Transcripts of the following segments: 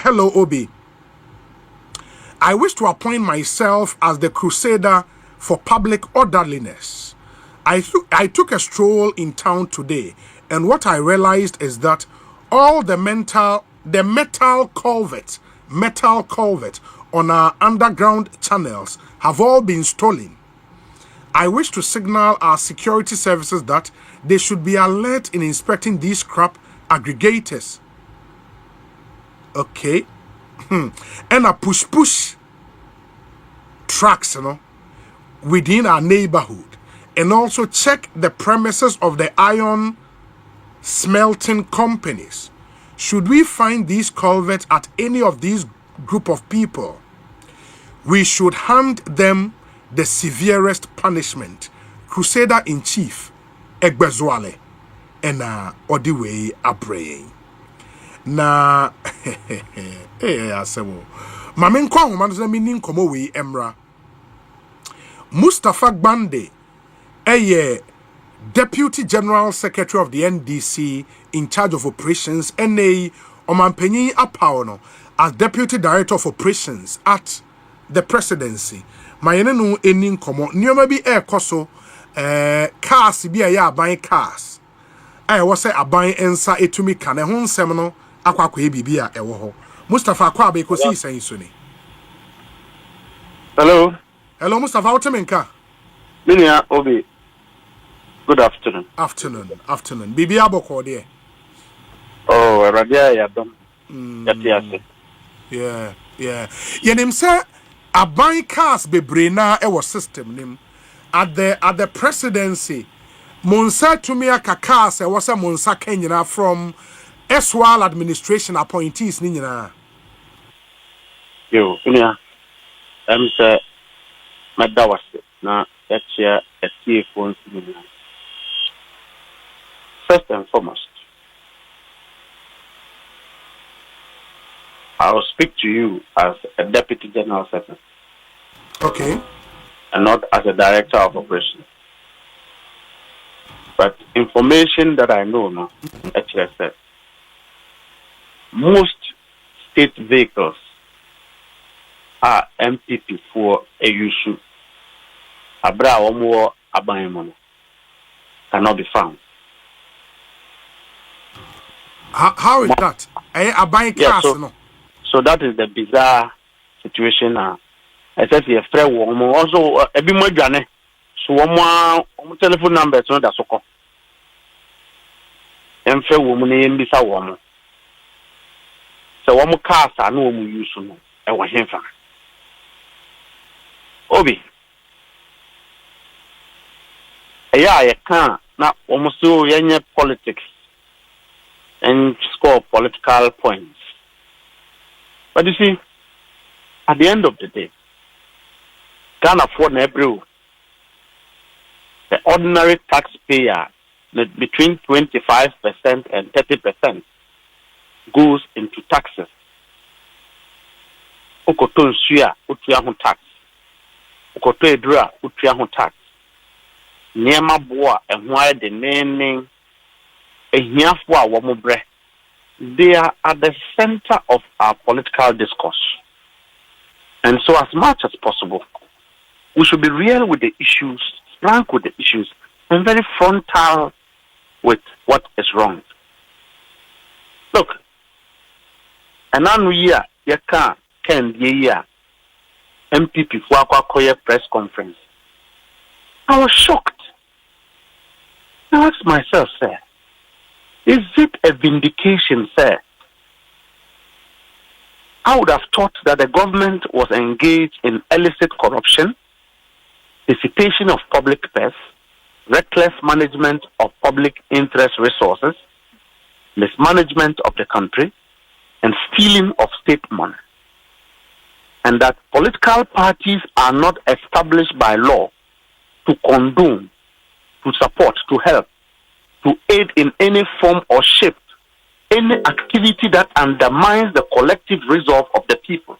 hello, Obi. I wish to appoint myself as the crusader for public orderliness. I took a stroll in town today, and what I realized is that all the metal culverts on our underground channels have all been stolen. I wish to signal our security services that they should be alert in inspecting these scrap aggregators. Okay. And a push tracks, within our neighborhood. And also check the premises of the iron smelting companies. Should we find these culverts at any of these group of people, we should hand them the severest punishment. Crusader in Chief, Egbert and Odiwei Abrey. Na asemo. Mamen kwa humanza meaning komo we emra. Mustapha Gbande, Deputy General Secretary of the NDC in charge of operations, NA Omanpenyi Apaono, as Deputy Director of Operations at the Presidency. Mayene enin komo nioma bi koso cars bi ya aban cars. Wo say aban ensa etumi ka ne ho nsem no akwakoye bibia ewo ho. Mustapha kwa be Ekosiisen so ni. Hello. Hello Mustapha, what menka? Minia Obi. Good afternoon. Afternoon. Bibi aboko de. Oh, radia ya dom. Yatiase. Yeah. Yenim say aban cars bebre na e system nim at the Presidency. Monsa tumi aka cars e was a monsa kenyina from SWAL administration appointees ni nyina. Yo, minia. Say madawase na etia etie phone. First and foremost, I will speak to you as a Deputy General Secretary. Okay. And not as a Director of Operations. But information that I know now, actually said, most state vehicles are MPP for a issue. Abra omo abayimono cannot be found. How is that? A buying cars, no? So that is the bizarre situation now. I said a friend woman also a bit more journey. So one telephone number is not that so called. And fair woman in this woman. So one more cars are no more use no. I want him from Obi. Yeah, I can't now almost so any politics and score political points. But you see, at the end of the day, can't afford every the ordinary taxpayer between 25% and 30% goes into taxes. Okoton suya utuya tax. Okoto edura utuya tax. Niema boa ehwa de nene ehiafo a womo bre. They are at the center of our political discourse. And so as much as possible, we should be real with the issues, frank with the issues, and very frontal with what is wrong. Look, and now you can't year MPP for a press conference. I was shocked. I asked myself, sir, is it a vindication, sir? I would have thought that the government was engaged in illicit corruption, dissipation of public purse, reckless management of public interest resources, mismanagement of the country, and stealing of state money. And that political parties are not established by law to condone, to support, to help, to aid in any form or shape any activity that undermines the collective resolve of the people.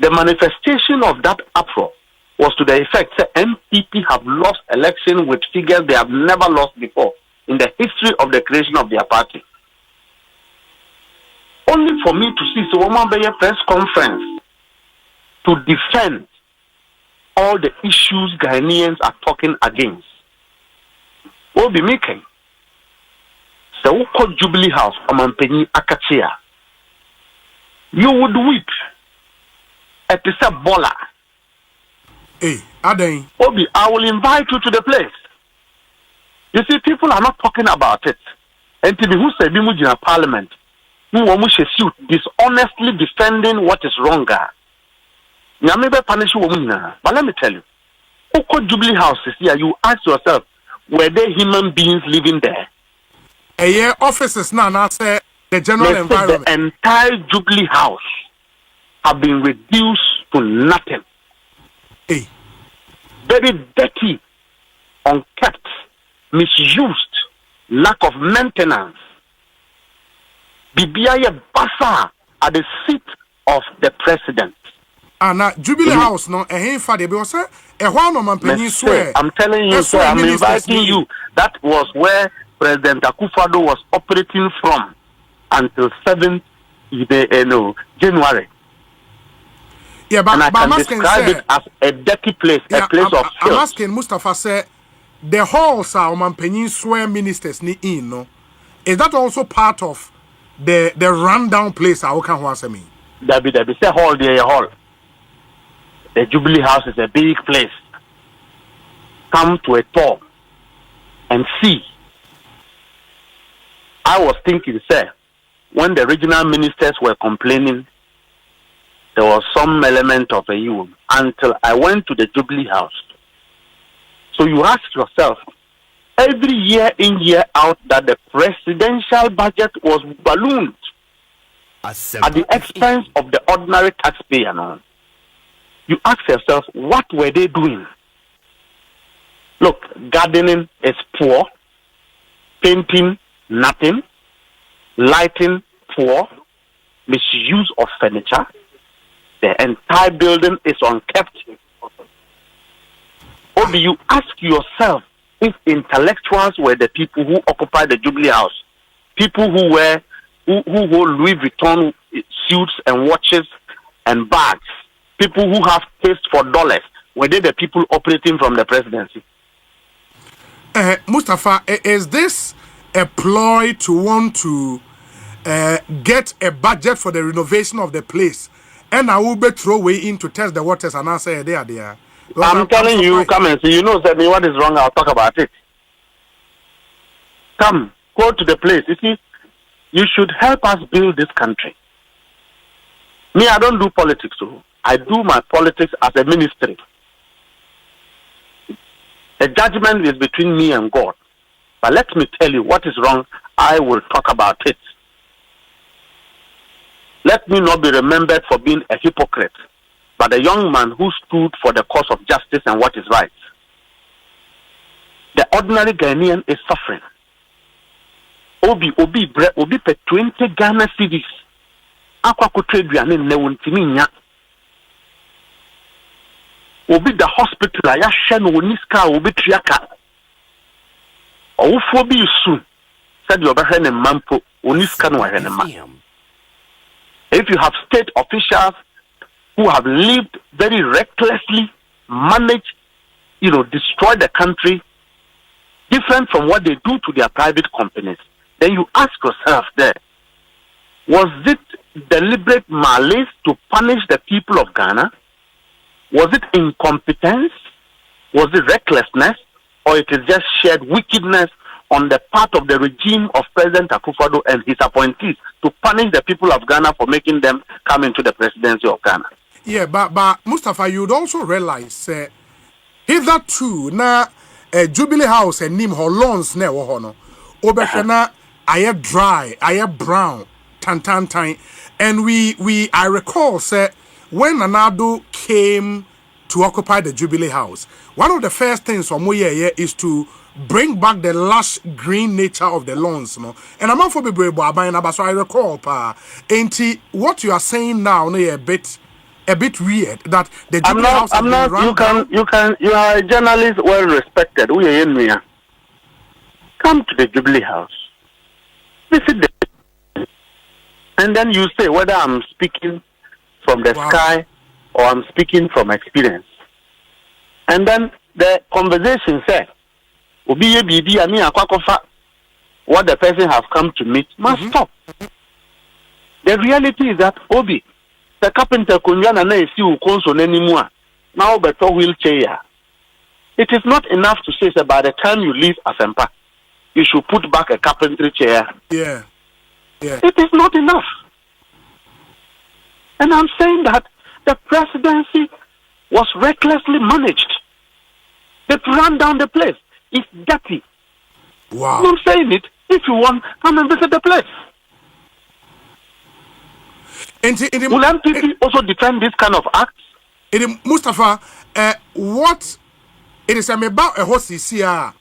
The manifestation of that uproar was to the effect that MPP have lost election with figures they have never lost before in the history of the creation of their party. only for me to see so one be a press conference to defend all the issues Ghanaians are talking against. What be making? So we call Jubilee House, Omanpenyi Akachia. You would weep at the Bola. Hey, Aden. Obi, I will invite you to the place. You see, people are not talking about it. And to be who said in Parliament, who shoot dishonestly defending what is wrong. But let me tell you, Oko Jubilee House is here. You ask yourself, were there human beings living there? Offices now say the general environment. The entire Jubilee House have been reduced to nothing. Hey. Very dirty, unkept, misused, lack of maintenance. Bibiaye Basa at the seat of the president. And Jubilee House, no, I'm telling you, sir, I'm inviting you. That was where President Akufo-Addo was operating from until 7th January. Yeah, but and I can asking, describe it as a dirty place, a place of filth. I'm asking Mustapha, say, the halls are Omanpenyin swear ministers ni in, no? Is that also part of the rundown place? I can answer me. There be say hall there, hall. The Jubilee House is a big place. Come to a tour and see. I was thinking, sir, when the regional ministers were complaining, there was some element of a you until I went to the Jubilee House. So you ask yourself, every year in, year out, that the presidential budget was ballooned at the expense of the ordinary taxpayer. No? You ask yourself, what were they doing? Look, gardening is poor, painting, nothing, lighting, poor, misuse of furniture. The entire building is unkept. Or do you ask yourself if intellectuals were the people who occupied the Jubilee House, people who wore Louis Vuitton suits and watches and bags, people who have taste for dollars, were they the people operating from the presidency? Mustapha, is this a ploy to want to get a budget for the renovation of the place? And I will be throw away in to test the waters and answer they are there. I'm telling you, come and see. You know, me what is wrong, I'll talk about it. Come, go to the place. You see, you should help us build this country. Me, I don't do politics, so I do my politics as a ministry. The judgment is between me and God. But let me tell you what is wrong. I will talk about it. Let me not be remembered for being a hypocrite, but a young man who stood for the cause of justice and what is right. The ordinary Ghanaian is suffering. Obi pe 20 Ghana cedis. Akwa ko trade wiane ne wontimi nya. Obi the hospital ya hwe no niska obi triaka. Owufo bi su said you obehwe ne mampo oniska no hwe ne ma. If you have state officials who have lived very recklessly, managed, destroy the country, different from what they do to their private companies, then you ask yourself there, was it deliberate malice to punish the people of Ghana? Was it incompetence? Was it recklessness? Or it is just shared wickedness on the part of the regime of President Akufo-Addo and his appointees to punish the people of Ghana for making them come into the presidency of Ghana? Yeah, but Mustapha, you'd also realize hitherto na Jubilee House and Nim ho lawns ne wo ho no obehwe aye dry, aye brown, tan, and I recall when Nanado came to occupy the Jubilee House, one of the first things from here is to bring back the lush green nature of the lawns, no. And I'm for be brave, so I recall, what you are saying now, no, a bit weird that the Jubilee House. I'm not. You are a journalist, well respected. We are in here. Come to the Jubilee House. Visit the And then you say whether I'm speaking from the sky or I'm speaking from experience. And then the conversation says, what the person has come to meet must stop. The reality is that Obi, the carpenter kunyana na esi ukonso anymore. Now better wheelchair. It is not enough to say that by the time you leave Asempa, you should put back a carpentry chair. Yeah. It is not enough. And I'm saying that the presidency was recklessly managed. They ran down the place. It's dirty. Wow. I'm saying it. If you want, come and visit the place. Will MPP also defend this kind of acts? Mustapha, what it is about a host is here.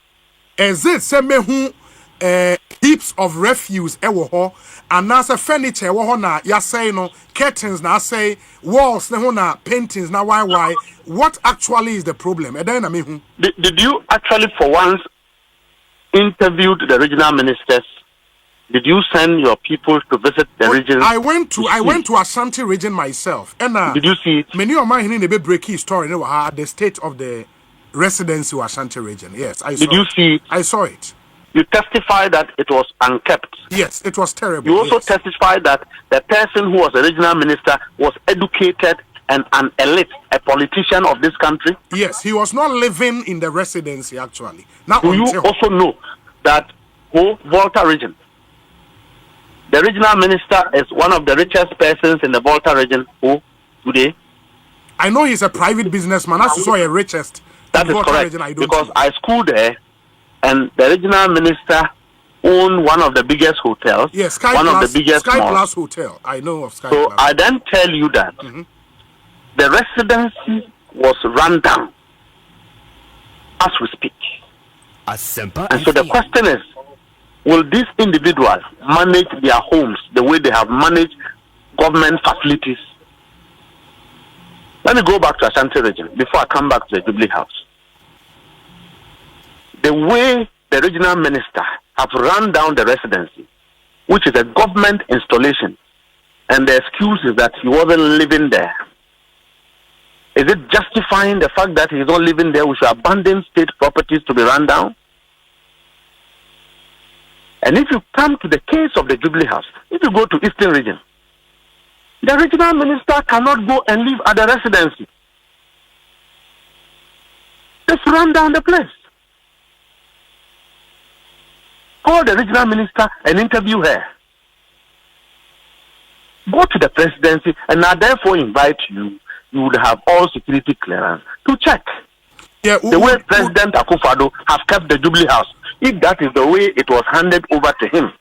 Is it same who heaps of refuse and now say furniture na ya say no curtains na say walls na paintings na why what actually is the problem? Did you actually for once interviewed the regional ministers? Did you send your people to visit the region? I went to Ashanti region myself. And did you see it? Many of my in the breaking story the state of the residency of Ashanti region. Yes, I saw it. Did you see it? I saw it. You testified that it was unkept. Yes, it was terrible. You also testified that the person who was a regional minister was educated and an elite, a politician of this country. Yes, he was not living in the residency actually. Now, do you also know that Volta region, the regional minister is one of the richest persons in the Volta region today? I know he's a private businessman. That's also a richest. That is correct. Because I schooled there, and the regional minister owned one of the biggest hotels. Yes, Sky Glass Hotel. I know of Sky So Glass. I then tell you that the residency was run down as we speak. And so the question is, will these individuals manage their homes the way they have managed government facilities? Let me go back to Ashanti region before I come back to the Jubilee House. The way the regional minister have run down the residency, which is a government installation, and the excuse is that he wasn't living there. Is it justifying the fact that he's not living there? We should abandon state properties to be run down? And if you come to the case of the Jubilee House, if you go to Eastern region, the regional minister cannot go and live at the residency. Just run down the place. Call the regional minister and interview her. Go to the presidency, and I therefore invite you. You would have all security clearance to check the way President Akufo-Addo has kept the Jubilee House. If that is the way it was handed over to him,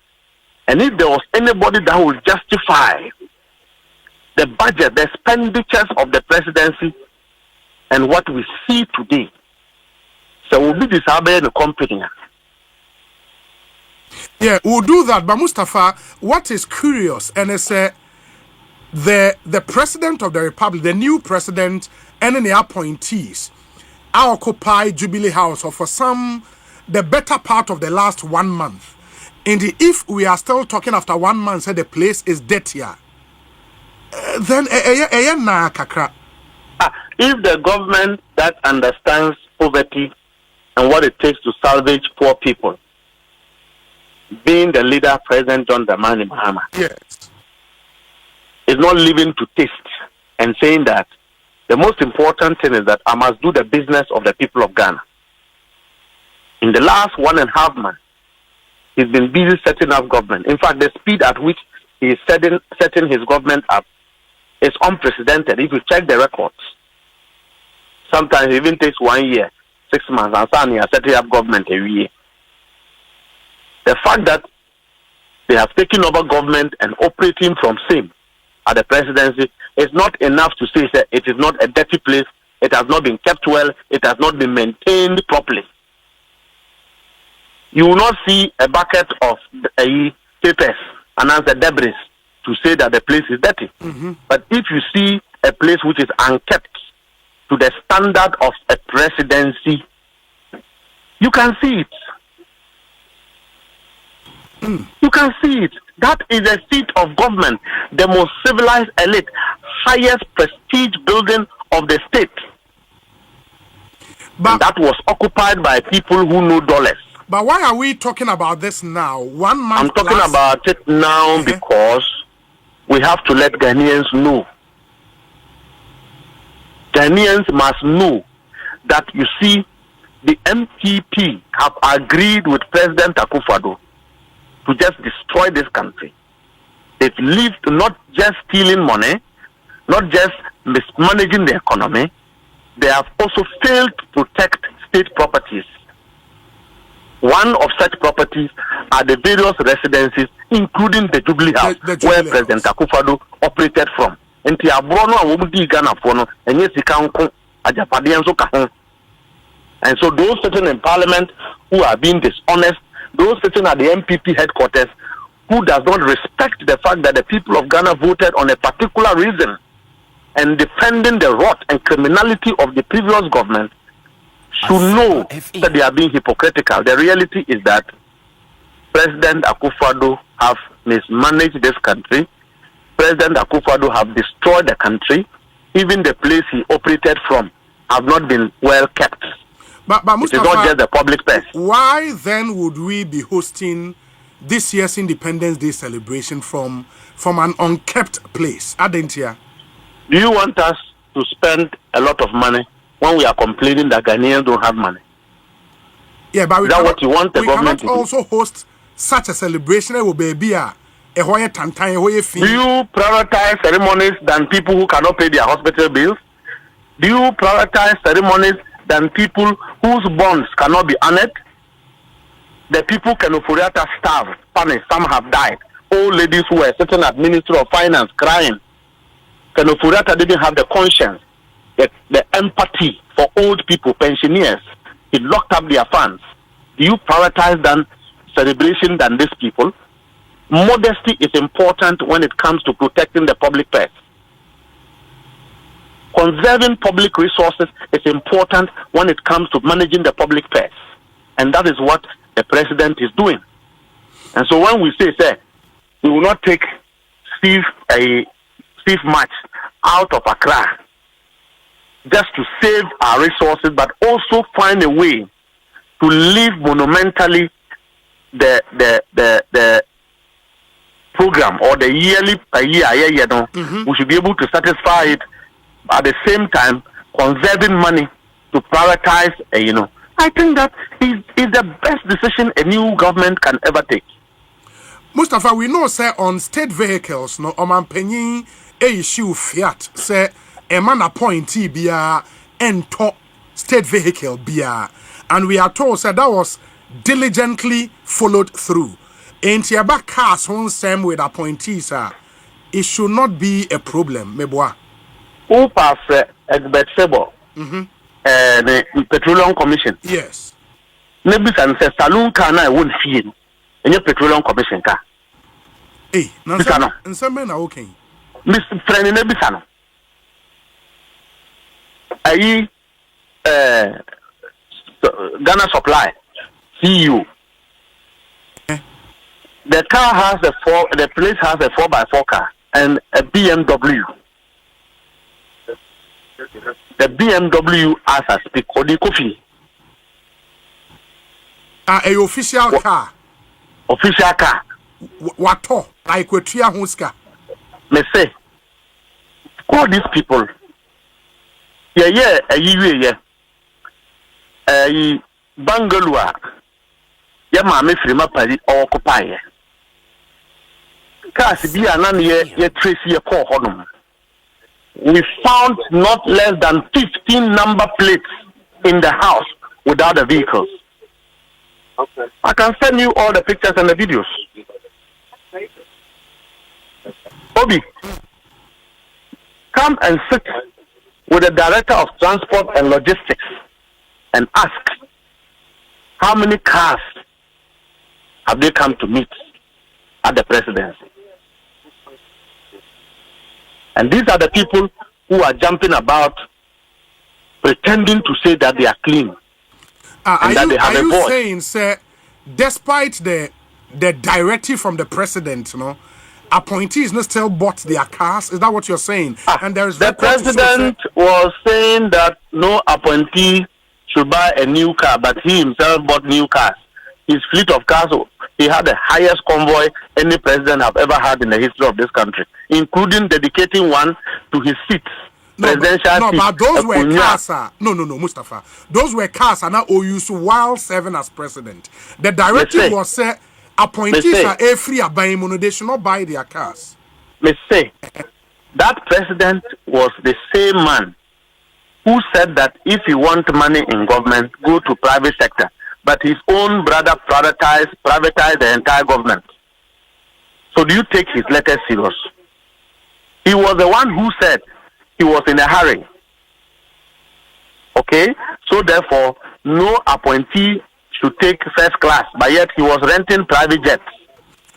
and if there was anybody that would justify the budget, the expenditures of the presidency, and what we see today, so we'll be disabling the company. Yeah, we'll do that. But Mustapha, what is curious, and it's the president of the republic, the new president, and the appointees occupy Jubilee House for the better part of the last 1 month. And if we are still talking after 1 month, say the place is dirtier, then if the government that understands poverty and what it takes to salvage poor people, being the leader, President John Dramani Mahama, yes, is not living to taste and saying that the most important thing is that I must do the business of the people of Ghana. In the last 1.5 months, he's been busy setting up government. In fact, the speed at which he is setting his government up is unprecedented. If you check the records, sometimes it even takes 1 year, 6 months, and suddenly are setting up government every year. The fact that they have taken over government and operating from same at the presidency is not enough to say that it is not a dirty place, it has not been kept well, it has not been maintained properly. You will not see a bucket of papers and answer debris to say that the place is dirty. But if you see a place which is unkept to the standard of a presidency, you can see it. You can see it. That is a seat of government, the most civilized elite, highest prestige building of the state. But that was occupied by people who know dollars. But why are we talking about this now? 1 month. I'm talking about it now because we have to let Ghanaians know. Ghanaians must know that, you see, the MPP have agreed with President Akufo-Addo to just destroy this country. They've lived not just stealing money, not just mismanaging the economy, they have also failed to protect state properties. One of such properties are the various residencies, including the Jubilee House, where President Akufo-Addo operated from. And so those sitting in parliament who are being dishonest, those sitting at the MPP headquarters who does not respect the fact that the people of Ghana voted on a particular reason and defending the rot and criminality of the previous government should know that they are being hypocritical. The reality is that President Akufo-Addo have mismanaged this country. President Akufo-Addo have destroyed the country. Even the place he operated from have not been well kept. But Mustapha, it is not just the public purse. Why then would we be hosting this year's Independence Day celebration from an unkept place? Adentia. Do you want us to spend a lot of money when we are complaining that Ghanaians don't have money? Yeah, but is that what you want the government to do? We cannot also host such a celebration. Do you prioritize ceremonies than people who cannot pay their hospital bills? Do you prioritize ceremonies than people whose bonds cannot be honored? The people Kenofuriata starved, punished, some have died. Old ladies who were sitting at Ministry of Finance crying. Kenofuriata didn't have the conscience, the empathy for old people, pensioners. He locked up their funds. Do you prioritize than celebration than these people? Modesty is important when it comes to protecting the public purse. Conserving public resources is important when it comes to managing the public purse. And that is what the president is doing. And so when we say, we will not take Steve Match out of Accra just to save our resources, but also find a way to live monumentally the program or the yearly we should be able to satisfy it at the same time conserving money to prioritize I think that is the best decision a new government can ever take. Mustapha, we know say on state vehicles no omanpanyin issue fiat say a man appointee bia ento state vehicle bia, and we are told that was diligently followed through. Ain't your back cars on same with appointees, it should not be a problem, meboa. Who pass Egbert Sebo? The Petroleum Commission. Yes. Maybe some say saloon car na won't feel in your Petroleum Commission car. Hey, Nansano. And some men are okay. Mr. Friend Nebisano. Aye, Ghana Supply, CEO. The car has the place has a 4x4 car and a BMW. The BMW as I speak, Odi Kofi. A official car. Official car. What? Like we tria huska. Me say, all these people. Yeah, Bangalore. Yeah, mama, frima pari occupy. Kasi bi anan ye trace ye call honum. We found not less than 15 number plates in the house without the vehicles. Okay. I can send you all the pictures and the videos. Obi, come and sit with the Director of Transport and Logistics and ask how many cars have they come to meet at the presidency. And these are the people who are jumping about, pretending to say that they are clean. And that they have a voice. Are you saying, sir, despite the the directive from the president, appointees not still bought their cars. Is that what you're saying? And there is the president was saying that no appointee should buy a new car, but he himself bought new cars. His fleet of cars, he had the highest convoy any president have ever had in the history of this country, including dedicating one to his seats. But those were cars. No, Mustapha. Those were cars and now used while serving as president. The directive was said appointees are free of buying money. They should not buy their cars. Let's say that president was the same man who said that if you want money in government, go to private sector. But his own brother privatized the entire government. So do you take his letter serious? He was the one who said he was in a hurry. Okay? So therefore, no appointee should take first class, but yet he was renting private jets.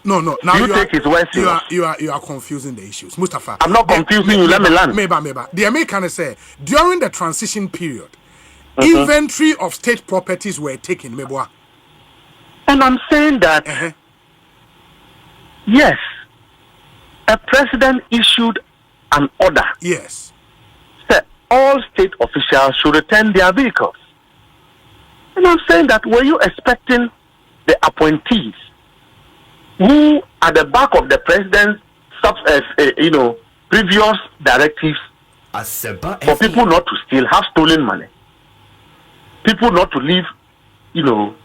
No. Now you take his word serious. You are confusing the issues, Mustapha. I'm not confusing you. Let me land. Maybe. The American say during the transition period, inventory of state properties were taken. Meboa. And I'm saying that yes, a president issued an order. Yes. That all state officials should return their vehicles. And I'm saying that were you expecting the appointees who at the back of the president's previous directives for people not to steal, have stolen money, people not to live,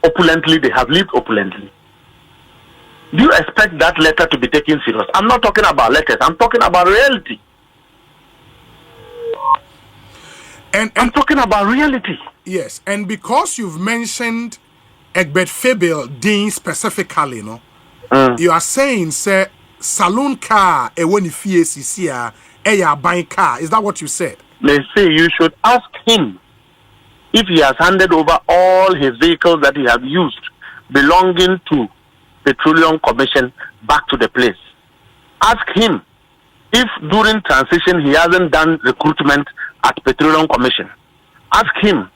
opulently, they have lived opulently. Do you expect that letter to be taken serious? I'm not talking about letters, I'm talking about reality. And I'm talking about reality. Yes, and because you've mentioned Egbert Fabille Dean specifically, you are saying, say, saloon car, a one a buying car. Is that what you said? They say you should ask him if he has handed over all his vehicles that he has used belonging to Petroleum Commission back to the place. Ask him if during transition he hasn't done recruitment at Petroleum Commission. Ask him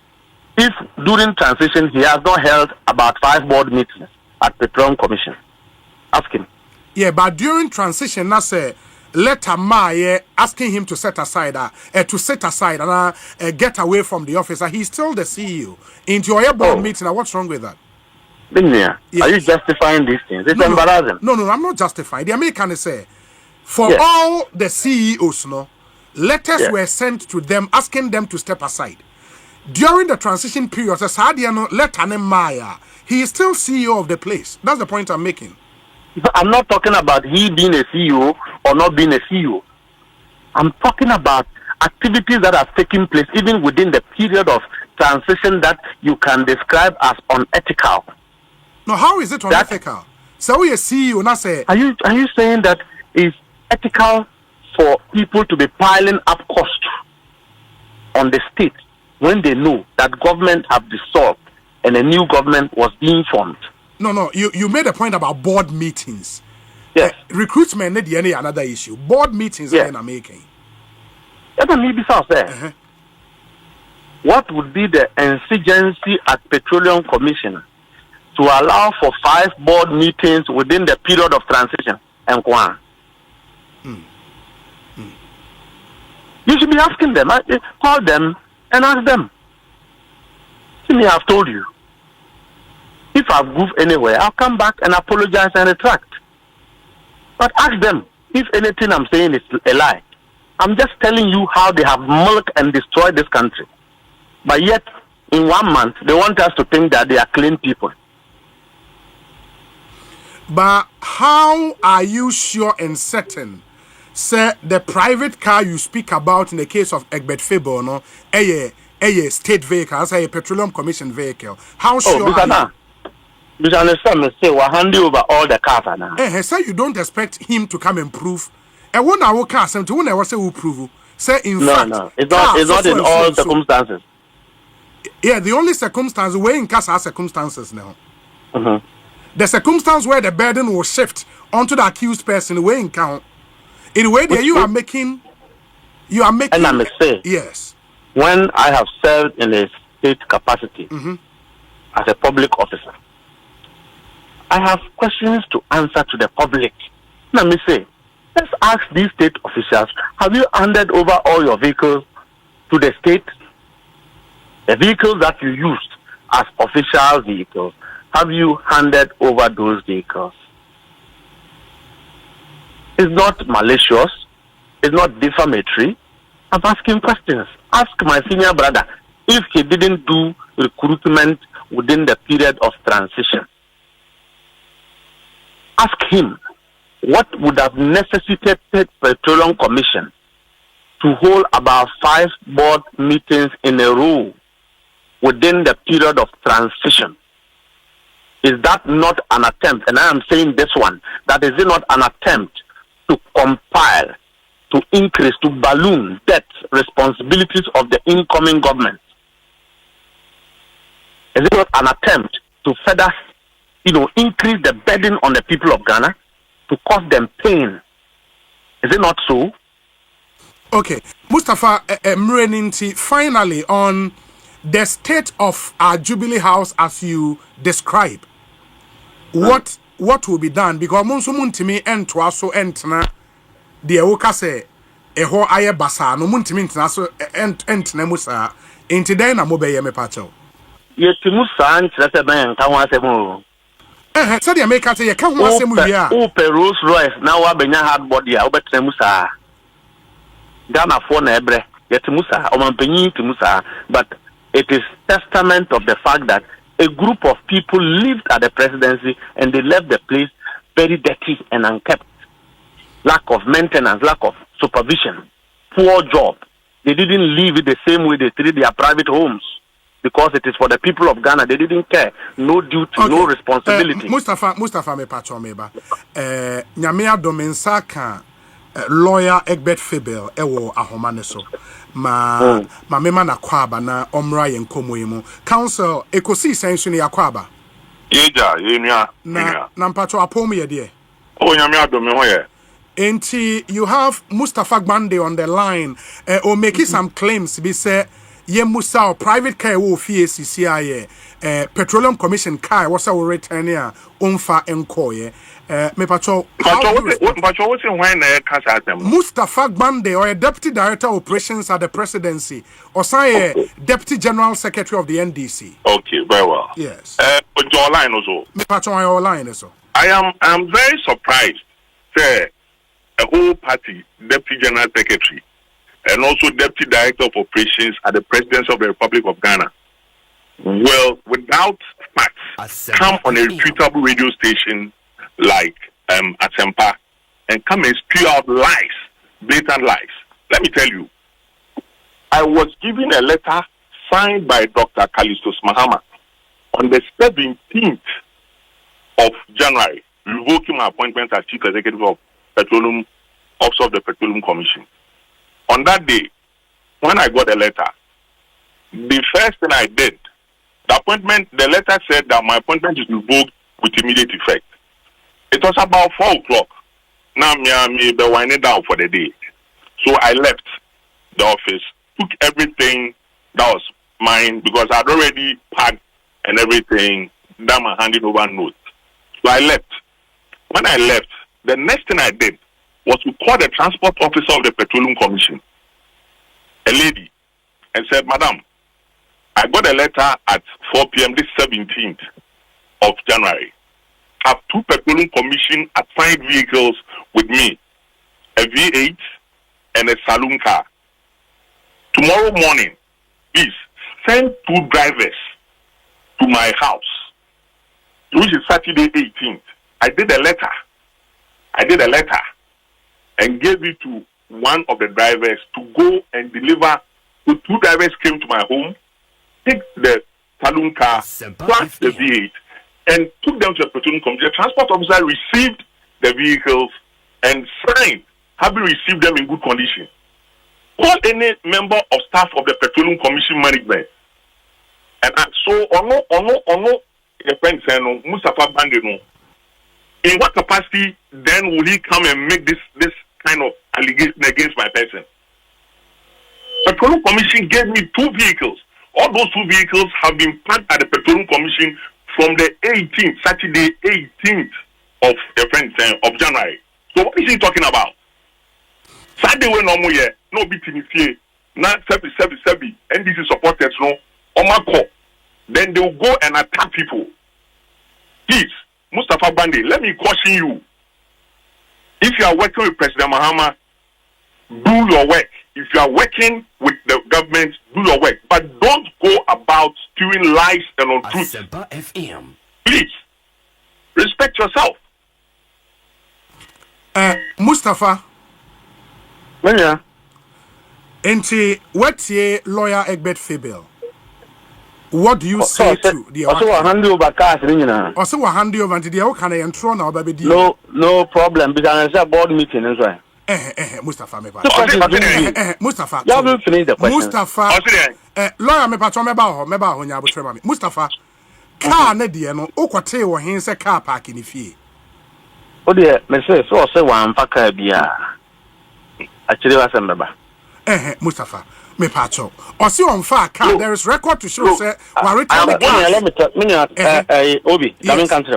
if during transition he has not held about 5 board meetings at Petroleum Commission. Ask him. Yeah, but during transition, that's a letter asking him to set aside and get away from the office. He's still the CEO. Into your board meeting, what's wrong with that? Yes. Are you justifying these things? It's embarrassing. No, I'm not justifying. The American say for all the CEOs, letters were sent to them asking them to step aside. During the transition period, he is still CEO of the place. That's the point I'm making. I'm not talking about he being a CEO or not being a CEO. I'm talking about activities that have taken place even within the period of transition that you can describe as unethical. No, how is it unethical? So we a CEO now say. Are you saying that it's ethical for people to be piling up cost on the state when they know that government have dissolved and a new government was being formed? No. You made a point about board meetings. Yes. Recruitment need any another issue. Board meetings are making. What would be the exigency at Petroleum Commission to allow for 5 board meetings within the period of transition? And you should be asking them. Call them and ask them. See me, I've told you. If I've goofed anywhere, I'll come back and apologize and retract. But ask them if anything I'm saying is a lie. I'm just telling you how they have milked and destroyed this country. But yet, in 1 month, they want us to think that they are clean people. But how are you sure and certain, say, the private car you speak about in the case of Egbert Fabille, a state vehicle, as a Petroleum Commission vehicle? How sure are you? You understand me? Say, we're handing over all the cars now. So you don't expect him to come and prove. And when I will cast him to when I was say who prove. Say in fact, no, it's not in all circumstances. Yeah, the only circumstance where in case are circumstances now. The circumstance where the burden will shift onto the accused person, where in count. In a way that you are making. And I must say, yes. When I have served in a state capacity as a public officer, I have questions to answer to the public. Let me say, let's ask these state officials, have you handed over all your vehicles to the state? The vehicles that you used as official vehicles, have you handed over those vehicles? It's not malicious. It's not defamatory. I'm asking questions. Ask my senior brother if he didn't do recruitment within the period of transition. Ask him what would have necessitated Petroleum Commission to hold about 5 board meetings in a row within the period of transition. Is that not an attempt? And I am saying this one, that is it not an attempt to compile, to increase, to balloon debt responsibilities of the incoming government? Is it not an attempt to further, increase the burden on the people of Ghana, to cause them pain? Is it not so? Okay, Mustapha Mreninti, finally on the state of our Jubilee House as you describe, what will be done? Because Monsuntimi and Twaso entna the Ewoka say eho aye basa no muntimi ntna so entna musa enti den na mobeye me pacho. Yetimusa ntna se ben kan wa asemu. So the America say ye kan ho asemu wi a. O pe Rolls Royce na wa benya hard body a obetna musa. Ghana for na ebre yetimusa o mampanyin timusa, but it is testament of the fact that a group of people lived at the presidency and they left the place very dirty and unkept. Lack of maintenance, lack of supervision, poor job. They didn't live it the same way they treat their private homes because it is for the people of Ghana. They didn't care. No duty, okay. No responsibility. Mustapha me patcho meba. Nyamea domensaka lawyer Egbert Fabille ewo ahomane so. Ma mema na kwaba na omra ye nkomoyimu council Ekosiisen so ne yakwaba yenua na mpacho apom ye de nyame adome ho ye enti you have Mustapha Gbande on the line or making some claims be say ye musa private car wo fie CCI Petroleum Commission car was our return here onfa enkoye me pacho what's in when kasa them Mustapha Gbande or a deputy director of operations at the presidency or say deputy general secretary of the NDC. Okay, very well. Yes. Your line also. Me pacho your line so. I am very surprised say a whole party deputy general secretary and also deputy director of operations at the presidency of the Republic of Ghana will, without facts, come on a reputable radio station like Asempa and come and spew out lies, blatant lies. Let me tell you, I was given a letter signed by Dr. Kalistos Mahama on the 17th of January, revoking my appointment as Chief Executive of Petroleum, Office of the Petroleum Commission. On that day, when I got a letter, the first thing I did, the letter said that my appointment is revoked with immediate effect. It was about 4 o'clock. Now me be winding down for the day. So I left the office, took everything that was mine because I'd already packed and everything, done my handing over note. So I left. When I left, the next thing I did was to call the transport officer of the Petroleum Commission, a lady, and said, Madam, I got a letter at 4 p.m. this 17th of January. I have 2 Petroleum Commission assigned vehicles with me, a V8 and a saloon car. Tomorrow morning, please send 2 drivers to my house, which is Saturday 18th. I did a letter and gave it to one of the drivers to go and deliver. So 2 drivers came to my home, take the saloon car, plus the V8, and took them to the Petroleum Commission. The transport officer received the vehicles and signed, having received them in good condition. Call any member of staff of the Petroleum Commission management. And so, Ono, the friend said, Mustapha Gbande, in what capacity then will he come and make this kind of allegation against my person? The Petroleum Commission gave me 2 vehicles. All those 2 vehicles have been parked at the Petroleum Commission from the 18th, Saturday 18th of January. So what is he talking about? Saturday when no beating here, not 777, NDC supporters no, Omako. Then they will go and attack people. Please, Mustapha Gbande, let me caution you. If you are working with President Mahama, do your work. If you are working with the government, do your work. But don't go about spewing lies and untruths. Please, respect yourself. Mustapha. Yeah. Enti, what's your lawyer Egbert Fabille? What do you say to the also hand over cars? Also, hand over until the can I throw now, baby? No problem. Because I board meeting as well. Mustafa, me Mustafa, you haven't finished the question. Mustafa, lawyer, me patron, me ba when you have Mustafa, car ne dear no, okwate or hins a car park in the fee. Oh dear, me say one packer beer. Actually, was a member. Mustafa, me patron. Or see on far car, there is record to show, sir. Let me tell Obi,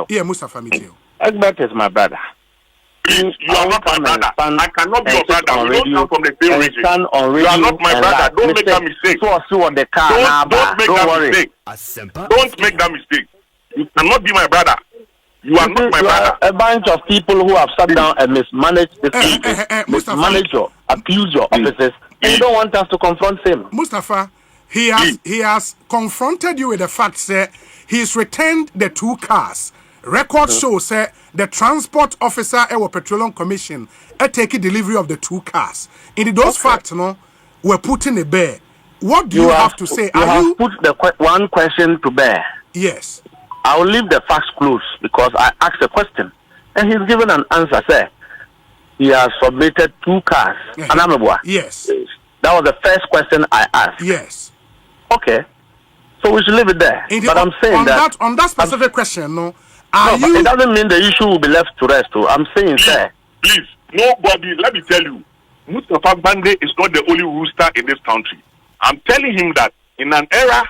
yeah, Mustafa, me too. Egbert is my brother. Please, you are not my brother. I cannot be your brother. We don't come from the same region. You are not my brother. Don't make that mistake. On the car. Don't make that mistake. Don't make that mistake. You cannot be my brother. You are not my brother. A bunch of people who have sat down and mismanaged the people, mismanaged or abused your offices, and you don't want us to confront him. Mustafa, he has confronted you with the fact that he's returned the 2 cars. Record shows the transport officer at Petroleum Commission taking delivery of the 2 cars. In those facts, no, were put in the bear. What do you have to say? You have put the one question to bear. Yes. I will leave the facts close because I asked a question and he's given an answer. Sir, he has submitted 2 cars. Yes. That was the first question I asked. Yes. Okay. So we should leave it there. But I'm saying on that specific question, no. It doesn't mean the issue will be left to rest. I'm saying, sir. Please, nobody, let me tell you, Mustapha Gbande is not the only rooster in this country. I'm telling him that in an era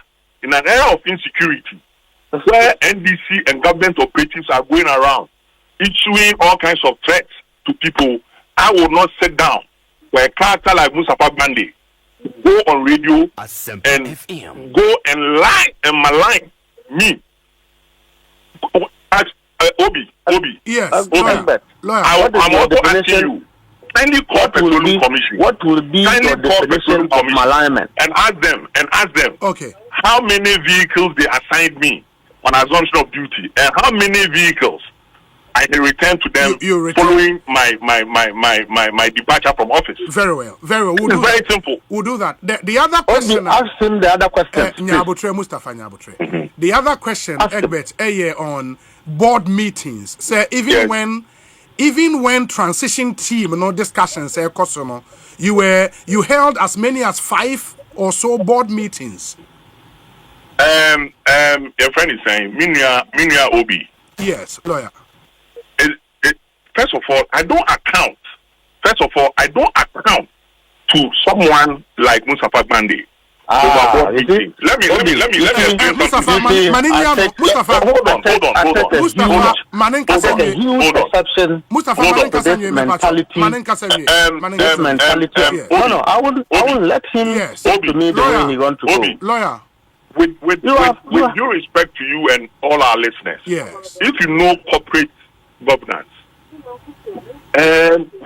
of insecurity, where NDC and government operatives are going around issuing all kinds of threats to people, I will not sit down for a character like Mustapha Gbande go on radio and go and lie and malign me. Obi. Yes. Lawyer. I'm also asking you. Kindly call Petroleum Commission. What will be your definition of malignment? And ask them. Okay. How many vehicles they assigned me on assumption of duty, and how many vehicles I can return to them following my departure from office. Very well. It's very simple. We'll do that. The other question. Ask him the other question. Mustafa Nyabotre. The other question, Egbert, on board meetings. Say even when transition team discussions you held as many as 5 or so board meetings. Your friend is saying Minia Obi. Yes, lawyer. First of all, I don't account to someone like Mustapha Gbande. Let me explain Mustafa, something. Hold on. I won't let him talk to me the way he wants to go. Lawyer. With due respect to you and all our listeners, yes. If you know corporate governance,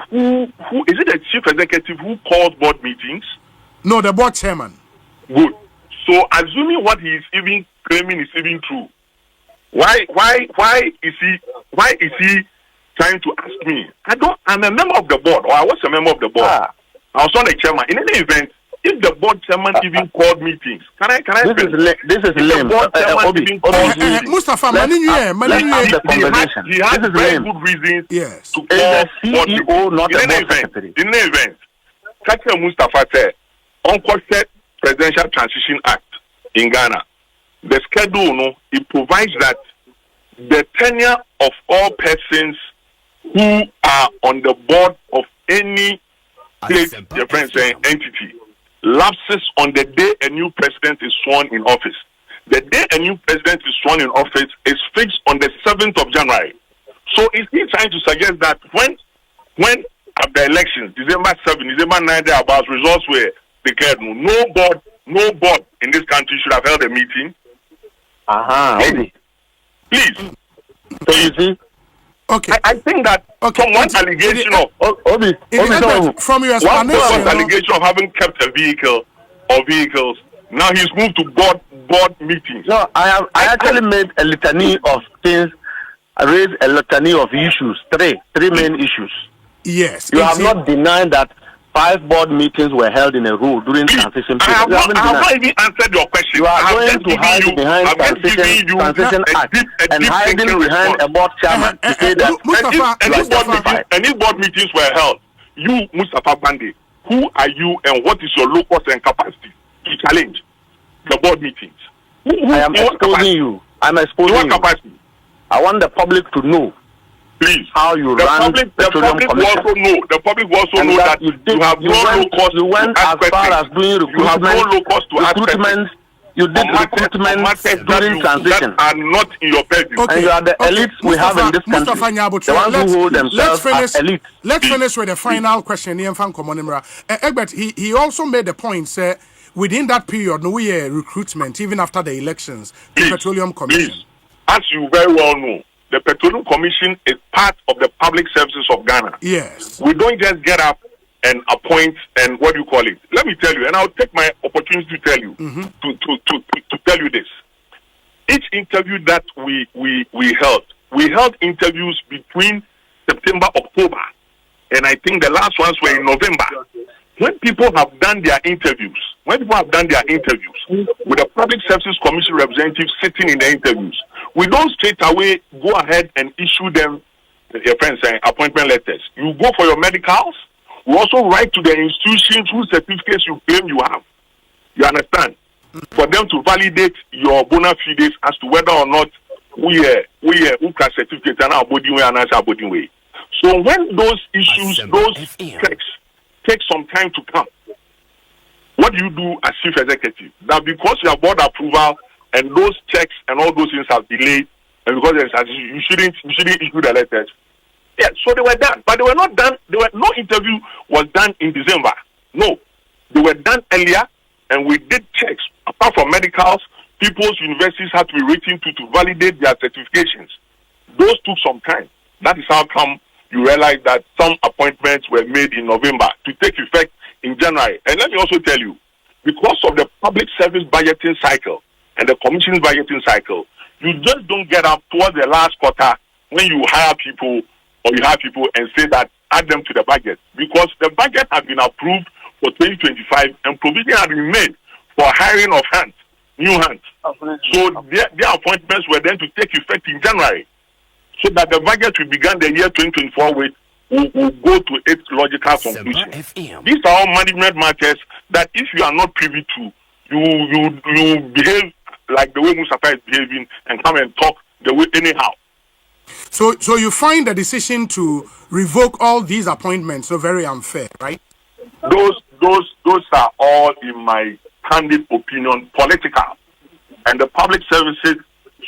who is it? The chief executive who calls board meetings? No, the board chairman. Good. So, assuming what he is even claiming is even true, why is he trying to ask me? I'm a member of the board, or I was a member of the board. I was not a chairman. In any event, if the board chairman even called meetings, can I? This is lame. Mustafa, he has very good reasons to call the CEO, not the board secretary. In any event, Captain Mustapha said, Unquestioned Presidential Transition Act in Ghana, the schedule, it provides that the tenure of all persons who are on the board of any state entity lapses on the day a new president is sworn in office. the day a new president is sworn in office is fixed on the 7th of January. So is he trying to suggest that when at the elections, December 7, December 9, about results were declared, no board in this country should have held a meeting? Please. So you see? Okay. I think that from one allegation from your explanation, one allegation of having kept a vehicle or vehicles, now he's moved to board meetings. No, I actually made a litany of things. I raised a litany of issues, three main issues. Yes. You have not denied that 5 board meetings were held in a row during transition period. I have not even answered your question. You are going to hide behind transition act and hiding behind a board chairman to say that any board meetings were held. You, Mustapha Gbande, who are you and what is your locus and capacity to challenge the board meetings? I am exposing you. I'm exposing you. Capacity? I want the public to know. Please. How you run the public also know. The public also know that you have no locus. You went as far as doing recruitment. You have no locus to recruitment. You did recruitment during transition. That are not in your purview. Okay. And you are the elites we have in this country. The ones who hold themselves as elites. Let's finish with the final question. Egbert, he also made the point, say, within that period, no recruitment, even after the elections, the Petroleum Commission. Please. As you very well know, the Petroleum Commission is part of the public services of Ghana. Yes. We don't just get up and appoint and what do you call it? Let me tell you, and I'll take my opportunity to tell you, to tell you this. Each interview that we held interviews between September, October, and I think the last ones were in November. When people have done their interviews, with the Public Services Commission representatives sitting in the interviews, we don't straight away go ahead and issue them, your friends saying, appointment letters. You go for your medicals. We also write to the institutions whose certificates you claim you have. You understand? For them to validate your bona fides as to whether or not we can certificate and our body way and our body way. So when those issues, those checks take some time to come, what do you do as chief executive? That because you have board approval and those checks and all those things have delayed, and because you shouldn't issue the letters. Yeah, so they were done, but they were not done. No interview was done in December. No, they were done earlier, and we did checks. Apart from medicals, people's universities had to be written to validate their certifications. Those took some time. That is how come you realize that some appointments were made in November to take effect in January. And let me also tell you, because of the public service budgeting cycle and the commission budgeting cycle, you just don't get up towards the last quarter when you hire people and say that add them to the budget, because the budget has been approved for 2025 and provision has been made for hiring of hands, new hands. So their appointments were then to take effect in January, so that the budget we began the year 2024 with will go to its logical conclusion. These are all management matters that if you are not privy to, you behave like the way Mustapha is behaving and come and talk the way anyhow. So you find the decision to revoke all these appointments so very unfair, right? Those are all, in my candid opinion, political, and the public services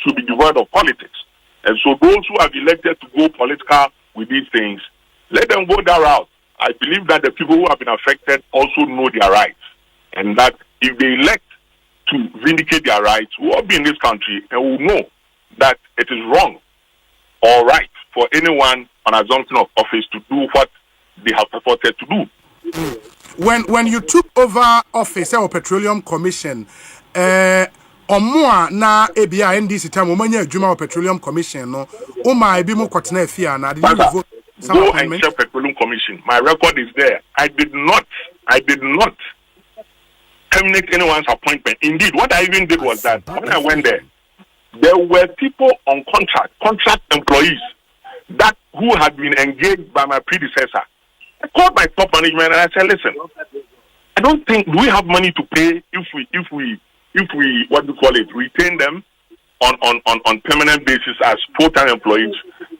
should be devoid of politics. And so those who have elected to go political with these things, let them go that route. I believe that the people who have been affected also know their rights, and that if they elect to vindicate their rights, we will all be in this country and will know that it is wrong or right for anyone on assumption of office to do what they have purported to do. When you took over office or Petroleum Commission, Omwa na ebia NDC time omanya adwuma of Petroleum Commission no o ma ebi mo kwotena afia na did you vote go and check Petroleum Commission. My record is there. I did not terminate anyone's appointment. Indeed, what I even did was that when I went there were people on contract employees that who had been engaged by my predecessor. I called my top management and I said, listen, I don't think, do we have money to pay if we what do you call it, retain them on permanent basis as full-time employees?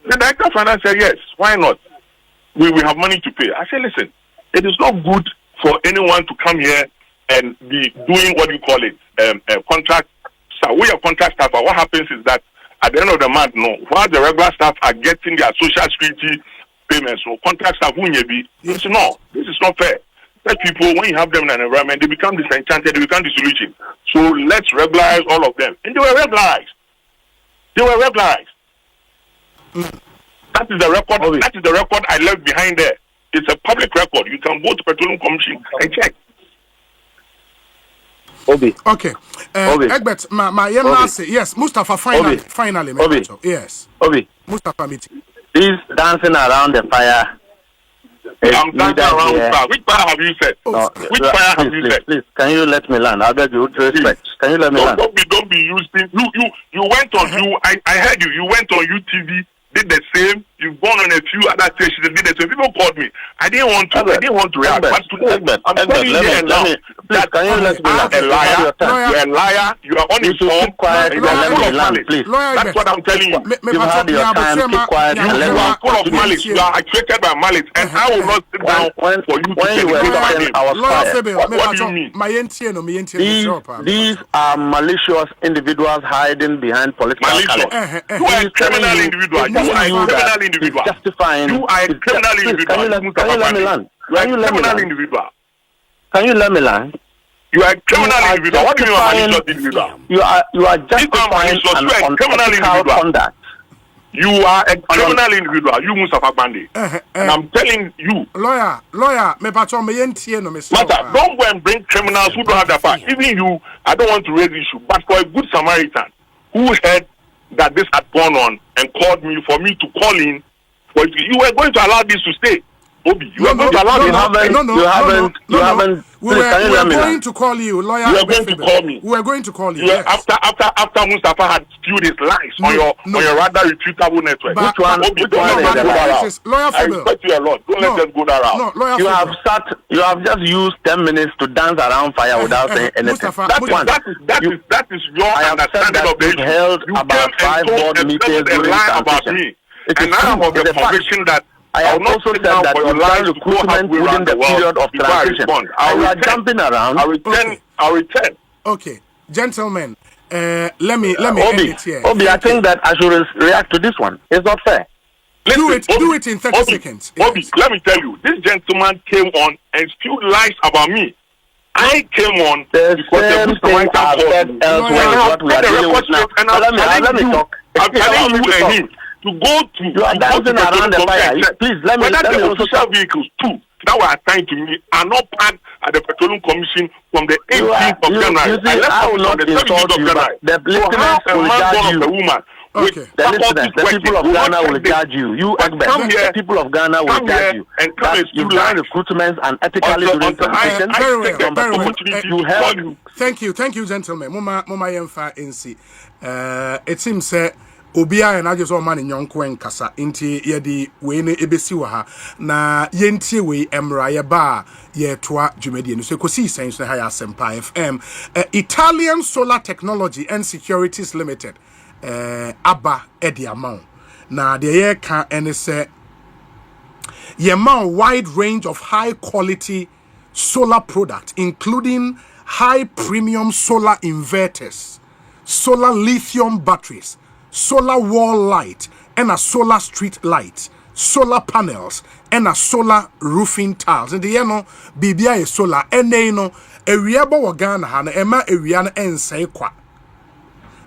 The director of finance said, yes, why not? We have money to pay. I said, listen, it is not good for anyone to come here and be doing what you call it, contract staff, we are contract staff, what happens is that at the end of the month, no, while the regular staff are getting their social security payments, so contract staff won't be. This is not fair. That people, when you have them in an environment, they become disenchanted, they become disillusioned. So let's regularize all of them. And they were regularized. That is the record. That is the record I left behind there. It's a public record. You can go to Petroleum Commission and check. Okay. Egbert, my yes, Mustapha, finally. Yes. Mustapha meeting. He's dancing around the fire. I'm dancing around the fire. Which fire have you said? Which fire have you said? Please, can you let me land? I beg you, with respect. Can you let me land? Don't be using. You went on. I heard you. You went on UTV. Did the same. You've gone on a few other stations and did the same. People called me. I didn't want to react. Egbert, I'm telling you now. Can you let me land? A liar. You're a liar. You are uninformed. Quiet and let me land, please. That's what I'm telling you. You've had your time. Keep quiet and let me land. Full of malice. You are actuated by malice, and I will not sit down for you to say I was fired. What do you mean? These are malicious individuals hiding behind political colors. You are a criminal individual. You are a criminal individual. Justifying. You are a criminal individual. Can you let me land? You are a criminal individual. Can you let me land? You are a criminal individual. What do you mean a malicious individual? You are justifying an unethical conduct. You are a criminal individual. You Mustapha Gbande. And I'm telling you. Lawyer, me patron me yentie no me. Matter, don't go and bring criminals who don't have the power. Even you, I don't want to raise issue, but for a good Samaritan who heard that this had gone on and called me for me to call in, you were going to allow this to stay. Obi, you are going to allow this. You haven't. We were going to call you, lawyer. You are going to call me. We were going to call you. Yes. After Mustapha had spewed his lies on your rather refutable network. Which one is the lawyer? I respect you a lot. Don't let them go that route. No, lawyer. You have just used 10 minutes to dance around fire without saying anything. That is your understanding of the issue. Held you about 5 board meetings during about me. And now I'm of the conviction that I have also said that you done recruitment within the period of transition. You are jumping around. I'll return. Okay, gentlemen, let me end it here. Obi, I think that I should react to this one. It's not fair. Listen, do it in 30 seconds. Obi, let me tell you, this gentleman came on and spewed lies about me. I came on the same thing I've said elsewhere is what we are dealing with now. Let me talk. I'm telling you and him to go to. You are dancing around the fire. Please, let me also official vehicles too that were assigned to me are not parked at the Petroleum Commission from the 18th of January. I will not insult you, but the listeners will judge you. Okay. The people of Ghana will judge you. You, Egbert, the people of Ghana will judge you. That you've done recruitment and ethically during transition. Very well. Thank you, gentlemen. Mama Yemfa NC. It seems Obia and I just all man in Yonko and Kasa inti yedi wene ebesi waha na yenti we emra ba ye toa Jubilee no so Ekosiisen na haya Sempa FM Italian Solar Technology and Securities Limited aba edi amount na de ye ka ene se ye man wide range of high quality solar products including high premium solar inverters, solar lithium batteries, solar wall light and a solar street light, solar panels and a solar roofing tiles. And the bibia is solar and no area bo Ghana ha na ema area na ensai kwa.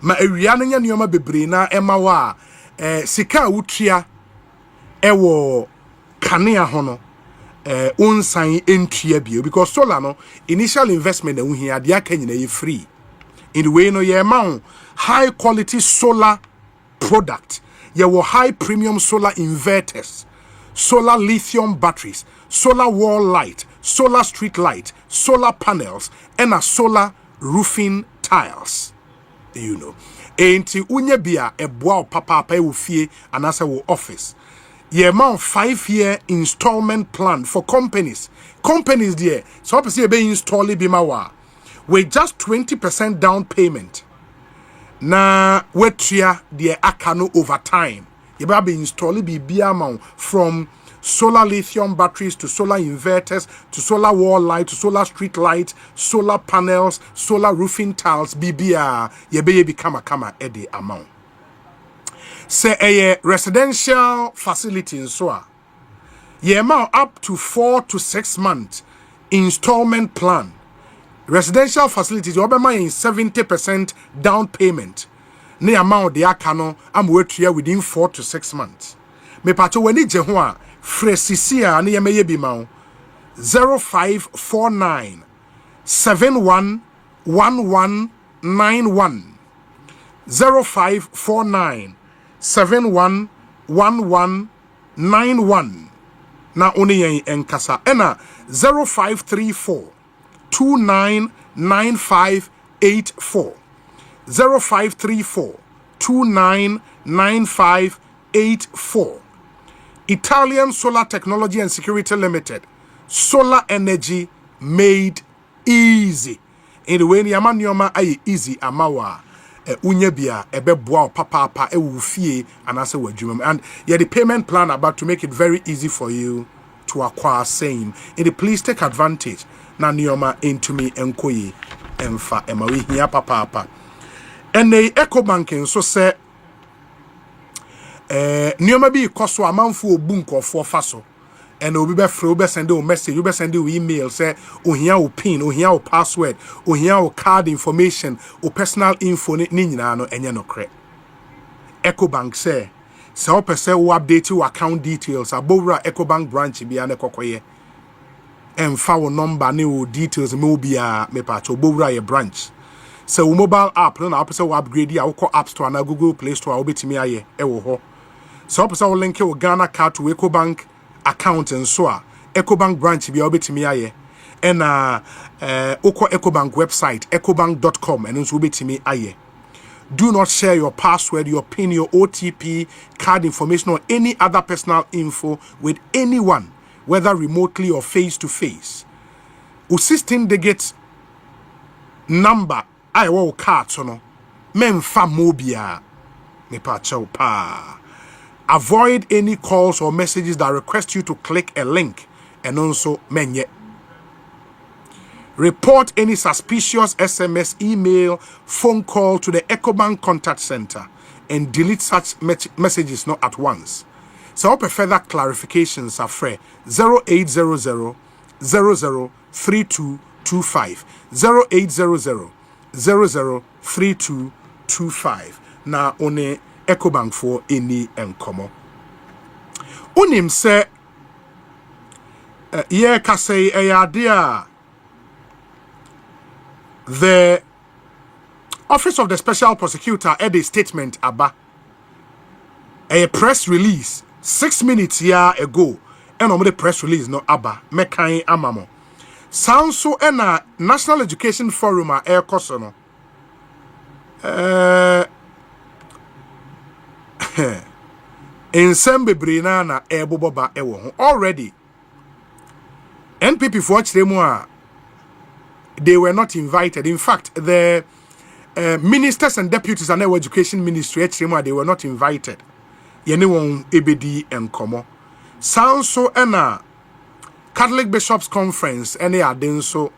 Ma area na nyoma bebre na ema wa sika wutua ewo kanea ho no unsan entua bio because solar no initial investment na uhia de aka nyina ye free. In the way no ye ma high quality solar product, your high premium solar inverters, solar lithium batteries, solar wall light, solar street light, solar panels, and a solar roofing tiles. You know, enti unye bia eboa papa e fie anasa wo office. Ye man 5-year installment plan for companies. Companies there, so person be install it bimawa with just 20% down payment. Na wetia de akano over time. You be install be amount from solar lithium batteries to solar inverters to solar wall light to solar street light, solar panels, solar roofing tiles, BBR, yebeye become a kama edi amount. Say a residential facility in SOA. Ye amount up to 4 to 6 months installment plan. Residential facilities, you obama in 70% down payment. Ne amount de akano am wait here within 4 to 6 months. Me pacho weni je ho a fresisia ne yemeye bi ma 0549 711191 0549 711191 na oni yen enkasa ena 0534 299584 0534 299584 Italian Solar Technology and Security Limited. Solar energy made easy. In the way Yamanyoma ay easy amawa unyebia ebeboa papa ewufie anase wadwuma. And yeah, the payment plan about to make it very easy for you to acquire same. And please take advantage. Na nioma into me enkoyi emfa emawi hia papa. And the Ecobank so say nioma bi koso amanfo obunko for faso. And obi be free obi send you message, you be send you email say ohia o pin, ohia o password, ohia o card information, o personal info ni nyina no enye no kre. Ecobank say o pese wo update your account details abowra Ecobank branch bia na kokoye. Emfa wo number ne wo details me obia me pa cho bowra your branch. So wo mobile app no na pese wo upgrade ya wo ko App Store na Google Play Store obetimi aye e wo ho. So pese wo link wo Ghana card to Ecobank account and so Ecobank branch bi obetimi aye na oko Ecobank website ecobank.com and nso obetimi aye. Do not share your password, your PIN, your OTP, card information or any other personal info with anyone, whether remotely or face to face. U16 digit number I wo card so no memfa mobia me pa chow pa. Avoid any calls or messages that request you to click a link and also menye. Report any suspicious SMS, email, phone call to the Ecobank contact center and delete such messages not at once. So for further clarifications are free 0800 003225 0800 003225 na one Ecobank for any enkomo. Unim se ye kase eyadea the Office of the Special Prosecutor had a statement aba a press release 6 minutes year ago and on the press release no aba mekan amamo sound so na National Education Forum a Ekoso no in Sembebre na eboboba ewo ho already NPP for Chiremu they were not invited. In fact, the ministers and deputies and our education ministry Chiremu they were not invited. Yene won ebedi enkomo sound so na Catholic Bishops Conference ene adenso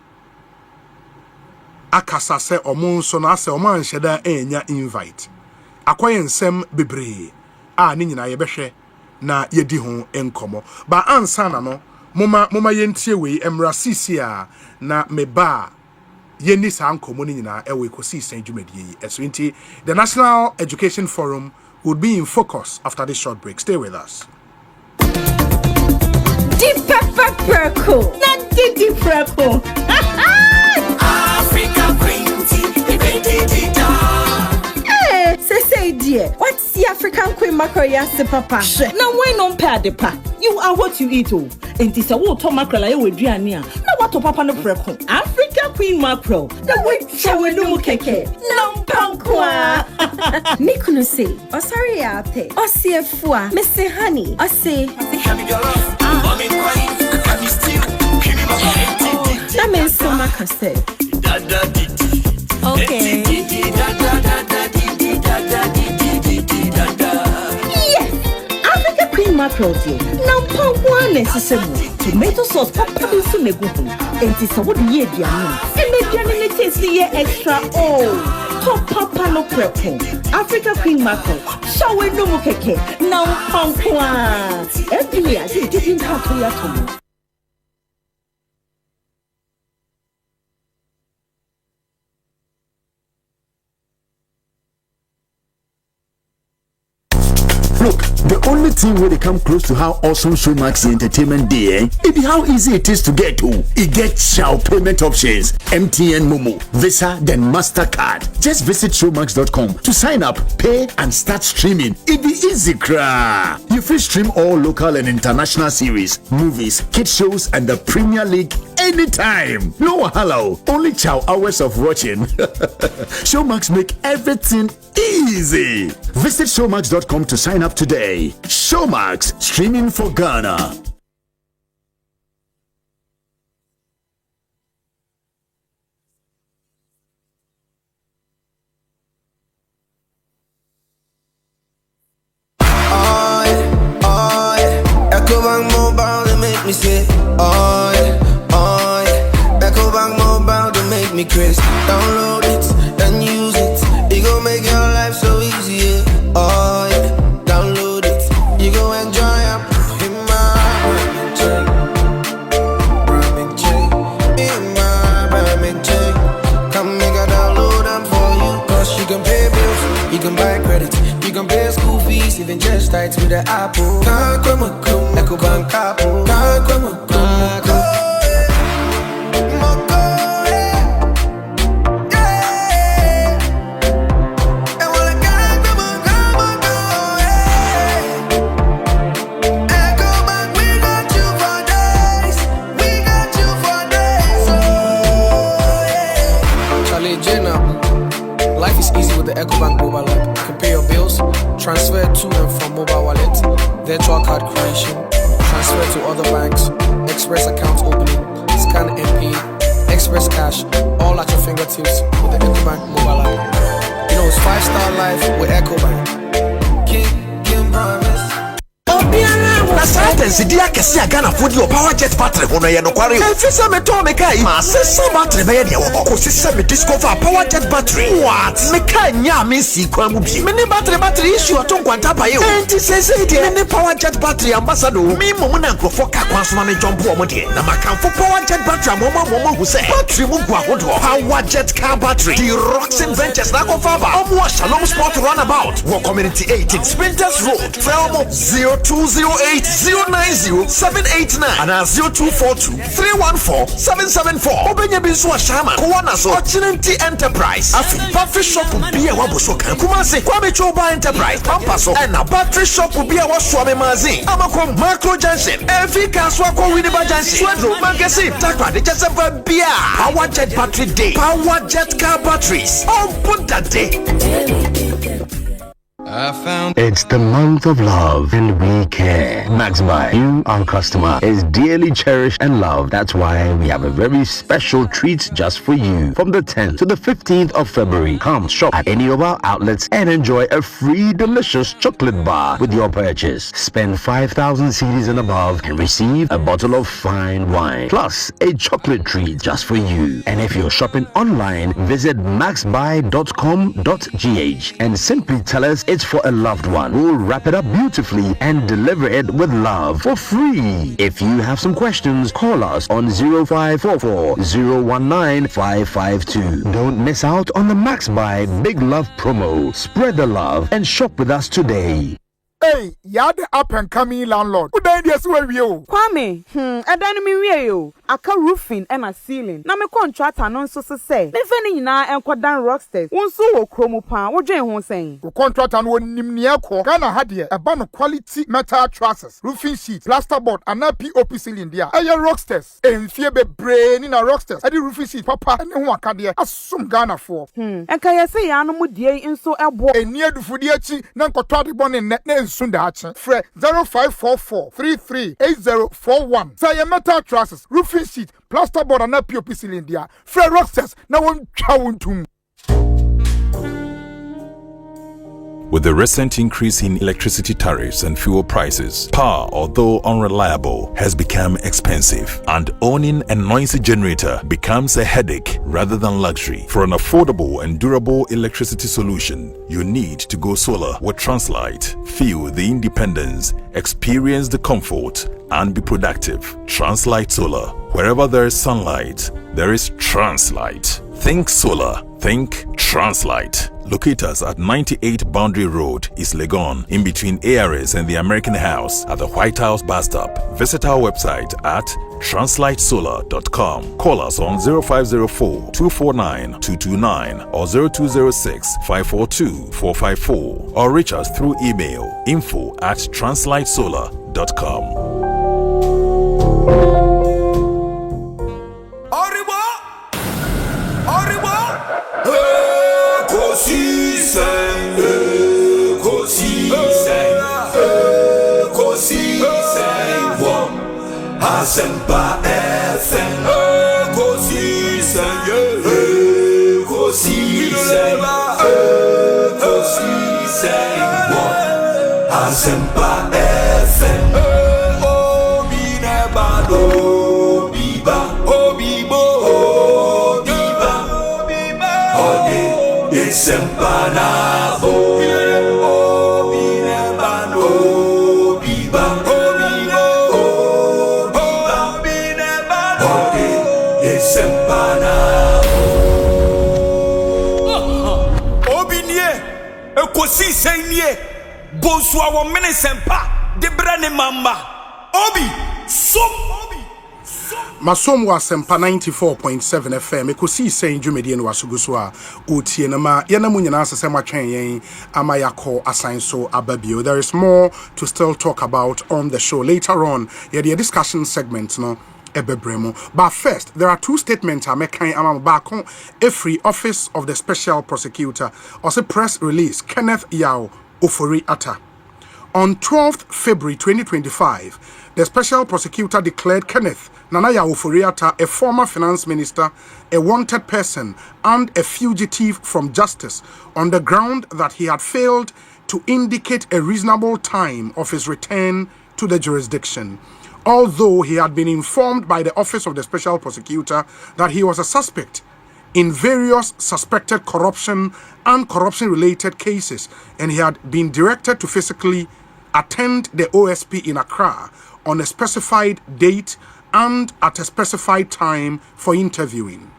akasa se omonso na se oman sheda enya invite akoye nsem bebre a ni nyina ye behwe na yedi ho enkomo ba ansa na no moma yentie we emra sisi a na meba yeni sa ankomo ni nyina ewe Ekosiisen dwumadie eso nti the National Education Forum would be in focus after this short break. Stay with us. Deep pepper purple, not deep purple. Africa Queen Tea, Say dear, what's the African Queen mackerel yasi papa? Now why non pair the pa? You are what you eat oh. And this a water mackerel I would drink near. Now what to papa no preco? Africa Queen mackerel. The way show no keke. No pankwa. Nikunu say, oh sorry ate. Oh see a fua, Mr. Honey. Oh say, happy girl. Mommy crying, happy still. that means so much say. Okay. mackerel dear. Now pump one necessary. Tomato sauce, papa do so nego. And it's a wood year diamond. And make your taste the year extra. Oh, top papa no prepo. Africa Queen mackerel. Shower no more keke. Now pump one. Every year, they didn't have to your. Look, the only thing where they come close to how awesome Showmax entertainment day, it be how easy it is to get to. It gets Shao payment options, MTN Momo, Visa, then MasterCard. Just visit showmax.com to sign up, pay, and start streaming. It be easy, cra. You free stream all local and international series, movies, kids shows, and the Premier League anytime. No hello, only chow hours of watching. Showmax make everything easy. Visit showmax.com to sign up today. Showmax, streaming for Ghana. Ecobank Mobile, they make me say, oh yeah. Ecobank Mobile, they make me crazy. Download it, then use it. It gon' make your life so easy, yeah. Oh yeah. Download it, you go enjoy it. In my come make a download them for you. Cause you can pay bills, you can buy credit, you can pay school fees, even just tight with the Apple. Ecobank Apple. Life is easy with the Ecobank mobile app. You can pay your bills, transfer to and from mobile wallet, virtual card creation, transfer to other banks, express account opening, scan and pay, express cash, all at your fingertips with the Ecobank mobile app. You know it's 5-star life with Ecobank. King promise. Na sentence dia kese ya Ghana for the power jet battery hono ye no kware o fisa me to me kai ma sesa battery be ye de wo ko sesa me discover power jet battery what me kai nya me si kwan mu bi me ni battery issue to nkwanta pa ye o enti sese de me ni power jet battery ambassador me mo na nkrofo ka kwan so ma me jump o mo de na makamfo power jet battery mo hu se battery mu gwa hodo power jet car battery the Roxin Ventures na go fa ba omo Shalom Sport runabout wo community 18 Sprinters Road Felmo 0208 090-789 and 0242-314-774. Obenye binsu ashama kuwana so Opportunity Enterprise. Afi battery shop be a wabuso kan kumase kwame choba Enterprise pampaso and a battery shop be a waswame mazin. Amakom Macro Junction. Every kaswa kwa Winneba Junction. Swedro Magazine. Takwa de Jasava Bia. Power Jet Battery Day. Power Jet Car Batteries. Oh, put that day. It's the month of love and we care. Maxby, you, our customer, is dearly cherished and loved. That's why we have a very special treat just for you. From the 10th to the 15th of February, come shop at any of our outlets and enjoy a free delicious chocolate bar with your purchase. Spend 5,000 cedis and above and receive a bottle of fine wine, plus a chocolate treat just for you. And if you're shopping online, visit maxbuy.com.gh and simply tell us it's for a loved one. We'll wrap it up beautifully and deliver it with love for free. If you have some questions, call us on 0544 019 552. Don't miss out on the Maxby Big Love promo. Spread the love and shop with us today. Hey, you're the up and coming landlord. Who died yes where you? Kwame, I didn't mean you. I can roofing and a ceiling. Now my contract and so say. Me feni na and kwadan rocksters. One so chromo pan. What Jane won saying? The contract and one nimniako. Ghana had here a ban of quality metal trusses, roofing sheets, plasterboard, and a POP ceiling there. Aye rocksters. And fear be brain in a rocksters. I did roofing sheet papa and who can there as some Ghana for. And can you say I no mu die in so a boy? And near the foodiachi, nanko twadi bon in net Sundachi. Fre 0544 338041. Say metal trusses, roofing sheet, plasterboard, and a POP ceiling there. Fre rocksters, now one chawuntum. With the recent increase in electricity tariffs and fuel prices, power, although unreliable, has become expensive, and owning a noisy generator becomes a headache rather than luxury. For an affordable and durable electricity solution, you need to go solar with Translight. Feel the independence, experience the comfort, and be productive. Translight Solar. Wherever there is sunlight, there is Translight. Think solar. Think Translight. Locate us at 98 Boundary Road, East Legon, in between ARS and the American House at the White House bus stop. Visit our website at translightsolar.com. Call us on 0504-249-229 or 0206-542-454 or reach us through email info@translightsolar.com. Asempa FM Ekosiisen Ekosiisen Asempa FM Obi nebado Biba Obibo Biba Ode Isempa nabo Obi nebado Biba Ekosiisen nie Bosua wo menesempa de brane mamba Obi som Masom wa sempa 94.7 FM Ekosiisen dwumedie no wasuguso a otie na ma yana mu nyina asese matwen yen ama yakọ assign so ababio. There is more to still talk about on the show later on. Yeah, the discussion segment no Ebebremo. But first, there are two statements I make back on a free office of the special prosecutor or say press release Kenneth Yao Ofori Atta. On 12th February 2025, the special prosecutor declared Kenneth Nana Yao Ofori Atta a former finance minister, a wanted person, and a fugitive from justice on the ground that he had failed to indicate a reasonable time of his return to the jurisdiction. Although he had been informed by the Office of the Special Prosecutor that he was a suspect in various suspected corruption and corruption-related cases, and he had been directed to physically attend the OSP in Accra on a specified date and at a specified time for interviewing.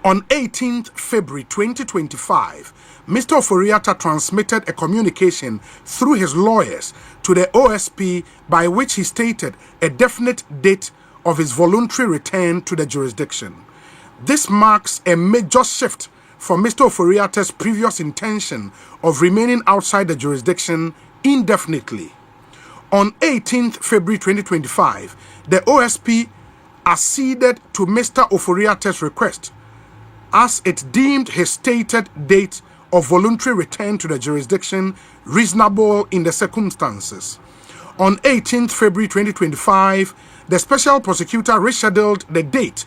On 18th February 2025, Mr. Ofori Atta transmitted a communication through his lawyers to the OSP by which he stated a definite date of his voluntary return to the jurisdiction. This marks a major shift from Mr. Ofori Atta's previous intention of remaining outside the jurisdiction indefinitely. On 18th February 2025, the OSP acceded to Mr. Ofori Atta's request as it deemed his stated date of voluntary return to the jurisdiction reasonable in the circumstances. On 18th February 2025, the special prosecutor rescheduled the date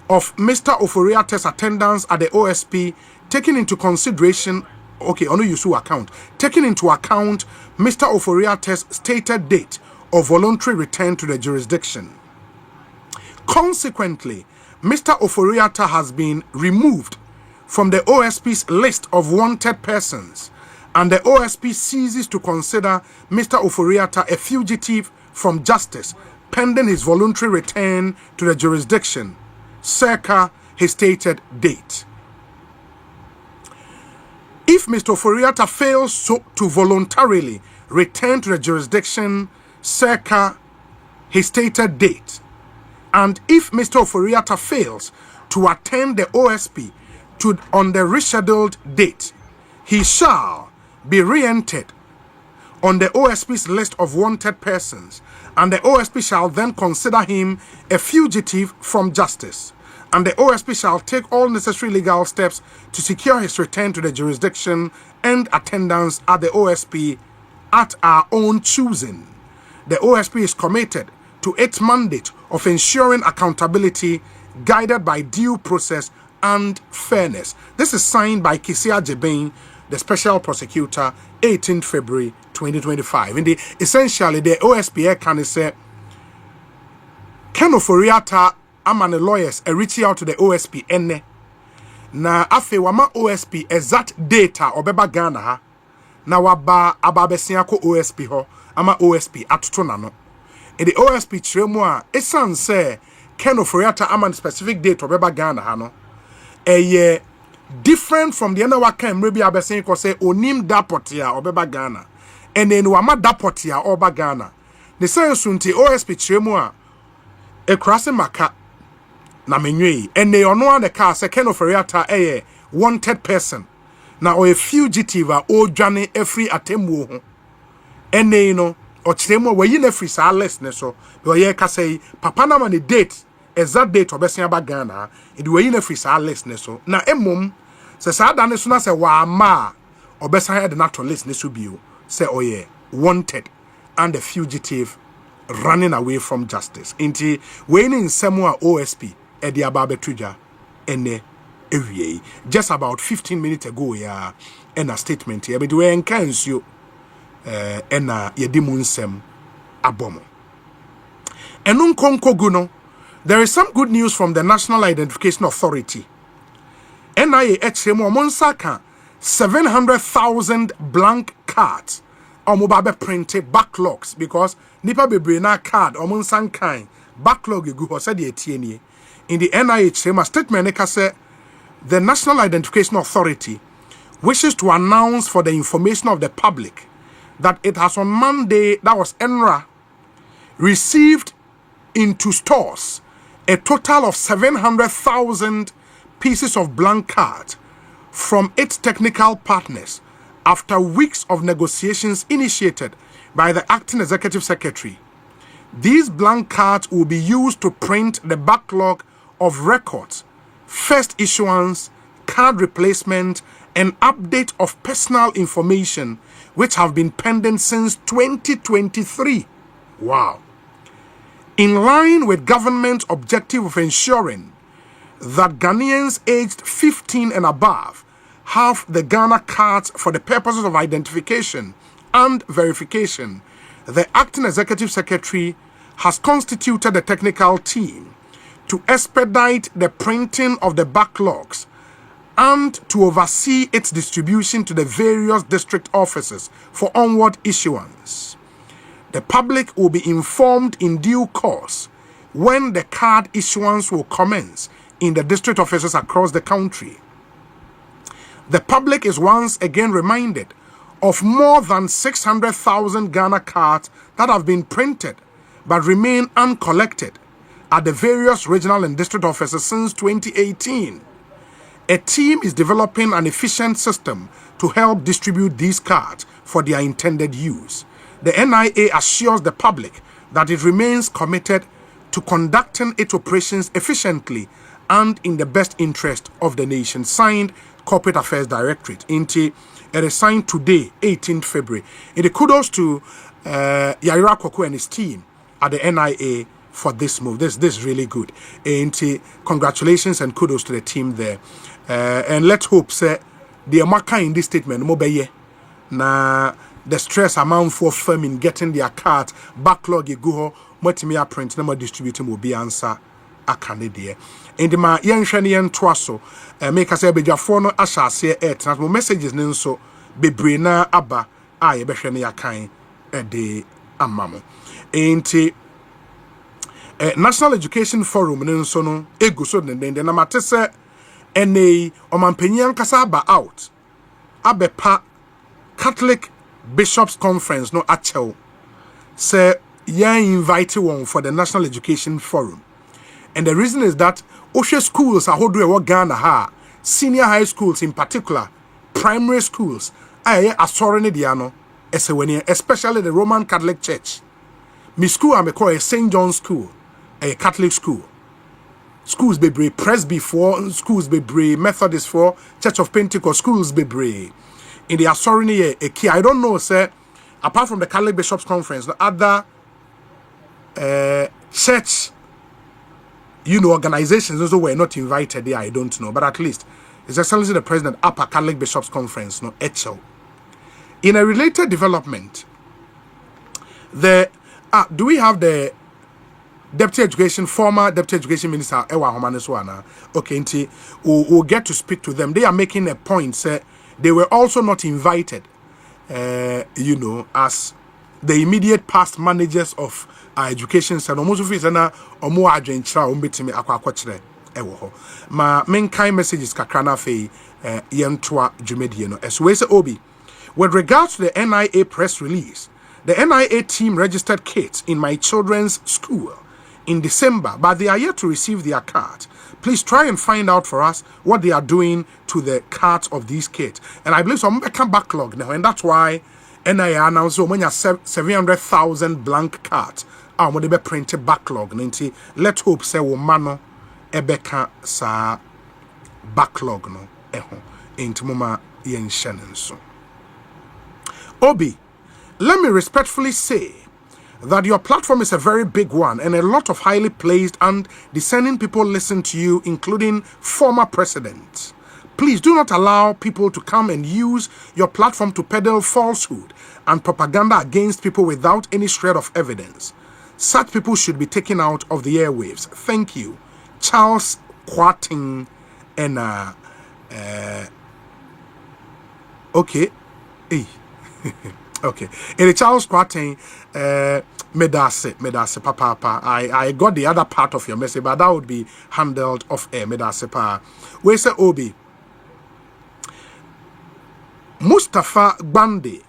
of Mr. Ofori Atta's attendance at the OSP, taking into account Mr. Ofori Atta's stated date of voluntary return to the jurisdiction. Consequently, Mr. Ofori Atta has been removed from the OSP's list of wanted persons, and the OSP ceases to consider Mr. Ofori Atta a fugitive from justice pending his voluntary return to the jurisdiction, circa his stated date. If Mr. Ofori Atta fails to voluntarily return to the jurisdiction, circa his stated date, and if Mr. Ofori Atta fails to attend the OSP on the rescheduled date, he shall be re-entered on the OSP's list of wanted persons, and the OSP shall then consider him a fugitive from justice, and the OSP shall take all necessary legal steps to secure his return to the jurisdiction and attendance at the OSP at our own choosing. The OSP is committed to its mandate of ensuring accountability guided by due process and fairness. This is signed by Kisia Jebin, the Special Prosecutor, 18th February 2025. In the essentially, the OSP can say, Ken Oforiata among the lawyers reach out to the OSP ene. Na afe wama OSP exact data obeba Ghana ha. Na waba ababesia ko OSP ho ama OSP atoto na no. In the OSP chiremu a esan say Ken Oforiata among specific data obeba Ghana ha no. Eye different from the other waka maybe abesin ko say onim dapotia obeba Ghana. And then wama dapotia oba Ghana. Ne sense unti OSP chiremu a ekrase maka na menwe ene ono an the car second of Feriata wanted person na o a fugitive o dwane every atemu ho ene no o chiremu we yin free sa list ne so we ye ka say papa na man date exact date obesia ba Ghana e we yin free sa list ne so na emom se sa da ne so na se wa ma obesia head na to list ne so bio say oye wanted and the fugitive running away from justice. Inti waiting somewhere OSP at the Ababe Tuja ene ewie. Just about 15 minutes ago, yeah, and a statement here. But we encourage you ena yedimunsem abomo. Enun konko guno. There is some good news from the National Identification Authority. NIA HMO Monsaka 700,000 blank cards. Omubabe printed backlogs because nipa bebre na card omunsan kan backlog egu ho said etienie in the NIH a statement eka say the National Identification Authority wishes to announce for the information of the public that it has on Monday, that was NRA, received into stores a total of 700,000 pieces of blank cards from its technical partners after weeks of negotiations initiated by the acting executive secretary. These blank cards will be used to print the backlog of records, first issuance, card replacement, and update of personal information which have been pending since 2023. Wow. In line with government objective of ensuring that Ghanaians aged 15 and above have the Ghana cards for the purposes of identification and verification, the acting executive secretary has constituted a technical team to expedite the printing of the backlogs and to oversee its distribution to the various district offices for onward issuance. The public will be informed in due course when the card issuance will commence in the district offices across the country. The public is once again reminded of more than 600,000 Ghana cards that have been printed but remain uncollected at the various regional and district offices since 2018. A team is developing an efficient system to help distribute these cards for their intended use. The NIA assures the public that it remains committed to conducting its operations efficiently and in the best interest of the nation. Signed, Corporate Affairs Directorate. It is signed today, 18th February. It kudos to Yaira Koko and his team at the NIA for this move. This is really good. Congratulations and kudos to the team there. And let's hope say the Amaka in this statement mobile na the stress amount for firm in getting their card backlog go multimedia print number distributing will be answer a candidate. In the ma yen twaso make us abejafo no ashase et mo messages nso bebre na aba a ye behwe ne yakan de amamo enti National Education Forum nso no egu so den na matese ene omampanyan kasa aba out abepa Catholic Bishops Conference no achel say ye invite one for the National Education Forum. And the reason is that Oshe schools are holding what Ghana ha, senior high schools in particular, primary schools, especially the Roman Catholic Church. My school I call a St. John's School, a Catholic school. Schools be brave, Presby for, schools be brave, Methodist for, Church of Pentecost, schools be brave. In the Asorni a key, I don't know, sir, apart from the Catholic Bishops Conference, the other church organizations also were not invited there, I don't know, but at least His Excellency the President, Upper Catholic Bishops Conference, no, HL. In a related development, do we have the former Deputy Education Minister, Ewa Homaneswana? Okay, we'll get to speak to them. They are making a point, say, they were also not invited, as the immediate past managers of our education center. Ma main kind messages kakrana fe yentoa Jubilee no. As we say Obi, with regards to the NIA press release, the NIA team registered kids in my children's school in December, but they are yet to receive their card. Please try and find out for us what they are doing to the cards of these kids. And I believe some become backlog now, and that's why NIA announced so many 700,000 blank cards. When they be printed backlog. Let's hope say mano ebeka sa backlog no into mama yen shannon so. Obi, let me respectfully say that your platform is a very big one and a lot of highly placed and discerning people listen to you, including former presidents. Please do not allow people to come and use your platform to peddle falsehood and propaganda against people without any shred of evidence. Such people should be taken out of the airwaves. Thank you. Charles Quating and okay. Okay. In Charles Quating Medase papa. I got the other part of your message, but that would be handled off air. Medase pa. We say Obi. Mustapha Gbande.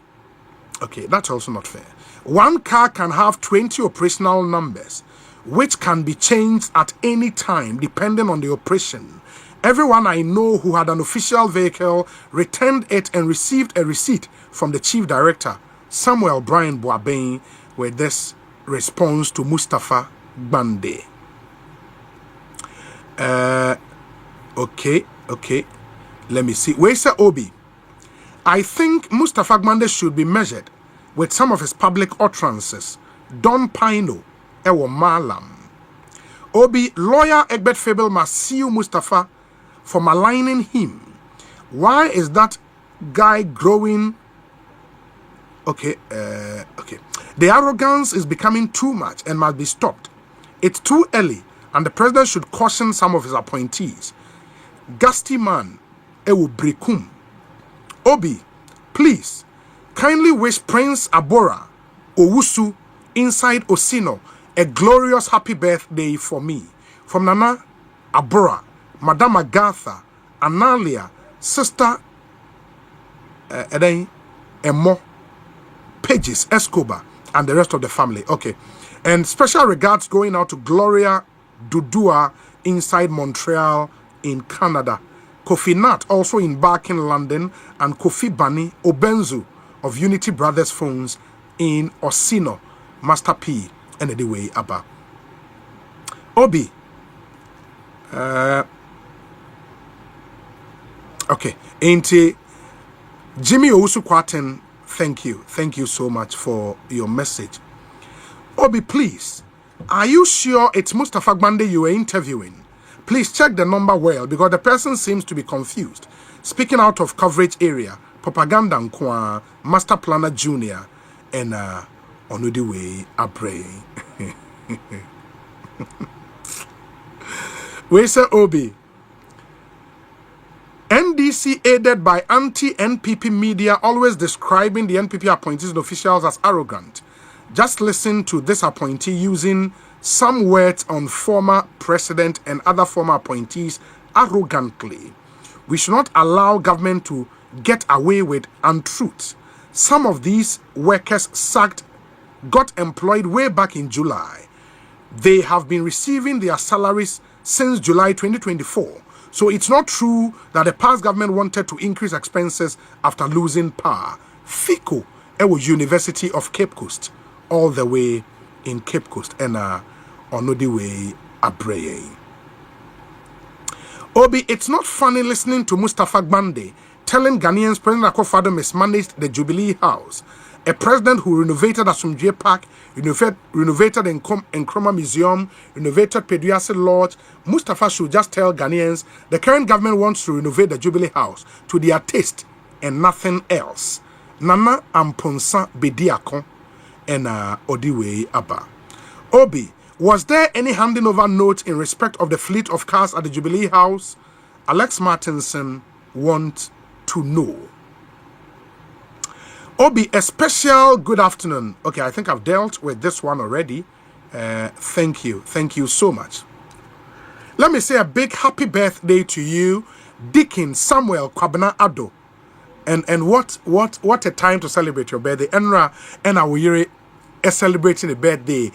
Okay, that's also not fair. One car can have 20 operational numbers, which can be changed at any time depending on the operation. Everyone I know who had an official vehicle returned it and received a receipt from the Chief Director, Samuel Brian Boabain, with this response to Mustapha Gbande. Okay. Let me see. Where's the Obi? I think Mustapha Gbande should be measured with some of his public utterances. Don Pino, Ewo Malam. Obi, lawyer Egbert Fabille must sue Mustapha for maligning him. Why is that guy growing? Okay. The arrogance is becoming too much and must be stopped. It's too early, and the president should caution some of his appointees. Gusty man, Ewo Brekum. Obi, please, kindly wish Prince Abora Owusu inside Osino a glorious happy birthday for me. From Nana Abora, Madame Agatha, Analia, Sister Emo, Pages, Escobar, and the rest of the family. Okay. And special regards going out to Gloria Dudua inside Montreal in Canada. Kofi Nat also in Barking, London, and Kofi Bani Obenzu of Unity Brothers Phones in Osino, Master P, and the way Abba. Obi. Okay. Ain't Jimmy Owusu Kwaten, thank you. Thank you so much for your message. Obi, please, are you sure it's Mustapha Gbande you were interviewing? Please check the number well because the person seems to be confused. Speaking out of coverage area, Propaganda Nkwa, Master Planner Jr., and Onudiwe Abre. We say Obi. NDC aided by anti-NPP media always describing the NPP appointees and officials as arrogant. Just listen to this appointee using some words on former president and other former appointees arrogantly. We should not allow government to get away with untruths. Some of these workers got employed way back in July. They have been receiving their salaries since July 2024. So it's not true that the past government wanted to increase expenses after losing power. FICO, University of Cape Coast, all the way in Cape Coast, and Onodiwe Abreye. Obi, it's not funny listening to Mustapha Gbande telling Ghanaians President Akufo-Addo mismanaged the Jubilee House a president who renovated Asumdue Park, renovated Nkrumah Museum, renovated Peduase Lodge. Mustapha should just tell Ghanaians the current government wants to renovate the Jubilee House to their taste and nothing else. Nana Amponsa Bediako and Odiwe Abba. Obi, was there any handing over note in respect of the fleet of cars at the Jubilee House? Alex Martinson want to know. Obi, a special good afternoon. Okay, I think I've dealt with this one already. Thank you so much. Let me say a big happy birthday to you, Dickin Samuel Kwabena Ado. And what a time to celebrate your birthday. Enra and Awire is celebrating a birthday.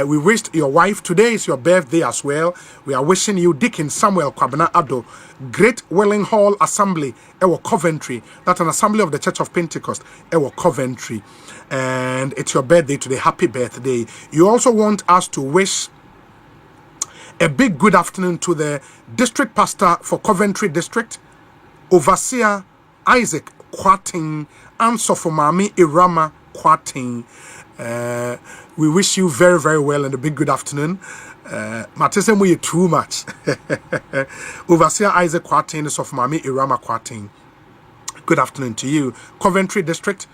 We wished your wife, today is your birthday as well. We are wishing you Dickin Samuel Kwabena Ado, Great Welling Hall Assembly, Ewo Coventry. That's an assembly of the Church of Pentecost, Ewo Coventry. And it's your birthday today. Happy birthday. You also want us to wish a big good afternoon to the district pastor for Coventry District, Overseer Isaac Kwating, and Sofomami Irama Kwating. We wish you very, very well and a big good afternoon. Matesemu you too much. Overseer Isaac Kwating, Sofomami Irama Kwating. Good afternoon to you. Coventry District,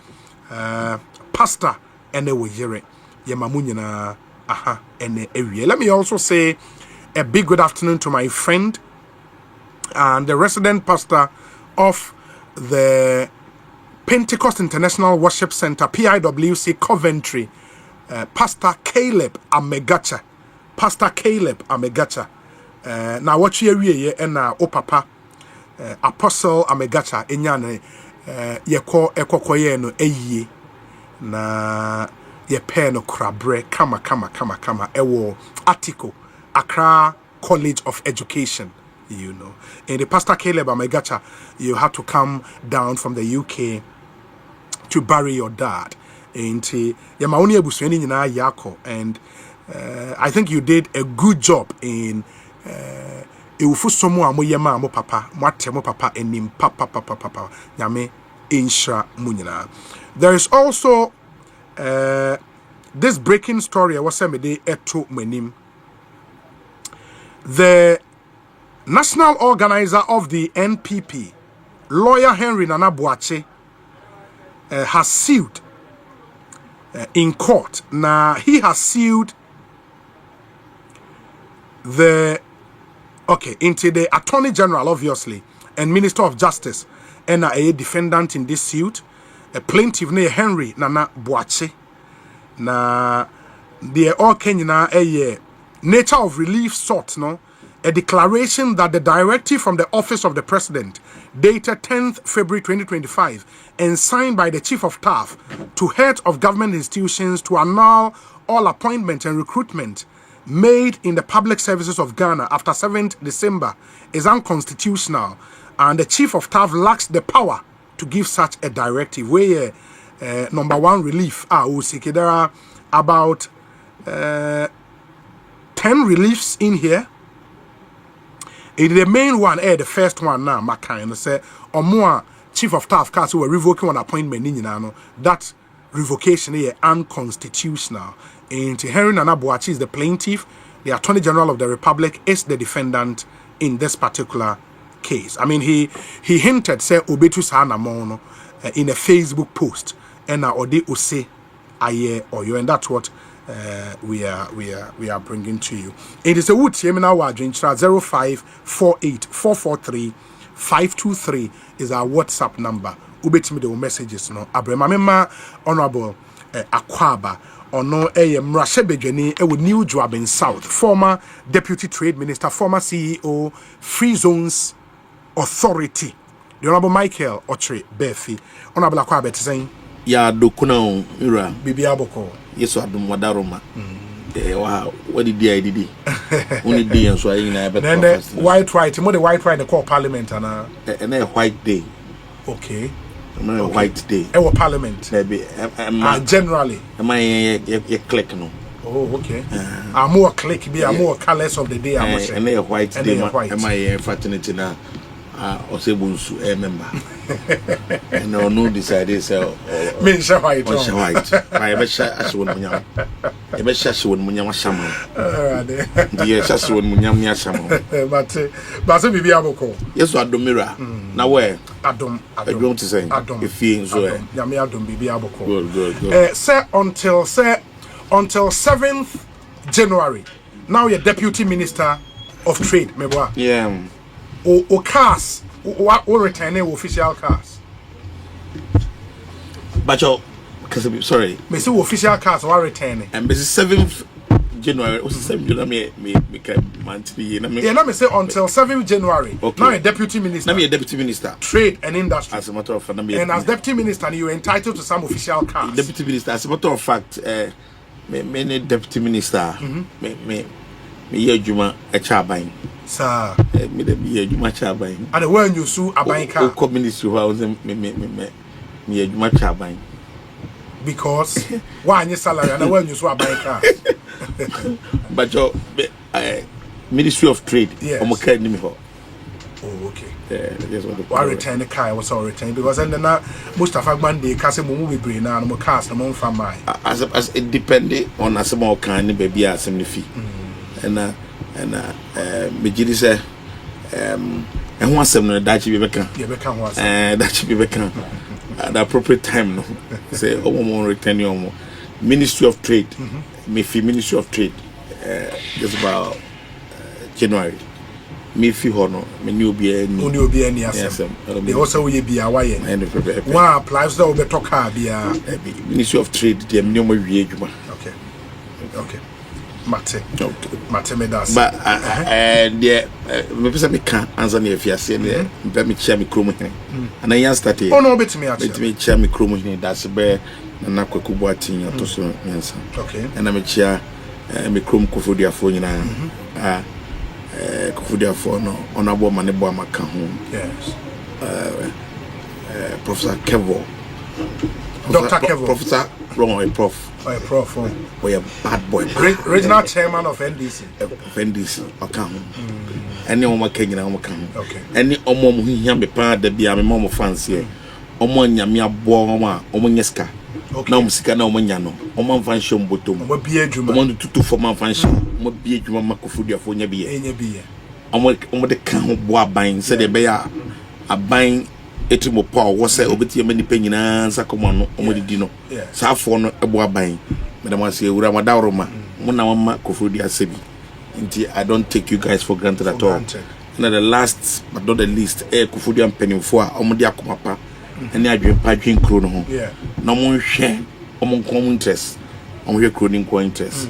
Pastor Enewe Yere, Yemamunyana, Ene area. Let me also say a big good afternoon to my friend and the resident pastor of the Pentecost International Worship Center, PIWC Coventry, Pastor Caleb Amegacha. Pastor Caleb Amegacha. Now what you hear and Opapa Apostle Amegacha enyane yeko ekokoye no eyi na yepe no krabre kama ewo article Accra College of Education, you know. And the Pastor Caleb Amegacha, you had to come down from the UK to bury your dad. And I think you did a good job in there is also this breaking story I was saying eto menim. The national organizer of the NPP, lawyer Henry Nana Boache, has sued in court. Now he has sued into the Attorney General, obviously, and Minister of Justice, and a defendant in this suit, a plaintiff named Henry Nana Boache. Now the all Kenya a nature of relief sought, no, a declaration that the directive from the office of the president dated 10th February 2025 and signed by the chief of staff to heads of government institutions to annul all appointment and recruitment made in the public services of Ghana after 7th December is unconstitutional, and the chief of staff lacks the power to give such a directive. Where number one relief there are about 10 reliefs in here. The main one, the first one now, my kind say, or more chief of staff cast who were revoking one appointment in that revocation is unconstitutional. And Henry Nana Boache is the plaintiff, the Attorney General of the Republic is the defendant in this particular case. I mean, he hinted, say, Obetu Sana Mono in a Facebook post, and Ode Ose Aye Oyo, and that's what we are bringing to you. It is a wood Yemina Wajin 0548443523 is our WhatsApp number. Ubetimi the messages no Abremamema Honorable Akwaba ono Mrashebejeni ewo New Joabin South, former Deputy Trade Minister, former CEO, Free Zones Authority, the Honorable Michael Ochre Befi. Honorable Akwaba saying ya dokuna ira bibi aboko yeso adum wadaroma what did I did only day and so I na better white right more the white right the call parliament and a white day. Okay. White day. Our parliament. Maybe generally. Am I click no? Oh, okay. More click be more colors of the day. And a white day. Am I fraternity now? or say bunsu member. And no decided say me share white. I be share as one munyam. E be share one munyam shaman. Yes, as one munyam nya shaman. But say bibi aboko. Yes, adomira. Na where? Adom to say. If you so ya me adom bibi aboko. Good. Say until 7th January. Now you're Deputy Minister of Trade, meboa. Yeah. O cars o return official cars. But because sorry. Me say official cars or return. And this is 7th January. Was 7th January me can monthly. Yeah, let me say until 7th January. Okay. Now a Deputy Minister. Now me a Deputy Minister. Trade and Industry. As a matter of fact, and as Deputy Minister, you are entitled to some official cars. Deputy Minister. As a matter of fact, many Deputy Minister. Me Juma a chabain. Sir, me the Juma chabain. And the one you sue a bank car. Ministry was me Juma chabain. Because why your salary and the one you sue a bank car. But your Ministry of Trade. Yes. Oh, okay. That's what I return the car. I was all returned because then Mustapha Gbande case mo be brain na mo cars na mo from my. As it depended on a small kind baby as some fee. And me jiri say and one seven that you be can that you be can at the appropriate time no say more return your Ministry of Trade me fee Ministry of Trade just about January me fee hono me new be any they also will be away one applies that will be talk be Ministry of Trade the new okay Mate me das. But the me pesa me can answer me if you say me me share me kromo hene. And I start oh no bet me actually. Bet me share me kromo hene that's be na kwaku boatin to so yansa. Okay. And I me share me krom kofoduafo nyina. Kofoduafo no onabo mane bo amaka ho. Yes. Professor Kevo. Dr. Kevo. Professor wrong prof. Oh, prof. Oh, a bad boy. Regional chairman of NDC. NDC, okay. Any of my Kenya, okay. Any omo who me pa de bia me mom fancy. Omo nyame abo ma omo nyeska. Na omo sika na omo nya no. Omo fanshi mbotom. Omo bie adwuma. Omo tutu for man fanshi. Omo bie adwuma makofuduafo nya bie. Enya bie. Omo de kan ho bo aban se de be ya aban etimo Paul was say obeti many penyina nsa komo no omo di no saafo no ebo aban madam say ewura madawroma mo na mama kofodi asebi nti I don't take you guys for granted at all. And the last but not the least kofodi ampenimfo a omo di akomapa ene adwenpa dwen kro no ho na mo hwe omo nkom interest omo hwe kro ni nkom interest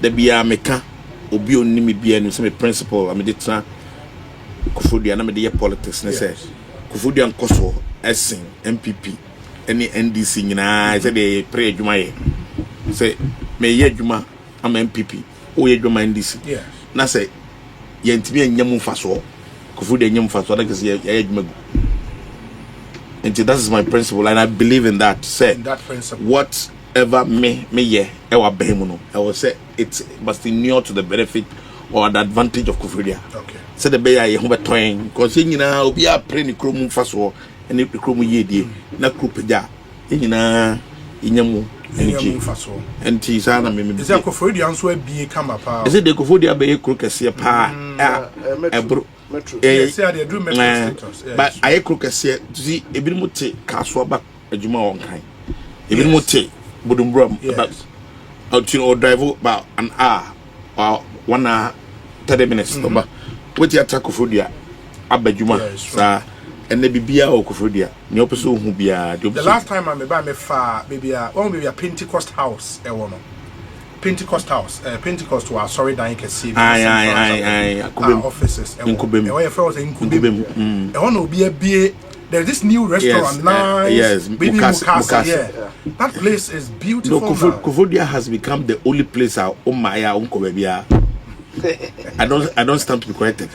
da bia meka obi onimi bia no say me principle am dey tra kofodi na me dey politics na say Kufudia Nkoso, Essing, MPP, any NDC, I said they pray Juma. Say, may ye Juma, I'm MPP, or ye Juma NDC. Yeah. Now say, Yentimi and Yamu Faso, Kufudia Yam Faso, like I say, and that is my principle, and I believe in that. Say, in that principle, whatever me ye, ewa behemono, I will say it must be near to the benefit or the advantage of Kufudia. Okay. Said the bay I hope toying, because you know, we are praying Chrome Faso and if the Chrome ye, na Krupeja, in Yamu, Faso, and Tisana. Is that Kofodia answer be come up? Is it the Kofodia Bay Crocasia pa? But I Crocasia to see a bit more take Caswaba, a Juma on kind. A bit more take, Budumbrum, about out or drive about an hour or 1 hour 30 minutes. What you attack Kofodia, Abajuma, sir, and the Bibia or Kofodia, no person who be the last time I'm about me far, maybe a Pentecost house, a woman. Pentecost house, Pentecost was sorry, I can see offices, and where I felt in Kubim. I want to be a beer. There's this new restaurant, nice. Yes, baby Mukasa. Yeah, that place is beautiful. No, Kofodia has become the only place on my uncle baby. I don't stand to be corrected.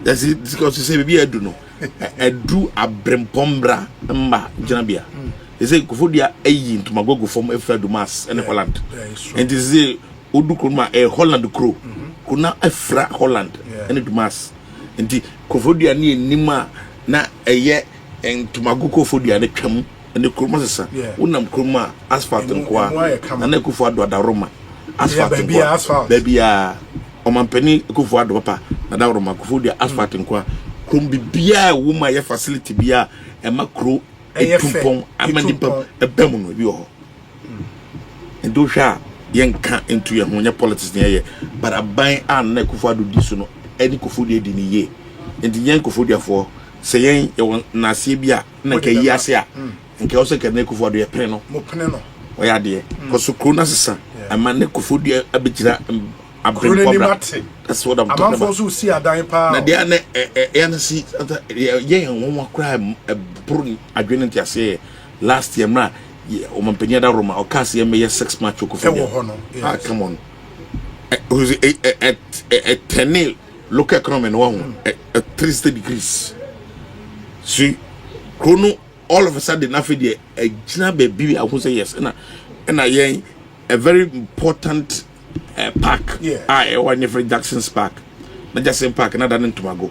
That's it because you say baby I do know. I do a brempombra mba janabia. They say Kofodia ayin to magogo from Efra Dumas and Holland. And they say Odu Kurma a Holland crew. Kuna Efra Holland and Dumas. nti kofodua ne enima na eye entumago kofodua ne twam ne kuruma sesa wonam kuruma asphalt nkoa na kufu ado adaroma asphalt nkoa babia omampani kufu ado papa na adaroma kofodua asphalt nkoa krum bibia woma ye facility bia e makro etumpon amanipa ebemu no bi ho ndo hwa yenka into ye honya politics ne ye but aban an na kufu ado diso no edi kofodua di ni ye enti yen kofodua fo se yen na se bia na ka yi ase a nke also ka na kufu ado ye pene no mo pene no oya de ko so krona sesa ama na kofodua abejira that's what I'm talking about. So see adan pa na dia na na see ye won cry bro adwene ntia say last year na o mampenya da Roma o case me 6 match ko fu ah come on at 10 local economy no one at 3 degrees see kono all of a sudden na fe de gina baby I who say yes na yen a very important park one different Jackson's park na Jackson park na dan ntomago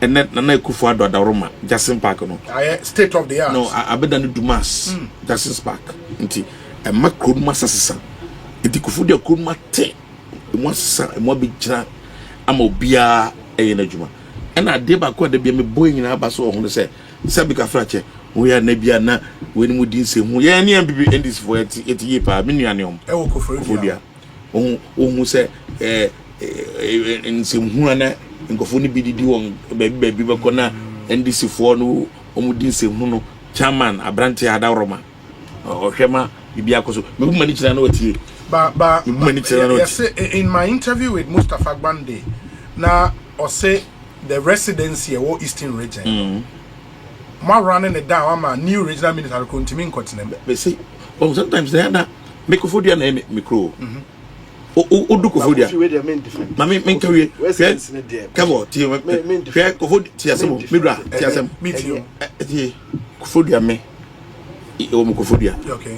and then na kufu ado adaroma Jackson park no state of the art no abeda no dumas Jackson's park nti e makro masasesa nti kufu de kuruma te mo sasa mo bi gira ama obia e na djuma e na de ba ko de bia me boy nyina ba so ho se sabi ka frache wo ya na bia na we ni mu din se hu ye ne ambibi endis for eti ye pa me nuane om e wo kufu dia ohun se nsem hu ana nkofo ni bididi won baby bako na NDC fo no omudi nsem hu no chairman Abrante Adaroma ohwema bibia akoso me bu mani kira na otie ba yes in my interview with Mustapha Gbande na o say the residency wo Eastern region ma running it down ama new regional minister continue continent be say sometimes they na make for dia na micro o du kofodia ma me nkawe kabo ti hwe kofodi ti asem medra ti asem ti kofodia me o mo kofodia okay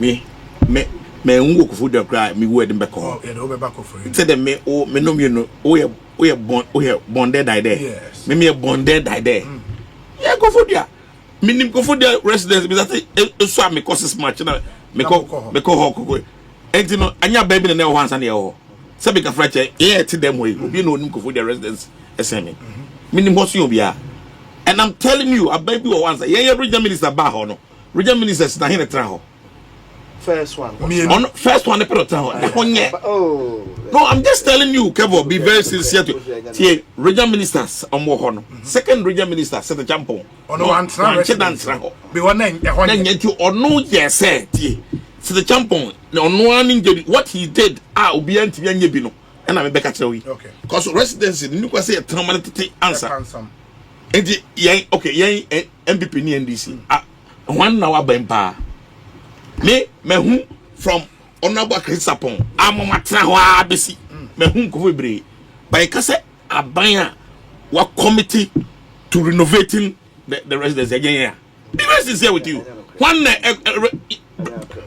me ngo kofodia kra me wo edin beko yeah no be back kofodia say dem me no me no o ye bonded die there me bonded die there yeah kofodia minim kofodia residence be that so am courses match na me ko ho enti no anya baby na ho ansa na ye ho sabi ka frache ye ti dem we obi no onim kofodia residence esemi minim ho so obia and I'm telling you a baby o ansa ye regional minister ba ho no regional ministers na hin tra ho first one first one pe tra ho na ho nye no I'm just telling you Kevo be very sincere to tie regional ministers omo ho no second regional minister set the champion ono antra ho be wona e ho nye ti ono ye say tie set the champion no one what he did obi anti anya bi no na me beka kire wi okay cause residency ni kwa say permanent answer enti yen okay yen MPP ni NDC one na wa ban pa me hu from honorable Krisapon amomatra ho abesi me hu ko febre by kase aban wa committee to renovating the residence again be very sincere with you one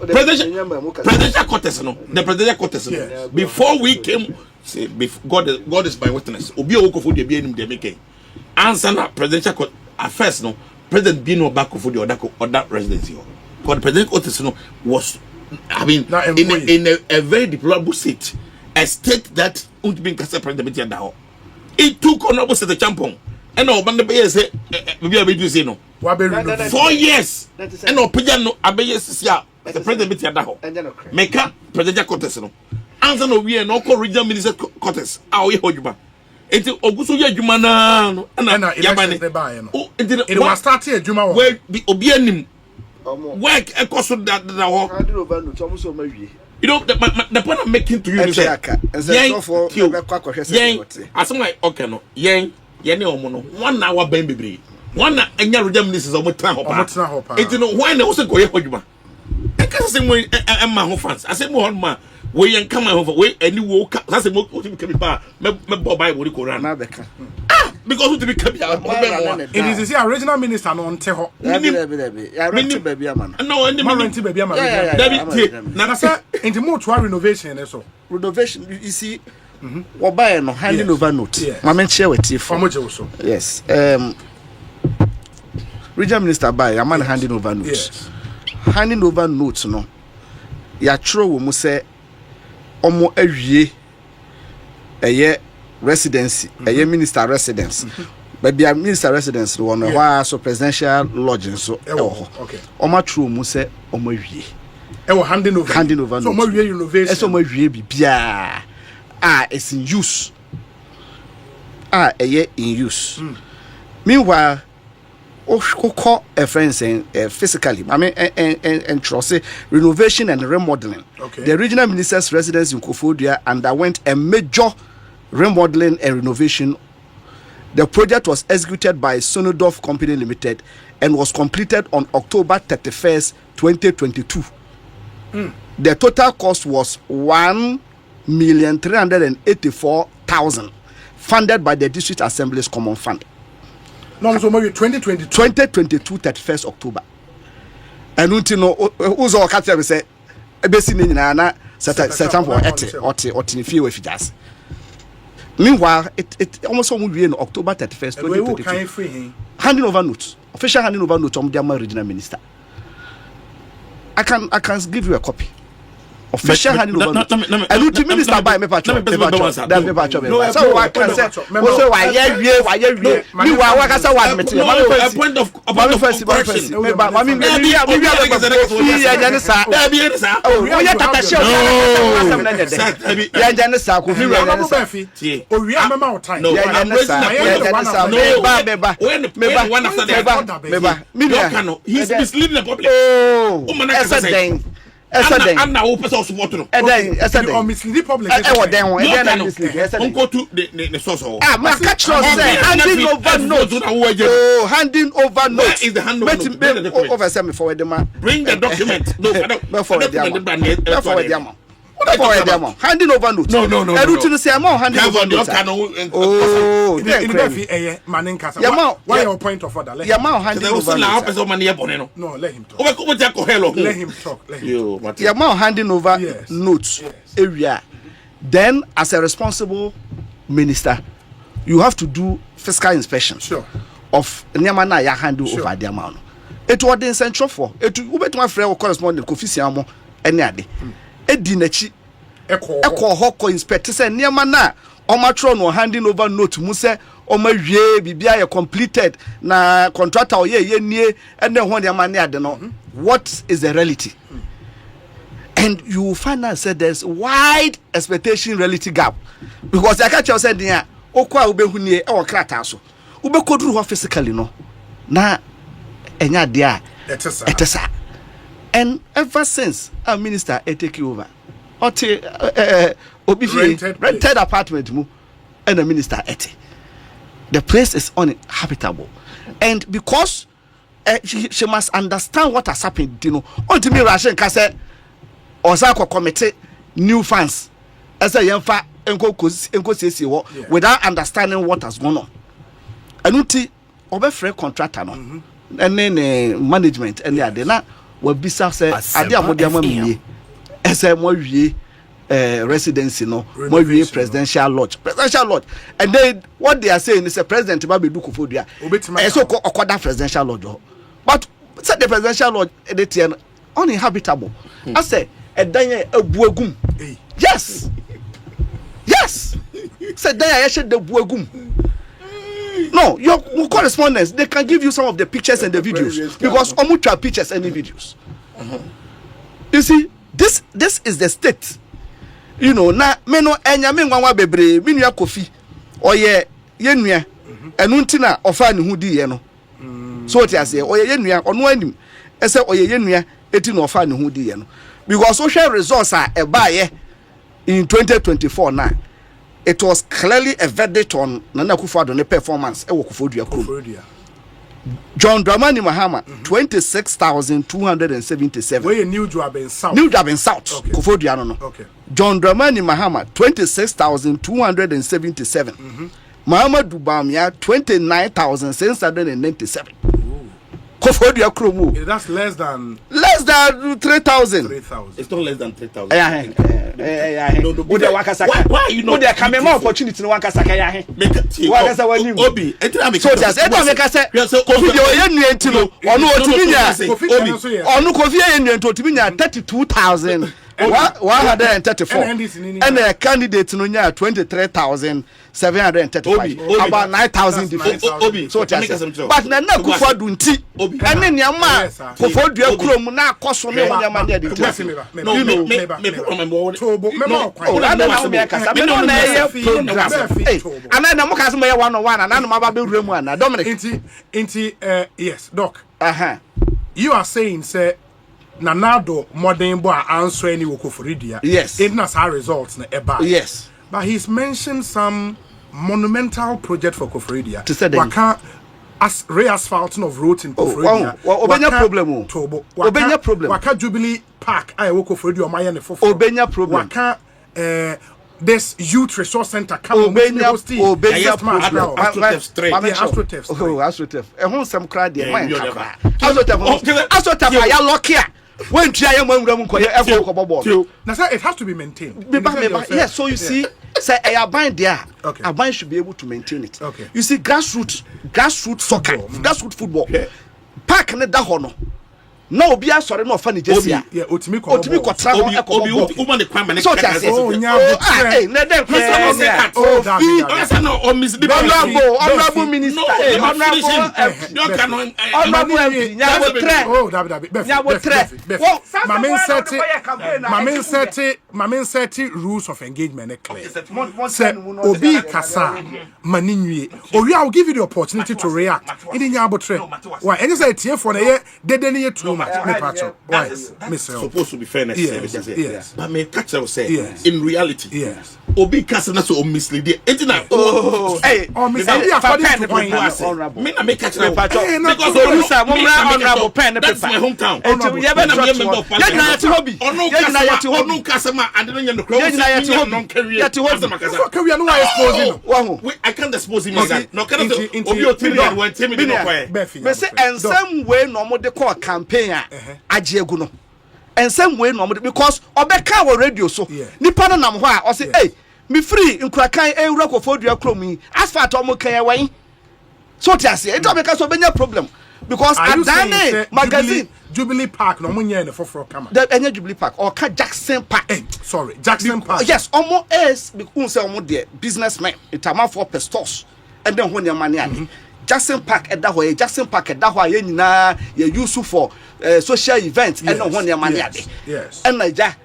presidential contest no the presidential contest no before we came say God is my witness obi o ko fo de bi enim de make answer na presidential affairs no president be no back for the other residency because the presidential contest no was I mean in a very deplorable state a state that would be president be there it took honorable the champion and Obande be say be say no 4 years and Opeja no abeye sisia the president be there make presidential contest no answer no we no call regional minister contest we hodjuma enti oguso ye adwuma na no na yabane it was started adwuma we obi anim work ekoso da ho you know the point I'm making to you is as I'm like okay no yen ne omo no one na wa ban bebre one na anya regional ministers omo tran hopa enti no why na wo se go ye hodjuma e ka se mo ma ho fans ase mo hon ma we yan come over we any wo say mo to be pa me Bible the Quran na beka because we to be it is the original minister no nte ho ya rent baby ama no any rent baby ama David na say into more to renovation so renovation you see Oba no handing over note. Mama share with you. Yes. Regional Minister by a man handing over notes. Yes. Handing over notes no. Ya tro wo mu say omo awie eye residency, eye minister residence. But be a minister residence one why so presidential lodging so okay. Omo tro mu say omo awie. Handing over notes. So omo awie renovation. So omo awie bibia. It's in use. In use. Meanwhile, a friend saying physically, I mean, and trust renovation and remodeling. Okay. The regional minister's residence in Koforidua underwent a major remodeling and renovation. The project was executed by Sonodorf Company Limited and was completed on October 31st, 2022. The total cost was 1,384,000, funded by the District Assembly's Common Fund. No, so maybe 2022. 2022, 31st October. And you know, who's all catch up say, a basin in Nana, set up for or few if it does. Meanwhile, it almost will be in October 31st, 2022. Handing over notes, official handing over notes on the regional minister. I can give you a copy. Official handing over notes. And the minister by me patch. So I can say, why you are say one material. A point of correction. He's misleading the public. And now open source water. And then misleading public. Uncle to the source. My catch handing over notes. Oh, handing over notes. Where is the hand over? Over forward the man. Bring the document. No, forward the man. Handing over notes. No. I do to say I'm handing over notes. Oh, why your point of order? Yamau handing over notes. No, let him talk. Let him talk. Yamau handing over notes area. Then, as a responsible minister, you have to do fiscal inspection of Nyamana ya handle over the amount. It was the central for it. You bet my friend correspondent Kofi Siamo any day. Edinachi Eko Hoko inspect say niema na omatro no handing over note mu say omawie bibia ye completed na contractor ye nie ene ho niema na ade no. What is the reality? And you find out say there's wide expectation reality gap because I catch you said there okwa ubehu nie e wo krata so ubekoduru ho physically no na enya de a etesa. And ever since our minister take over, rented apartment mu, and the minister the place is uninhabitable, and because she must understand what has happened, you know. Until me Russian can say, Osako committee new funds as a young fa without understanding what has gone on. And until over free contractor no, and then management and the other. We bisa say ade amodiama mie ese mo wie residency no mo wie presidential lodge and then what they are saying is a president ba be do Koforidua so okoda presidential lodge but say the presidential lodge dey tie uninhabitable I say edan abuagum yes say dan ya she de buagum. No, your correspondents, they can give you some of the pictures and the videos because omucha pictures and videos. You see, this is the state. You know, na me no enya me nwanwa bebre, me nua Kofi oye yenua enunti na ofa ne hudi ye no. So what you say, oye yenua ono anim, ese oye yenua eti na ofa ne hudi ye no. Because social results are ebaye in 2024 now. It was clearly a verdict on Nana Akufo-Addo's performance. Koforidua. John Dramani Mahama, 26,277. Where New Job in South. Okay. Koforidua no. Okay. John Dramani Mahama, 26,277. Mahama Dubamia, 29,697. Kofodua Kromu. That's less than 3,000. 3,000. It's not less than 3,000. Why you know there can be more opportunity in Wakasaka? Obi, so just Kofi 32,000. 134 and a candidate no nya 23,735 about 9,000 difference. So but na kufa dunti ene nyama kufa dua krom na akoso me nyama na de yes doc you are saying say Nanado modern boy answer any wokoforidia. Yes. It not our results na eba. Yes. But he's mentioned some monumental project for Koforidia. To say waka as re-asphalting of roads in Koforidia. Obenya problem. Obenya problem. Waka Jubilee Park I Koforidia or Maya for Obenya problem. Waka this youth resource center come Obenya problem. AstroTurf. Ehun some crowd there. AstroTurf ya lock when try am nkoye efo kobobo now sir it has to be maintained yes so you see say a bind there a bind should be able to maintain it you see grassroots soccer grassroots football park ne da ho no na obi asore na ofa ne jesia otimi ko travel obi woman the kwamba ne so na dem honorable minister honorable MP Mamen set rules of engagement clear say obi kasa maninwie or I'll give you the opportunity to react in the nyabotre why any say tie for na ye dede ne too much me patcho why Mr. supposed to be fairness yes but me catch will say in reality yes obi kasa na so mislead it na mislead according to point me na me catch na because honorable pen that's my hometown onu kasa ma and no nyam no I can't expose him that no can obi otiri one tell me no kwai me say ensem way no mo de call campaign agiegu no ensem way no mo because obeka wo radio so nipa no nam ho a o say hey me free nkurakan ewura kofodua kromi asphalt o mo kan wan so tiase e do obeka so benya problem because Adane magazine Jubilee Park no munye ne foforo kama the enya Jubilee Park or ka Jackson Park sorry Jackson Park yes omo is because say omo there businessmen itama for stores and then when your money Jackson Park at that way Jackson Park at that way ye nyina ye use for social events and then when your money yes and naija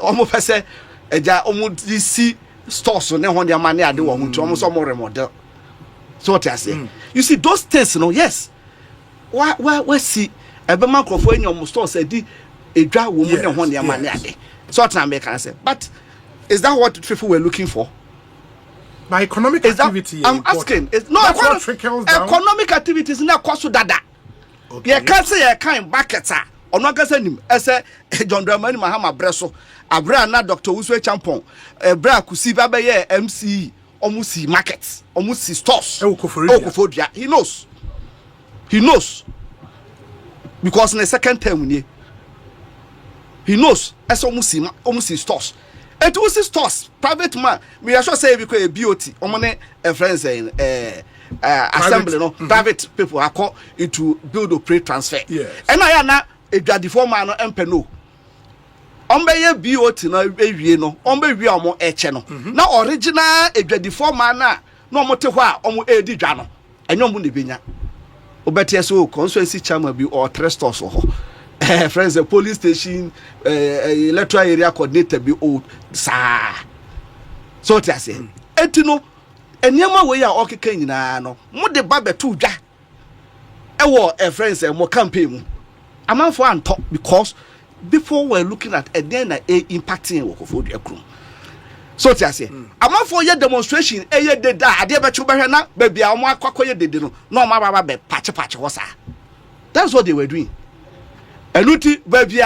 omo pese eja omo DC stores and then when your money ade wo nti omo so mo remodel so what I say you see those things no yes why see ebe makrofo enyom stores edi edwa wo mu ne ho ne ma ne ade so what I can say but is that what people were looking for by economic activity I'm asking it's no economic activities na kwaso dada ye can say ye kan bucket a ono aka say nim ese John Dramani Mahama breso abra na Dr. Uswe Champon bra kusi ba be ye MCE almost markets almost stores Kofodua he knows because in the second term he knows as almost stores it was stores private man we are sure say because a BOT omone friends in assembly no private people are called to build or pay transfer and I na a gradifor man no empeno ombe BOT na ewie no ombe wie omo eche no na original edwadifor man na omo te ho a omo edi dwa no enyo omo ne benya obetie so constituency chairman bi or 3 stores ho friends the police station electoral area coordinator bi o sa so what I say etino eniema we ya okeka nyina no mo de ba betu dwa ewo friends mo campaign mu amanfo anto because before we're looking at a then impacting Kofodua Krum. So to say, among for your demonstration, a year did that, I did bet you better not, baby. I'm more quack did no my be patch was. That's what they were doing. And Luti, baby,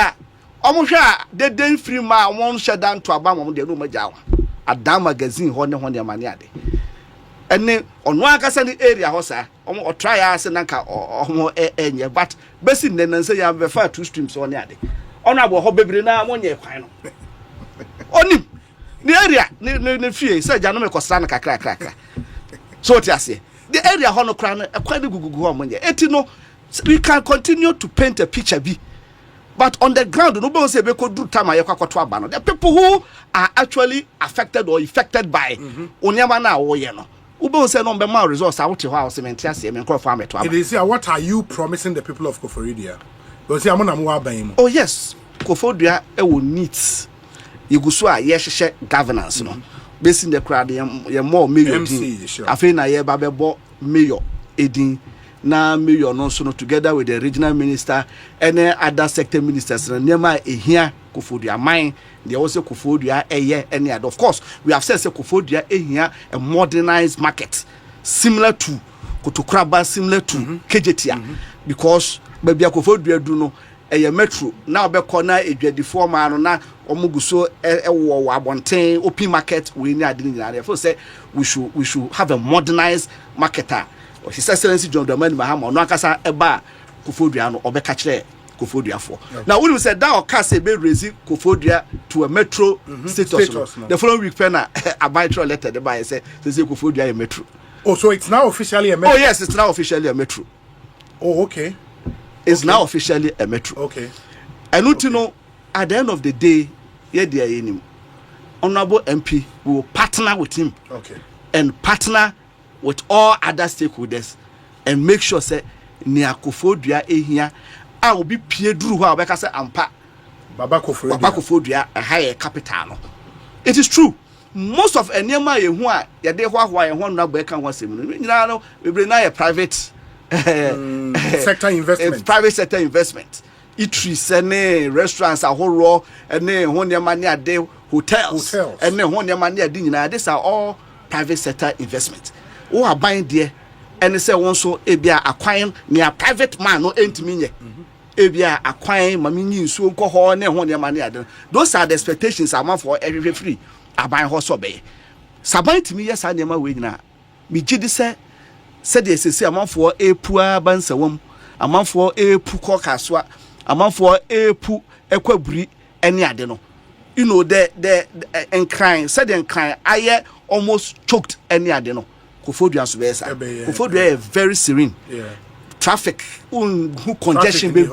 almost they didn't free my one shutdown to a bomb on the room. A damn magazine, when their money. ene ono akasa ni area ho sa o try ase nanka o enye but besi nne nse ya be fa two streams on ade ono abo ho bebre na monye kwan no onim the area ne fie say ja no me kosra na kakra so ti ase the area ho no kra no ekwan de gugugu ho monye eti no we can continue to paint a picture bi. But on the ground, nobody say we could do time. The people who are actually affected or affected by Onyamana or Yeno. Ubo say no be more resource out to house cemetery see me farm it. It is what are you promising the people of Koforidua? Because amona mo aban. Oh yes, Koforidua e will need you go so a yes governance no. Based in the crowd ye more mayor MC sure. Afi na ye ba be bo mayor edin na mayor no so no together with the regional minister and other sector ministers na nema ehia Koforidua mine they also Koforidua eye any other. Of course we have said Koforidua ehia a modernized market similar to Kotokraba, similar to Kejetia because baby Koforidua do no eye metro now be corner edwadifo ma no na omuguso wo abonten open market we ni ade ni therefore say we should have a modernized marketer. His Excellency John Dramani Mahama no akasa eba Koforidua no obeka kire Koforidua for. Now when we said that okase be raise Koforidua to a metro status. The following week pena arbitral letter the by say Koforidua a metro. Oh, so it's now officially a metro. Oh yes, it's now officially a metro. Oh, okay. It's now officially a metro. Okay. And you know at the end of the day, yeah there him. Honorable MP will partner with him. Okay. And partner with all other stakeholders and make sure say near Koforidua ehia I will be pie duru ho abeka say ampa Baba Koforidua a higher capital no. It is true. Most of enema ye hu a ye de ho ye ho na beka ho asem no nyina no we na ye private sector investment. Private sector investment. Eateries and restaurants ahoro and ho nema ne ade hotels and ho nema ne ade nyina. These are all private sector investment. Who are buying there and say one so ebia acquiring near private man no entimi nye ebia acquiring mamini so nko ho na ho ne mane ade. Those are the expectations amount for every free aban ho so be saban timi yes anema we nyina mi gidi say the sesi amount for epu abansawam amount for epu kokaswa amount for epu ekwaburi any ade no. You know the encrying said the encrying aye almost choked any ade no. Koforidua so be say Koforidua is very serene. Yeah. Traffic who congestion be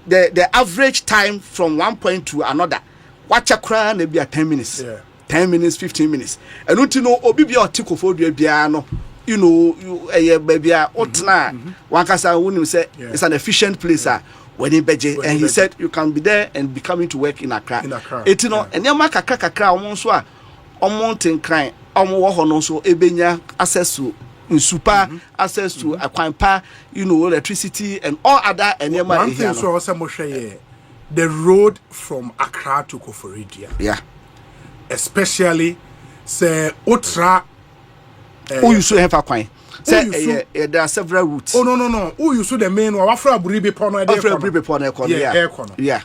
the average time from one point to another watch a cry na be 10 minutes. Yeah. 10 minutes 15 minutes. And don't you know obi bia oti Koforidua bia no you know you baby otna one kasa wonu say it's an efficient place when he beje and he said you can be there and be coming to work in Accra. It you know and yama kakra omon so a mountain crime no so ebenya access to super access to akwanpa you know electricity and all other enema one thing so also mo hwe the road from Accra to Koforidua. Yeah. Especially say Otra you so have kwan say there are several routes. Oh no who you so the main one afra Buribe Pono yeah.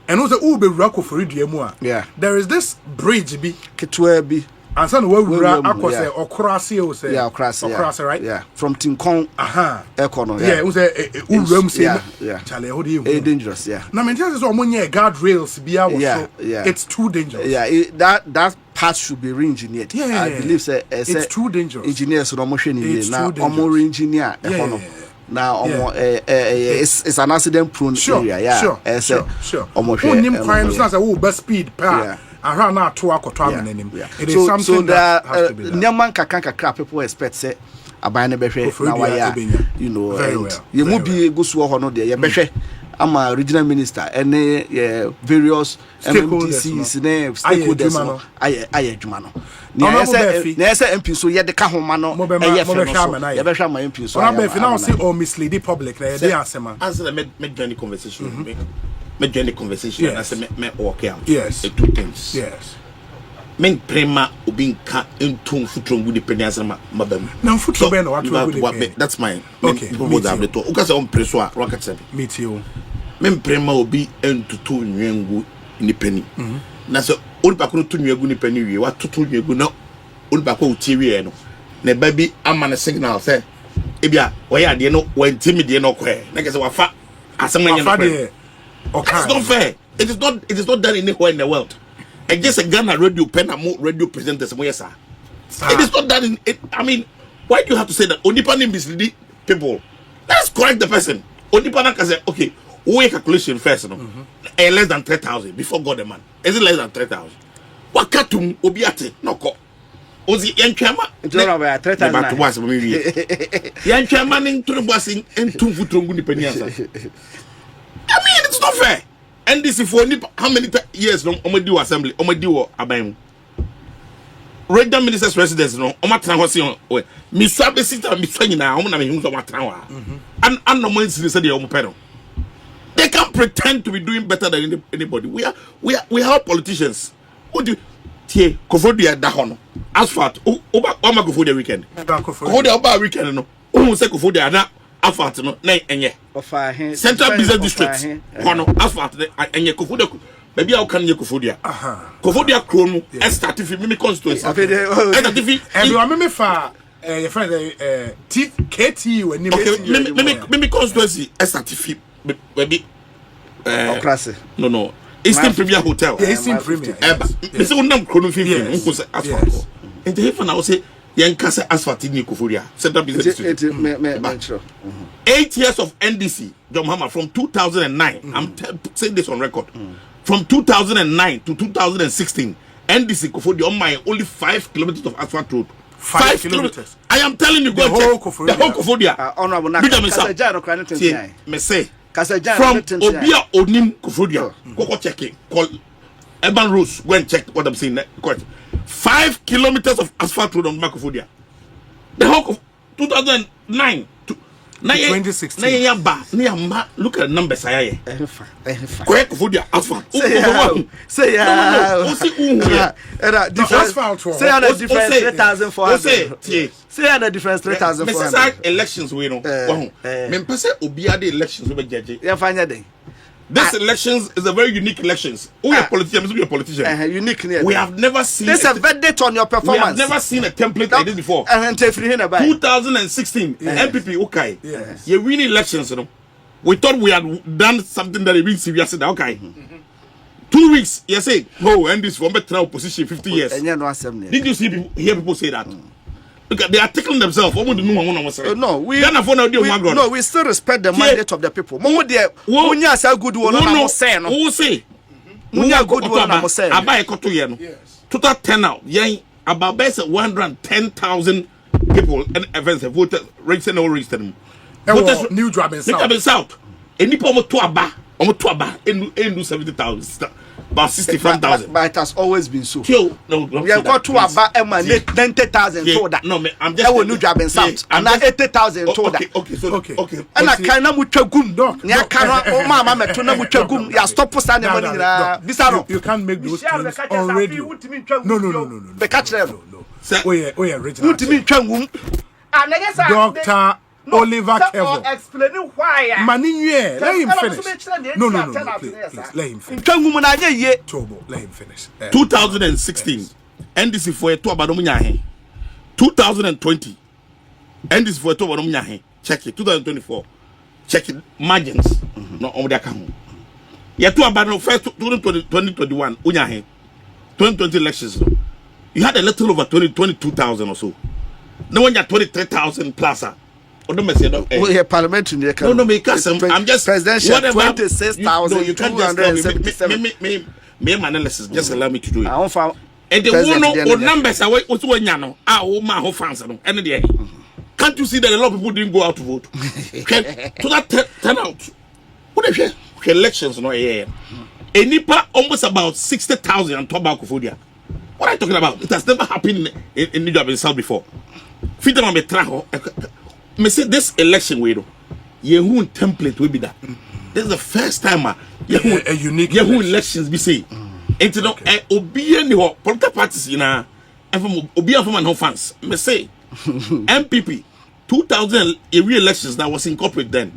And also who be Koforidua mu a. Yeah. There is this bridge bi ketwa bi and so we akose Okrasi o say Okrasi right? Yeah. From Tinkon Ekono. Yeah, it was uram say Charlie how do you dangerous, yeah. Now me tell you so money guardrails bia was so it's too dangerous. Yeah, that part should be re-engineered. I believe say it's too dangerous. Engineers no mo hwe ni na omo re-engineer ekono. Now it's an accident prone area. Yeah. Sure. Omo hwe. Onim kwan no say wo best speed pa. Ahra na to akoto amenem. It is something that has to be done. Nyaman kakra people expect say aban ne behwe na waya you know you mu bi gusuo ho no de ye behwe ama regional minister and various MMDCs ne stakeholders no aye adwuma no na say MP so ye de ka homa no ye behwe ama MP so na be now say or mislead the public na ye dey asema answer me join the conversation me join the conversation and I say me okay am yes two things yes men prema obinka entum futron good Independence mabam na futron be na what that's mine okay ukase on preso a rocket said me too men prema obi entutu nwengu Independence na so ol ba ko to nwegu Independence wie wa tutu nwegu na ol ba ko utie wie no ne baby amana signal say ebia we ade no we timidie no kwe na kese wafa asemanya no kwe. Okay. It's not fair. It is not done anywhere in the world. And just a Ghana radio pen and more radio presenters mo yesa. It is not done in it. I mean, why do you have to say that Onipa misleading people? Let's correct the person. Onipa can say, okay, we calculation first, no, less than 3,000 before God the man. Is it less than 3,000? What katum obiate no ko? Ozi yanchama. It's not about 3,000. But was maybe yanchama ning turbuasing and two futrungu dependence. I mean, it's not fair. And this is for how many years no omedi assembly, omedi wo aban. Regional ministers residence no omatran ho se we. Mi swabe sita mi swanyina omo na me hu so matran wa. And no man say dey omo pedo. They can pretend to be doing better than anybody. We have politicians. What do tie Kofodia da ho no. Asphalt oba Kofodia weekend. Kofodia oba weekend no. Who say Kofodia na asphalt no na enye. Central Business District. Hono asphalt enye Kofodia. Maybe I can Kofodia. Kofodia Krono estatif mimi constituency. Estatif and you are me fa your friend KT when mimi constituency estatif maybe Autocratic. No. Eastern Premier Hotel. Eastern Premier. Me say unam Krono 15 unko say asphalt. And the heaven I say Yankasa asphalt in Kofodia. Central Business District. 8 years of NDC, John Hammer, from 2009. I'm saying this on record. From 2009 to 2016, NDC Kofodia on my only 5 kilometers of asphalt road. 5 kilometers. I am telling you, go check the whole Kofodia. Honorable me say from Obia Onim Kofodia. Go check it. Call Urban Rose. Go and check what I'm saying. 5 kilometers of asphalt road on Kofodia. The whole 2009 to 2016. Look at the numbers. Correct Kofodia asphalt. Say the difference 3,400. Say the difference 3,400. Elections we know. Me pese obia the elections we judge. You find that day. This elections is a very unique elections. We are politicians. We are politicians. Unique. We have never seen. This is a verdict on your performance. We have never seen a template like this before. 2016, MPP, okay. Yes. You win elections, you know. We thought we had done something that is really serious. Okay. 2 weeks, you say, oh, and this from better opposition 50 years. Did you hear people say that? Look at they are tackling themselves. No, we still respect the mandate of the people. Total turnout, about 110,000 people and events have voted, registered or registered. New job in South. And you put almost 70,000. About 65,000. But it has always been so. No, we have got to about 90,000 told that. No, I'm just a new job in South. And 80,000 told that. Okay. And I can't move to Gum. I cannot. Oh, Mama, to know which Gum. You stop standing money. You can't make those things on radio. No. The catch them. No. Oh, yeah, original. Doctor Oliver Kevo. Explaining why. Maninye, let him finish. No, please, let him finish. Tobo, let him finish. 2016, NDC for a two about 2020, NDC for a two about check it. 2024, check it. Margins, no on the account. Yeah, two about first 2021, 2020 elections. You had a little over 22,000 or so. No one got 23,000 plus. We have parliamentary. No, because I'm just presidential 26,277. Me my analysis. Just allow me to do it. I found and the one numbers are what you my fans and can't you see that a lot of people didn't go out to vote? To that turnout. What if elections no here? A nipa almost about 60,000 on tobacco food. What are you talking about? It has never happened in New York in South before. Freedom of travel. Me say this election way though, Yehun template will be that. This is the first time a unique Yehun elections be say. And you know, obi any political parties you know, and from obi from no fans. Me say MPP 2000 re-elections that was incorporated then.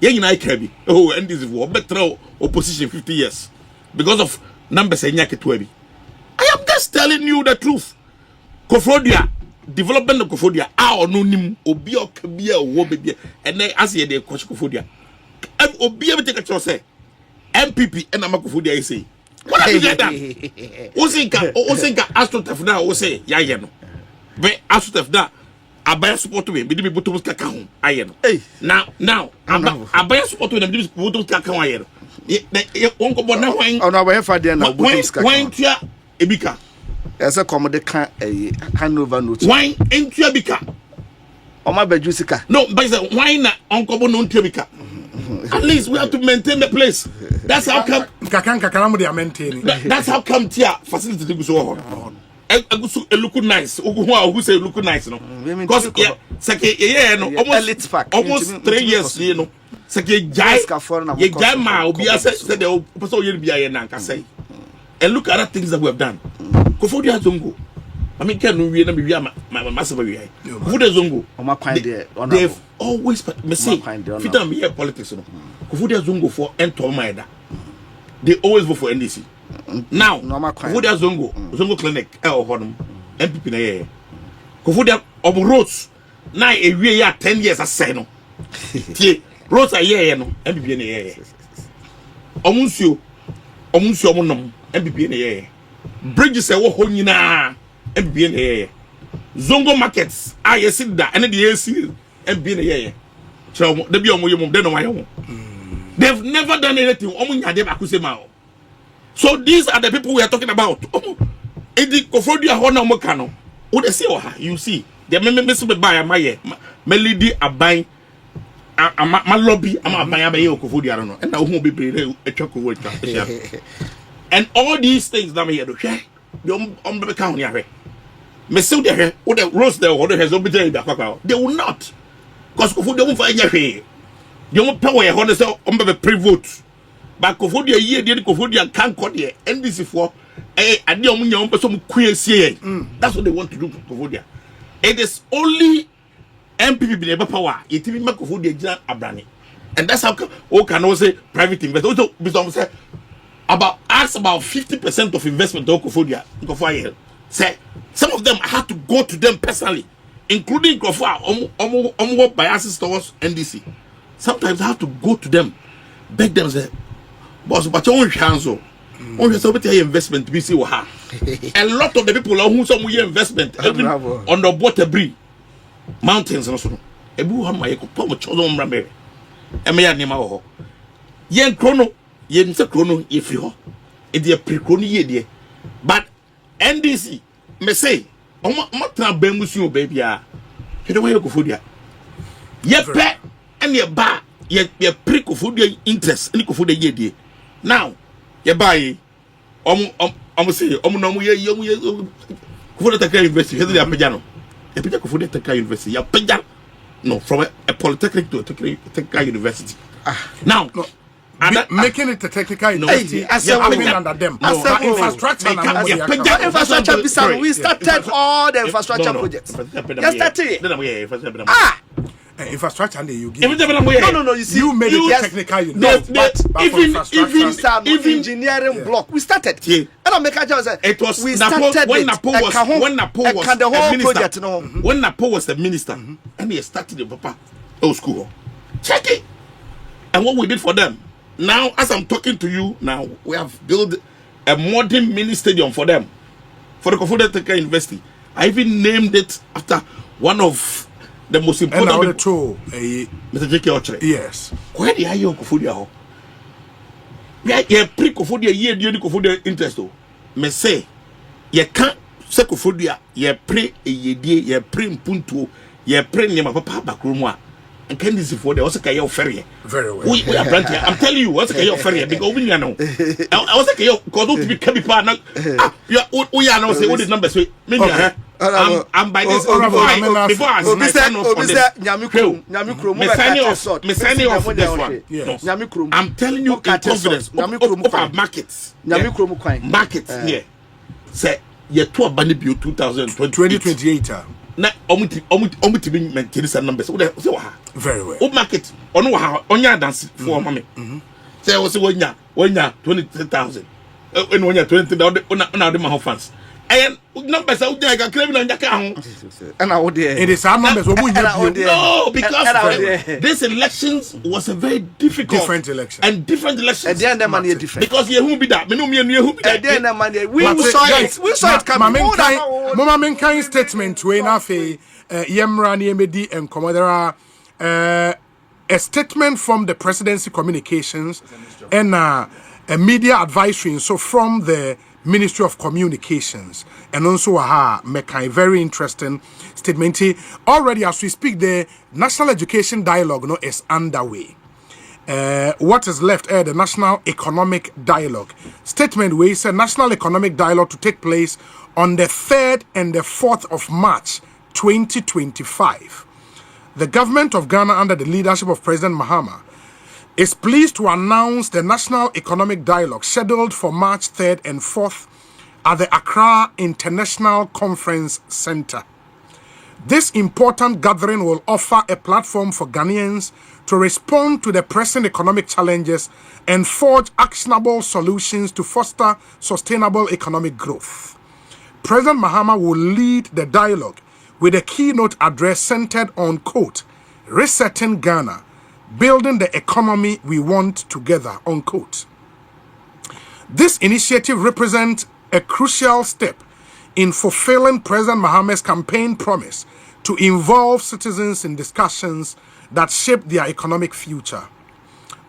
Yeah, you know I can oh, and this is what better opposition 50 years because of numbers and I am just telling you the truth. Kofodia development of Kofodia or no nim obi or kabia or wobe and then as ye de Kofodia. Obi ever take a choice say MPP and Amakofodia say. What have you get that? Osinka Astrotef now o say ya ye no. Be Astrotef da abaya support to me be botomus kaka ho aye no. Now abaya support to them be botomus kaka ho aye no. Won ko bona hwan. Ona abaya fa de na botomus kaka. Hwan tia ebika. Ese commode kan handover note. Hwan entua bika. Oma baju sika. No, but why na onko bo no ntua bika. At least we have to maintain the place. That's how come kakaramu they are maintaining. That's how come tia facility to go so look nice. Who say look nice no. Because almost 3 years you know. Sake jai ma obi said the person you be here na say. And look at the things that we have done. Kofodia Zongo. I mean, can we na my massive we here. Kofodia Zongo. They've always say fit am here politics no. Kofodia Zongo for enter maida. They always vote for NDC. Now, Kofodia Zongo clinic honum MPP na here. Kofodia roads na a year 10 years asay no. Tie roads a year no MPP na here. Omunsuo omunom MPP na here. Bridges e wo ho nyina MPP na here. Zongo markets I sit da and the AC MPP na here. So they be omo yom dem no wayo. They've never done anything. So these are the people we are talking about. You see, they may buy my lady a buying my lobby. I'm a buyer by Kofodia, I don't know, and I won't be a chocolate. And all these things that we are the county are. Messi, the rose there, what has obtained the they will not because Kofodia won't find your way. You won't power your honor on the pre-vote. But Kofodia year did Kofodia can't call the NDC for a young person queer CA. That's what they want to do for Kofodia. It is only MPP be able power. It will make Kofodia Abrani. And that's how can also say private investors. Also, say about 50% of investment of Kofodia. Say some of them had to go to them personally, including Kofodia biases towards NDC. Sometimes I have to go to them, beg them, say, boss, but you won't cancel. Only somebody investment to be see what a lot of the people who some investment on the water mountains and also. Ebu ha ma yeko pomo chodo mrambe. Eme ya nema ho. Yen krono, yen se krono ye fi ho. E de pre krono ye de. But NDC me say, omo tra bamusu baby a. He do way Kofodia. Ye pe and ye ba ye pre Kofodia interest ni Kofodia ye de. Now, ye buy say no ye Kofodia Technical University he dey apejano. E peja Kofodia Technical University ya peja no from a polytechnic to a technical university. Now, making it a technical university under them. Infrastructure we started all the infrastructure projects. Infrastructure and you give. No. You see, you made it technical university. Even engineering block. We started. And I make a job. It was we started when Napo was the whole project. When Napo was the minister, and he started the Papa old school. Check it. And what we did for them. Now, as I'm talking to you, now we have built a modern mini stadium for them, for the Kofodia Technical University. I even named it after one of the most important people. Mr. J.K. Ochre. Yes. Where the hell Kofodia? We are pre Kofodia year during Kofodia interest. Me say, you can't say Kofodia. You pre a year, you pre Mpuntu, you pre Nema Papa Bakrumwa. And Tendencies for the OSP ferry. Very well. We are brand here. I'm telling you, OSP ferry because we know. OSP because don't be carry partner. We are now say all the numbers. I'm by this before I sign off on this. I'm telling you in confidence of our markets. Markets here. Say year 2 Gbande 2028. Na omuti be maintain some numbers. Very well. O market ono ha onya dance for mama. Say we say wonya 23,000. When wonya 20,000 ona de my fans. And numbers out there, I claim and it is our numbers. No, because this elections was a very different election. And different elections. At the end of money different. Because you who be that, at the end of money, we saw it coming. Mama Menkain statement to Enafe, Yemrani Emedi and Commodore, a statement from the Presidency Communications and a media advisory, so from the Ministry of Communications, and also Mekai, very interesting statement. Already as we speak, the National Education Dialogue is underway. What is left the National Economic Dialogue statement where it's a National Economic Dialogue to take place on the 3rd and the 4th of March 2025. The government of Ghana under the leadership of President Mahama is pleased to announce the National Economic Dialogue scheduled for March 3rd and 4th at the Accra International Conference Center. This important gathering will offer a platform for Ghanaians to respond to the pressing economic challenges and forge actionable solutions to foster sustainable economic growth. President Mahama will lead the dialogue with a keynote address centered on, quote, resetting Ghana, building the economy we want together, unquote. This initiative represents a crucial step in fulfilling President Mahama's campaign promise to involve citizens in discussions that shape their economic future.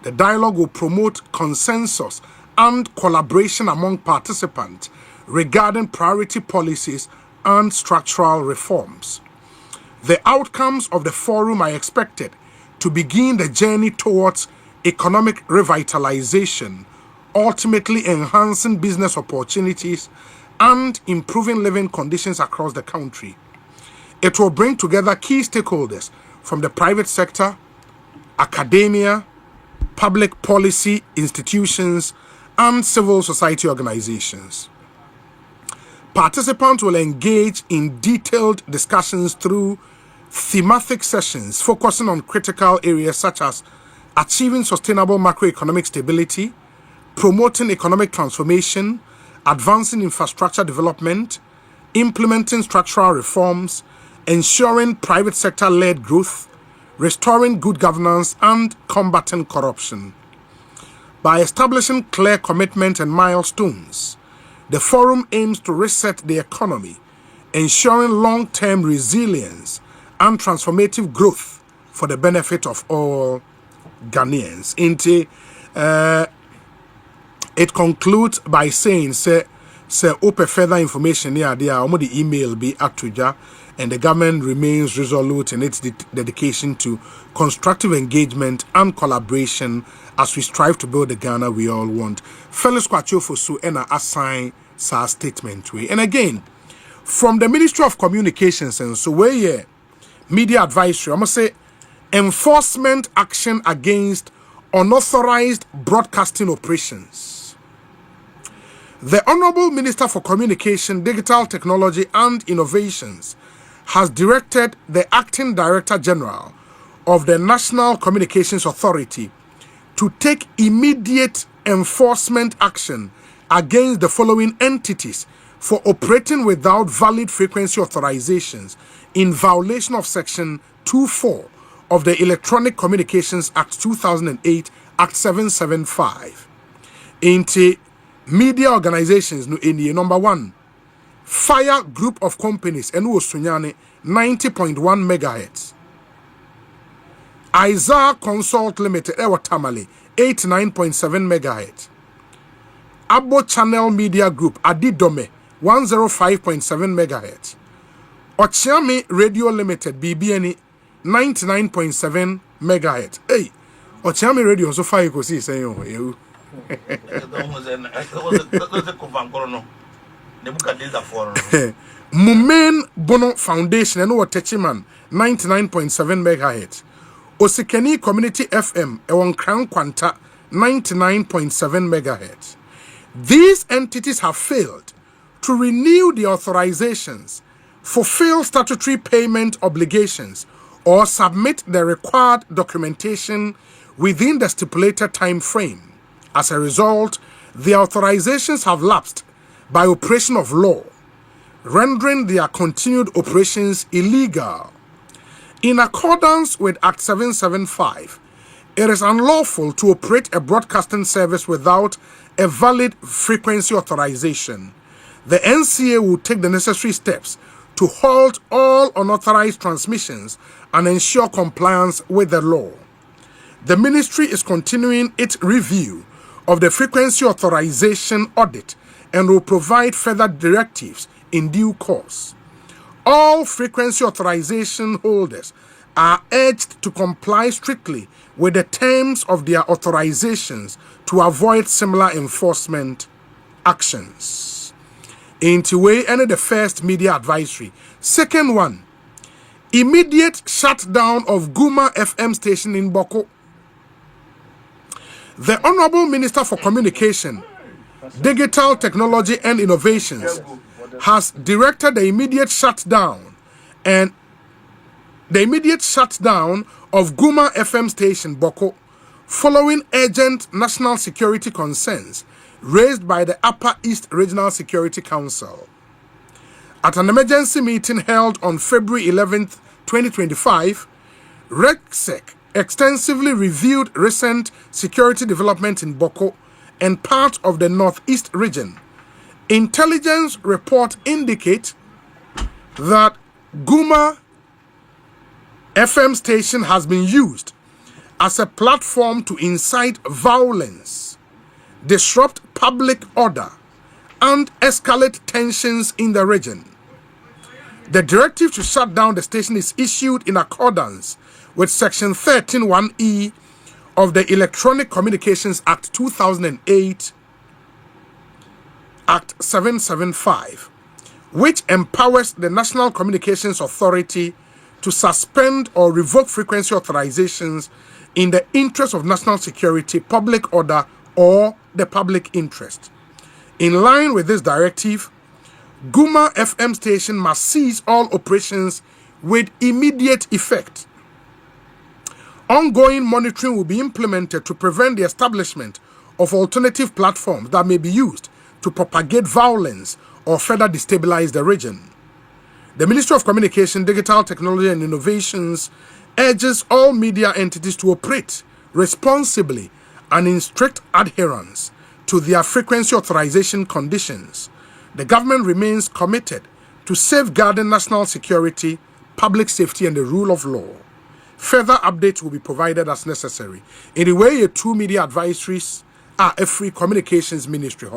The dialogue will promote consensus and collaboration among participants regarding priority policies and structural reforms. The outcomes of the forum are expected to begin the journey towards economic revitalization, ultimately enhancing business opportunities and improving living conditions across the country. It will bring together key stakeholders from the private sector, academia, public policy institutions, and civil society organizations. Participants will engage in detailed discussions through thematic sessions focusing on critical areas such as achieving sustainable macroeconomic stability, promoting economic transformation, advancing infrastructure development, implementing structural reforms, ensuring private sector-led growth, restoring good governance, and combating corruption. By establishing clear commitment and milestones, the forum aims to reset the economy, ensuring long-term resilience and transformative growth for the benefit of all Ghanaians. It concludes by saying, say open further information here, the email be atuja, and the government remains resolute in its dedication to constructive engagement and collaboration as we strive to build the Ghana we all want. Fellows Kwachofosu and assign sa statement we. And again, from the Ministry of Communications and so where media advisory, I must say enforcement action against unauthorized broadcasting operations. The Honorable Minister for Communication, Digital Technology and Innovations has directed the Acting Director General of the National Communications Authority to take immediate enforcement action against the following entities for operating without valid frequency authorizations in violation of Section 2.4 of the Electronic Communications Act 2008, Act 775. Into media organizations, number 1, Fire Group of Companies, and Sunyane, 90.1 megahertz. Izar Consult Limited, Tamale, 89.7 megahertz. Abo Channel Media Group, Adidome, 105.7 megahertz. Ochiami Radio Limited, BBN, 99.7 megahertz. Hey, Ochiami Radio, so far you could see, say, you. Mumen Bono Foundation and Techiman 99.7 megahertz. Osikeni Community FM Ewon Crown Quanta 99.7 megahertz. These entities have failed to renew the authorizations, fulfill statutory payment obligations, or submit the required documentation within the stipulated time frame. As a result, the authorizations have lapsed by operation of law, rendering their continued operations illegal. In accordance with Act 775, it is unlawful to operate a broadcasting service without a valid frequency authorization. The NCA will take the necessary steps to halt all unauthorized transmissions and ensure compliance with the law. The ministry is continuing its review of the frequency authorization audit and will provide further directives in due course. All frequency authorization holders are urged to comply strictly with the terms of their authorizations to avoid similar enforcement actions. Into way and the first media advisory. Second one, immediate shutdown of Guma FM station in Boko. The Honorable Minister for Communication, Digital Technology and Innovations has directed the immediate shutdown of Guma FM station Boko following urgent national security concerns raised by the Upper East Regional Security Council. At an emergency meeting held on February 11th, 2025, RECSEC extensively reviewed recent security development in Boko and part of the Northeast region. Intelligence reports indicate that Guma FM station has been used as a platform to incite violence, disrupt public order, and escalate tensions in the region. The directive to shut down the station is issued in accordance with Section 13(1)(e) of the Electronic Communications Act 2008, Act 775, which empowers the National Communications Authority to suspend or revoke frequency authorizations in the interest of national security, public order, or the public interest. In line with this directive, Guma FM station must cease all operations with immediate effect. Ongoing monitoring will be implemented to prevent the establishment of alternative platforms that may be used to propagate violence or further destabilize the region. The Ministry of Communication, Digital Technology and Innovations urges all media entities to operate responsibly and in strict adherence to their frequency authorization conditions. The government remains committed to safeguarding national security, public safety, and the rule of law. Further updates will be provided as necessary. In the way, two media advisories are a free communications ministry.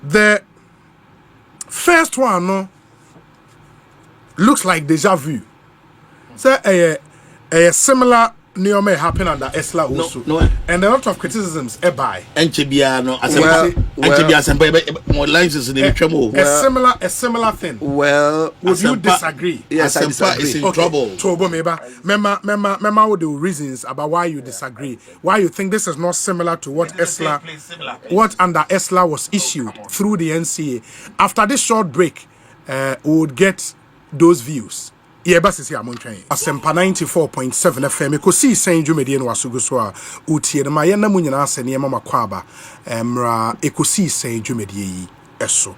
The first one looks like deja vu. So a similar neoma happened under ESLA also. No, and a lot of criticisms by Enchibiano as a similar thing. Well, would you disagree? Yes, I disagree. Is in trouble. Remember the reasons about why you disagree. Why you think this is not similar to what what under ESLA was issued through the NCA. After this short break, we would get those views. Yebasisi amontwen asempa 94.7 FM Ekosiisen Jubilee no asuguso a utie na ye na munyina asene mama kwaba mra Ekosiisen Jubilee yi eso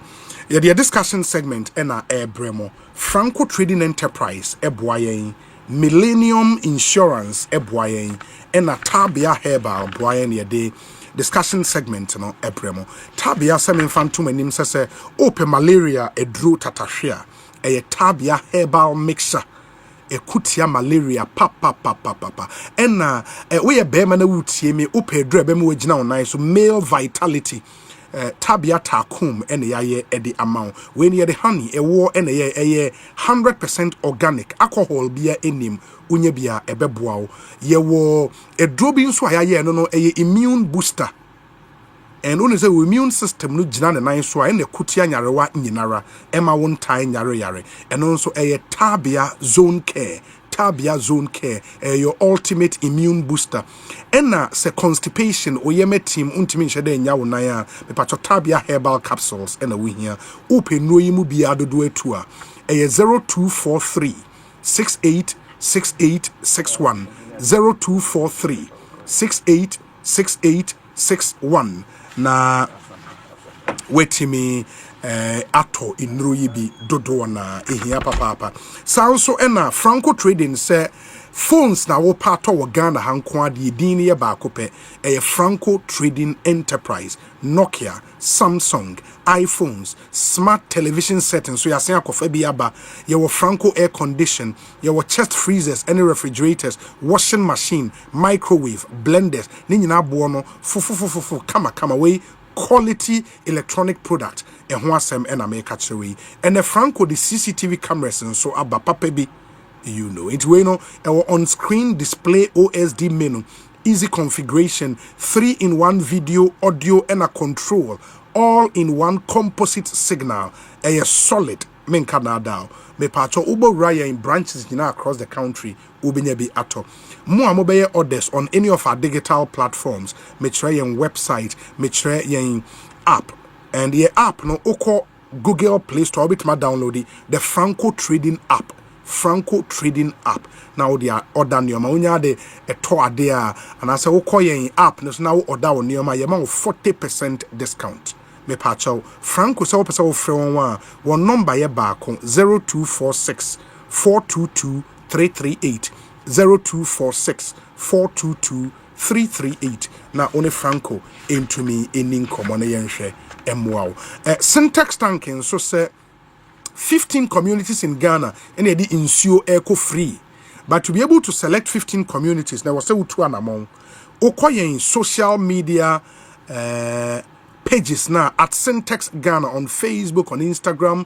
ye the discussion segment na ebremo Franco Trading Enterprise eboayen Millennium Insurance eboayen na Tabia Herbal boayen ye de discussion segment no ebremo Tabia semen fantum anim sese open malaria edru tatahwea a Tabia herbal mixture, a kutia malaria, papa. And we a bear man would see me upe drebem now nice so male vitality. Tabia takum and a the amount. When you the honey, a war and a 100% organic alcohol beer in him, unyebia a bebuao. Ye war a drobin so I no a immune booster. And when the immune system no jina na so and the kutia nyarewa nyinara ema won tai nyare and also a Tabia zone care your ultimate immune booster and se constipation oyeme team untimi nhede nya wo nan a me pacho Tabia herbal capsules and we here open no yimu bia dodo etu a 0243 686861 0243 686861 na wetimi ato inuro yi bi dodo na ehia papa sanso ena Franco Trading say phones na wo pato wo Ghana hanko ade din ye ba kope Franco Trading Enterprise, Nokia, Samsung, iPhones, smart television settings. So yasen akofa bi aba ye wo Franco air condition, ye wo chest freezers, any refrigerators, washing machine, microwave, blenders, ni nyina bo no fu kama we quality electronic product and ho asem and America chere and the Franco the CCTV cameras and so aba papa bi you know it we no on screen display OSD menu, easy configuration, 3-in-1 video, audio and a control, all in one composite signal, a solid men Canada me pacho ubo raya in branches across the country ubinyebi ato mo amobeye orders on any of our digital platforms, me try yen website, me try yen app, and the app no oko Google Play Store bit ma download the Franco Trading app. Franco Trading app. Now they are order nyoma unya de eto ade a and I say woko yen app no now order on nyoma yema 40% discount. Me pacho Franco say opese wo frɛ one number ye baako 0246 422 338 0246 422 338 na one Franco into me in common yenhwe emwa syntax tanking so say 15 communities in Ghana and they insure eco free, but to be able to select 15 communities now was say to an among okoyen social media pages now at Syntax Ghana on Facebook, on Instagram,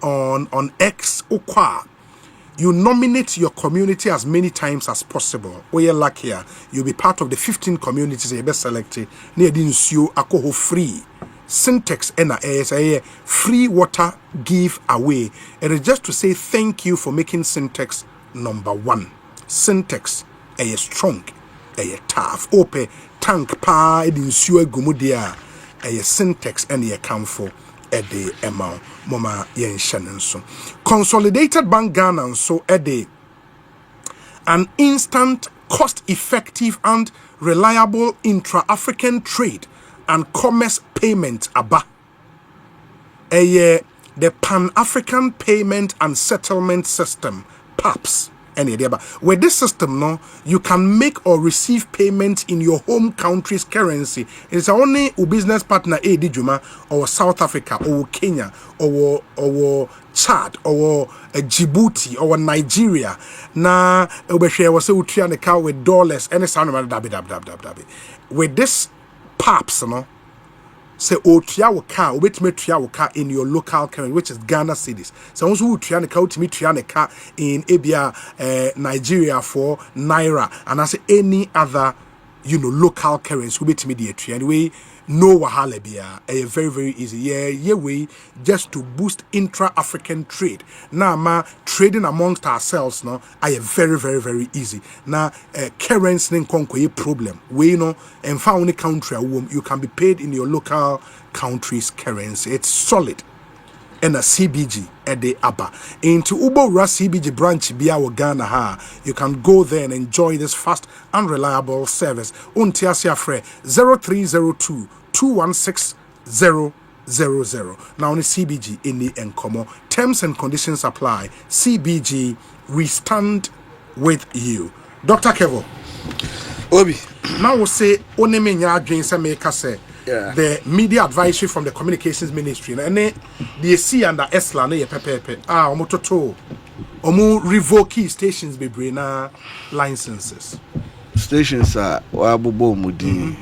on X okwa. You nominate your community as many times as possible. Or you're luckier, you'll be part of the 15 communities you best selected. Near the insure alcohol free. Syntax and a free water give away. It is just to say thank you for making Syntax number one. Syntax a strong, a tough, ope tank pa insure gumudia a Syntax and a camphor a day amount mama yen shannon so Consolidated Bank Ghana so a day an instant, cost effective and reliable intra-African trade and commerce payment aba the Pan-African Payment and Settlement System PAPS with this system no you can make or receive payments in your home country's currency. It's only a business partner Juma or South Africa or Kenya or Chad or Djibouti or Nigeria na obeshare was say car with dollars and sound with this PAPS no say otua car obetime tua car in your local currency which is Ghana cedis. So once who tua car ultimate tua car in Abia Nigeria for naira and I say any other local currency obetime the tua anyway no wahala bia very easy way just to boost intra-African trade. Now ma trading amongst ourselves no very easy. Now currency nkonko problem we and found any country you can be paid in your local country's currency. It's solid. And a CBG at the ABA. Into Ubora CBG branch Biawa Ghana ha. You can go there and enjoy this fast and reliable service. Untiasia Fre 0302 216 000. Now only CBG in the Encomo. Terms and conditions apply. CBG, we stand with you. Dr. Kevo. Obi. Now we'll say Onemenya James America say. The media advisory from the communications ministry and the C and the Esla na pepe omototo omo revoke stations bebre na licenses stations are wabubo mudi.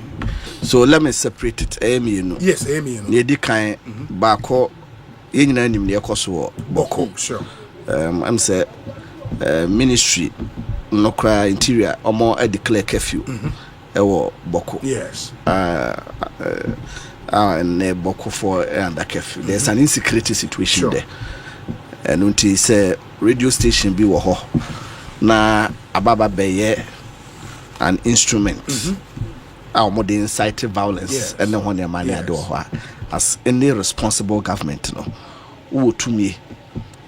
So let me separate it. Yes, ne di kan baako yenyina nim ne ekoso boko sure. I'm say ministry no cry interior omo declare curfew ewo boko. Yes. And boko for under curfew. There's an insecurity situation there. And until say radio station be wo ho na ababa beye an instrument our more incite violence and then when your money as any responsible government who to me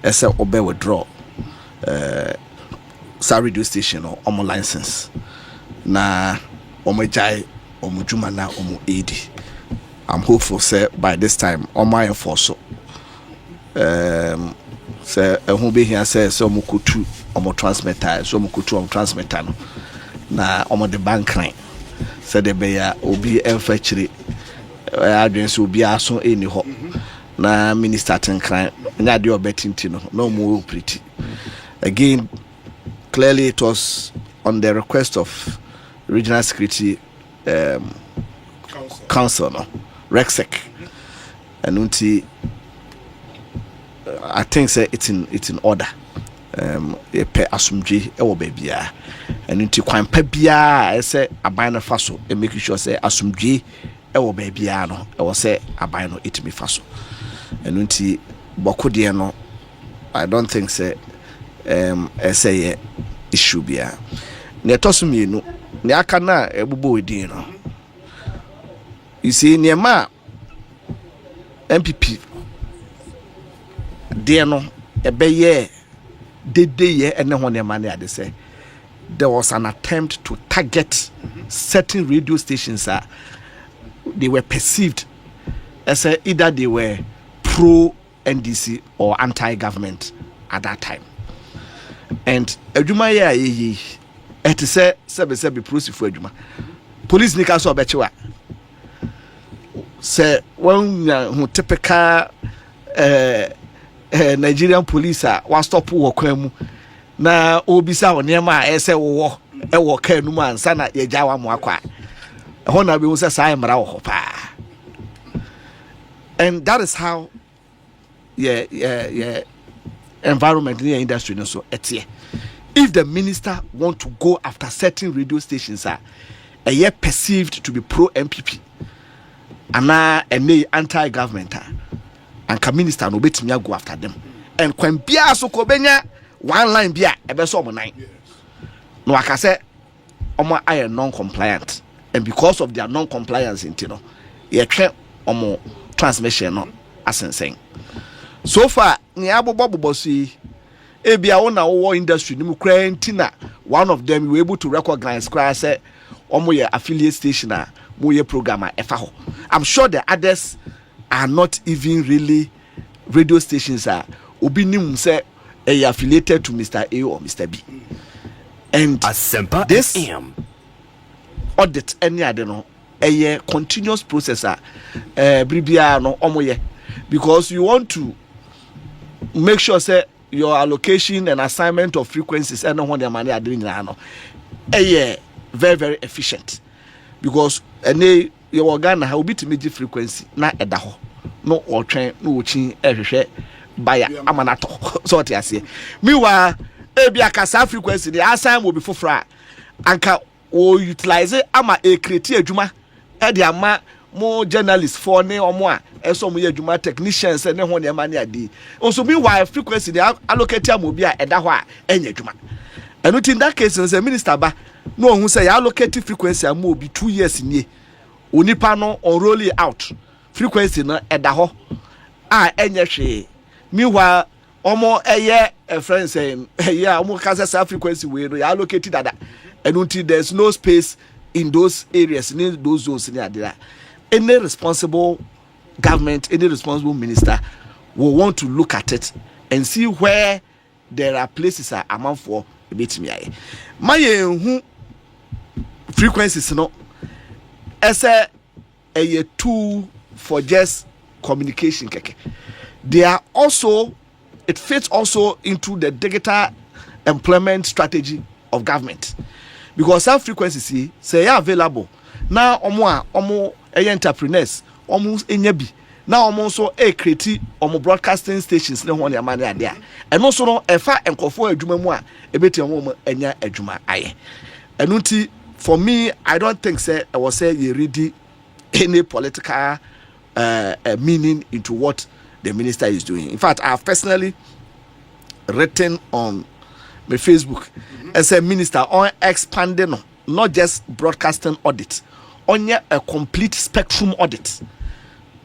as a obey withdraw radio station or omo license na omo jai omo juma na omo aid I'm hopeful say by this time on my enforce say who be here say so mukutu omo transmitter so mukutu on transmitter no na omo the bank line say the be ya obi emfachiri adwens obi aso eni ho na minister tenkran nya de obetinti no more pretty again. Clearly it was on the request of Regional Security Council no RECSEC and unti I think say it's in order e pe asumdwe e wo bia and unti kwan pa bia e say aban no faso e make sure say asumdwe e wo bia no e wo say aban no itimi faso and unti bokode no I don't think say say issue bia ne tosumi no ne aka na ebubo edin no you see niema MPP de no ebeye dedeye ene ho ne mane ade say there was an attempt to target certain radio stations that they were perceived as either they were pro NDC or anti-government at that time. And adwuma ya yi et say be prosi for adwuma police nika so obechewa say one who typical Nigerian police wa stop wo kwan mu na obisa onema a ese wo e wo kan nu man sana ye jawa mu akwa ho na be wo say sai mra wo pa. And that is how environment in the industry no so etie. If the minister want to go after certain radio stations are perceived to be pro MPP and anti-government and can minister no betimi go after them and when bia so ko benya one line bia ebe so mo nine no aka say omo are non-compliant and because of their non-compliance into no ye twe omo transmission no asensen. So far ni abobo si ebia wona wo industry ni mu krantina one of them we able to recognize cry say omo ye affiliate station a mo ye programmer efa ho. I'm sure the others are not even really radio stations are obi nim say e affiliated to Mr. A or Mr. B. And this audit any ade no a continuous process bribia no omo ye because you want to make sure say your allocation and assignment of frequencies and when the money are doing now very very efficient because any your organ how be to meet frequency na edaho no or train no chin ehwehwe baya amanato so what you say meanwhile ebia kasa frequency the assign will be for fra anka o utilize ama e create adwuma e de ama more journalists for ne omo a eso mo ye adwuma technicians ne ho ne ma ne ade also meanwhile frequency they allocate am obi a eda ho a enya adwuma eno in that case say minister ba no hu say allocate frequency am obi 2 years nie onipa no on roll it out frequency no eda ho a enya hwe meanwhile omo eye friend saying yeah omo kasa frequency we no allocate dada eno there's no space in those areas in those zones in there. Any responsible government, any responsible minister will want to look at it and see where there are places are amount for a bit me. My frequencies no as a tool for just communication. They are also, it fits also into the digital employment strategy of government because some frequencies say are available now. Omo entrepreneurs almost enyabi now almost so create broadcasting stations ne ho ne amane ade a eno so no efa enkofo adwuma mu a ebeti omo enya adwuma aye eno nti for me I don't think say I was say you ready any political meaning into what the minister is doing. In fact, I have personally written on my Facebook as a minister on expanding not just broadcasting audit, on a complete spectrum audit.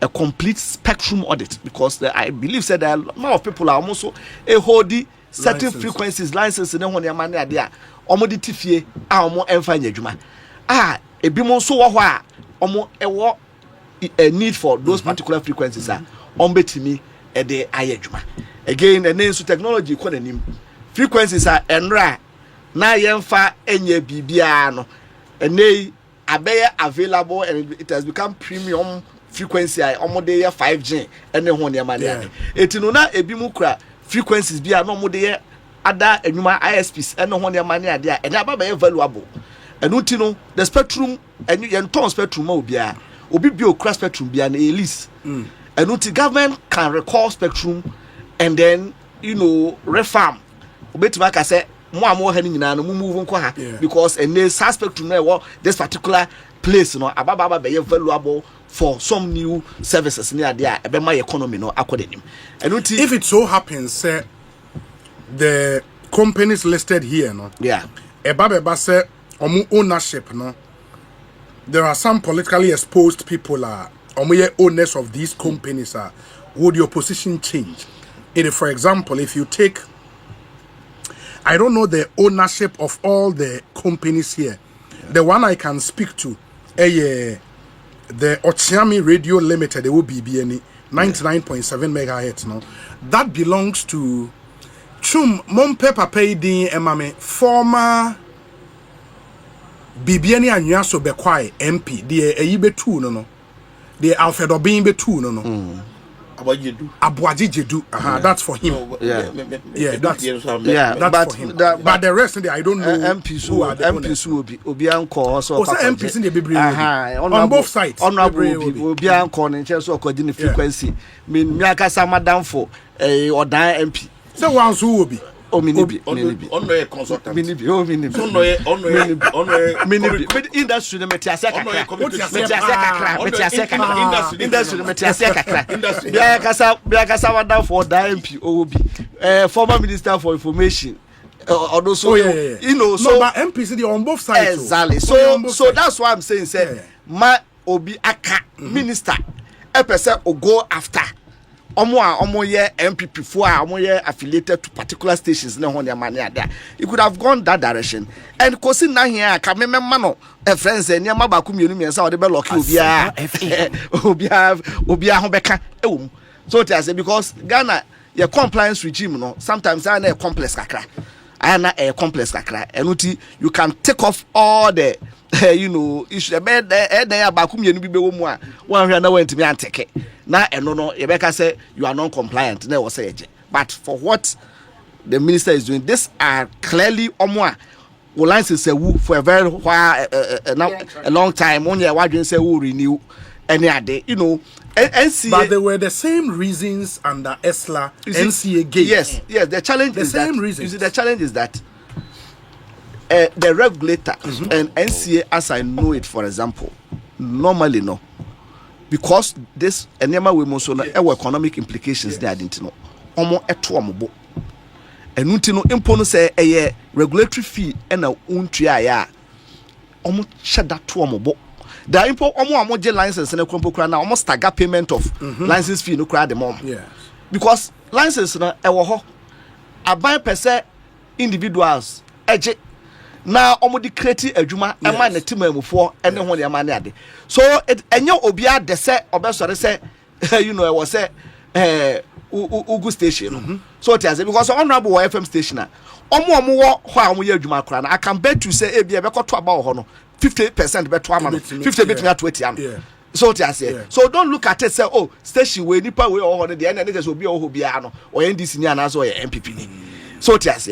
A complete spectrum audit, because I believe that there are a lot of people are also holding certain frequencies, licenses, and when they are there, omodi tifie, omo enfanya juma. A bimo so wa omo ewo a need for those particular frequencies are betimi the ayedwuma again and then so technology konanim frequencies are enra na yemfa enye bibia no ene abeye available and it has become premium frequency omode 5G ene ho ne ma ne etino na ebi mu kura frequencies bia no omode ye ada enwuma ISPs ene ho ne ma ne ade a ene ababa valuable enu ti no the spectrum enu ye ton spectrum ma obia obi bi okura spectrum bia na lease enu ti government can recall spectrum and then refarm obetima ka say mo amo ha ni nyina no move nko ha because ene spectrum na this particular place no ababa be valuable for some new services near there ebe my economy no akodenim enu ti if it so happens the companies listed here no ebaba say omu ownership no there are some politically exposed people omu owners of these companies would your position change? For example, if you take, I don't know the ownership of all the companies here. The one I can speak to, the Ochiami Radio Limited, the OBBN, 99.7 megahertz. No, that belongs to Chum Mompe Papaidi Emame, former BBN and Yaso Bekwai MP, the Eibe 2 no, the Alfred Obimbe 2 no. Abuajijedu. That's for him. That's for him. But the rest of the I don't know. MPs who are MPs who be also MPs in the Bible on both sides. Honorable be anchor in terms of coordinating frequency. Mean Miakasa Madam for a or die MP. So ones who will be. Minibi. Consultant. Minibi. Industry the Metiaseka. Biakasa down for MP OB. Former Minister for Information. So so but MPs on both sides. Exactly. So that's why I'm saying ma obi aka minister a person will go after. Omo ye MPP for omo ye affiliated to particular stations na honya mane ada. It could have gone that direction. And kosi na here ka me no friends e niam ba ku mienu miensa o de be lock obia ho beka ewum. So it has because Ghana your compliance regime no sometimes na complex kakra. A complex kakra. Enuti you can take off all the issue bed there ba ku mienu bi be wo mu a wan hwe na wantimi anteke. Now, no, Rebecca say you are non-compliant. Never say it. But for what the minister is doing, this are clearly omwa. License for a very while, a long time. Only why didn't say who renew any day, NCA. But they were the same reasons under ESLA, NCA gave. Yes. The challenge is the same reasons. You see, the challenge is that the regulator and NCA, as I know it, for example, normally no. Because this enema we must know economic implications there didn't know. Omo eto omobo. Enunti no impo no say regulatory fee and a untua ya. Omo cheda to omobo. Da impo omo je license na kwampo kra na omo stagger payment of license fee no kra the mom. Because license na ewo ho aban pese individuals eje na omo di create adwuma ema na timamufo ene ho ne amane ade so enye obia de se obesore se e was say ugu station so it has because honorable FM station omo wo ho a omo ye adwuma kora na I can bet you say e bia be koto aba ho no 50% beto ama no 50 bit na 20 am so it has so don't look at it say oh station we nipa we ho no de na just obi ho bia no o NDC ni ana so ye MPP ni so it has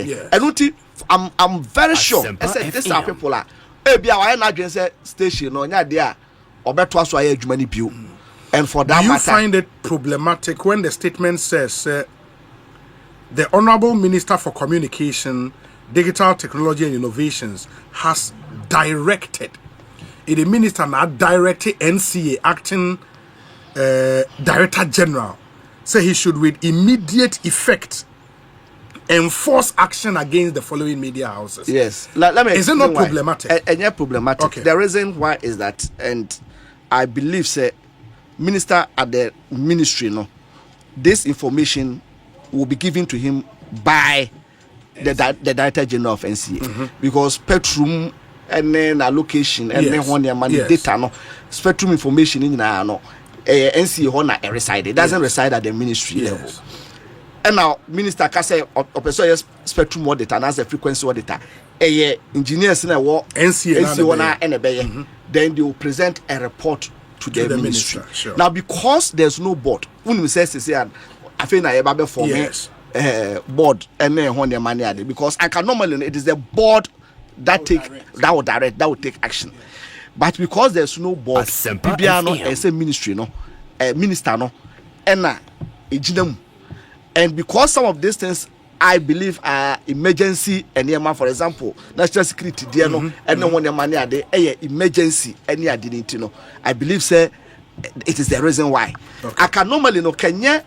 and I'm very sure I said these are people are bia why na dwen say station no nya de a obeto aso aye adwuma ni bio and for that matter you find it problematic when the statement says the Honorable Minister for Communication, Digital Technology and Innovations has directed the minister not directed NCA acting Director General say he should with immediate effect enforce action against the following media houses. Yes. Let me. Is it not problematic? And problematic. Okay. The reason why is that, and I believe, say, minister at the ministry, this information will be given to him by the Director General of NCA because spectrum and then allocation and then money data spectrum information in NCA hona reside. It doesn't reside at the ministry level. And now minister can say operational spectrum auditor and as a frequency auditor. Engineers in a war NCA and a then they will present a report to the ministry. Sure. Now because there's no board, when we say I think I have for board and then on their money because I can normally it is the board that will take action. But because there's no board, PBR as a ministry minister and because some of these things I believe are emergency and for example national security and no one money are there emergency any I didn't know. I believe say it is the reason why. I can normally Kenya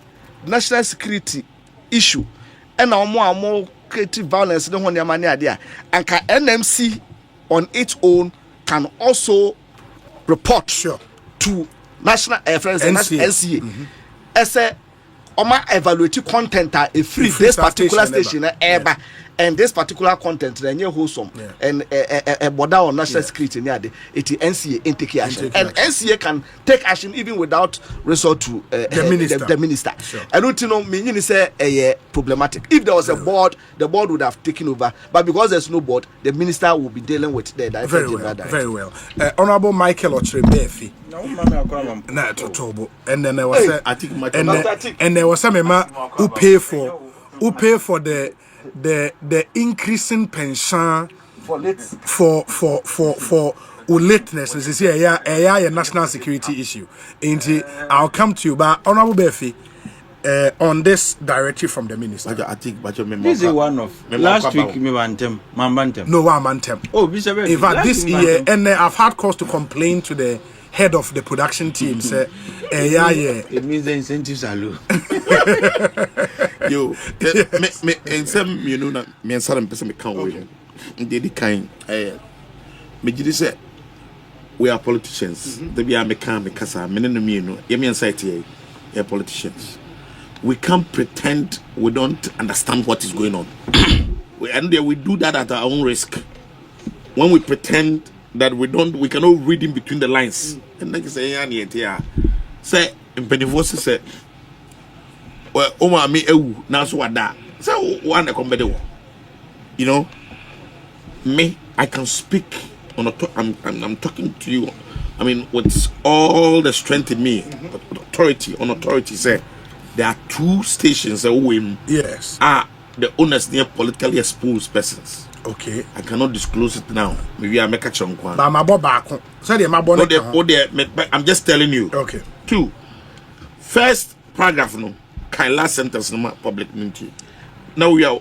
national security issue and more creative violence no one money are there and can NMC on its own can also report to national NCA as a evaluate content a free this particular station and this particular content wholesome and a border on national security near the NCA take action and NCA can take action even without resort to the minister. I don't know meaning say problematic. If there was a board, the board would have taken over, but because there's no board, the minister will be dealing with the very well. Honorable Michael Ochrebefi. And then there was and there was some who pay for the increasing pension for lateness. This is a national security issue. I'll come to you, but Honorable Befi, on this directive from the minister. This is one of last week. No, one Oh, in fact, this year, and I've had cause to complain to the head of the production team. Say, it means the incentives are low. Yo, and some me and some person can't wait. Indeed, kind. Me just say we are politicians. They be a mechanic because I'm politicians. We can't pretend we don't understand what is going on. We do that at our own risk. When we pretend that we cannot read in between the lines. And then you say, say, in Pentecost, say, well, Oma me now so that. So one come you know, me, I can speak on I'm talking to you. I mean, with all the strength in me, authority, say there are 2 stations that win. Yes. Are the owners near politically exposed persons. Okay. I cannot disclose it now. Maybe I make a chunk one. But I'm just telling you. Okay. 2. First paragraph last sentence public meeting. Now we are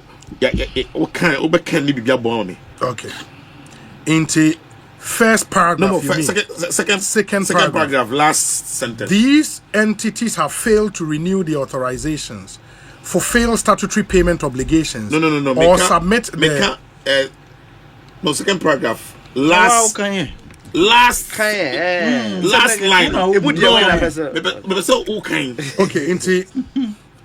what can be born. Okay. Into first paragraph. Second paragraph, last sentence. These entities have failed to renew the authorizations, fulfill statutory payment obligations. No. Or submit second paragraph. Last line. Okay, into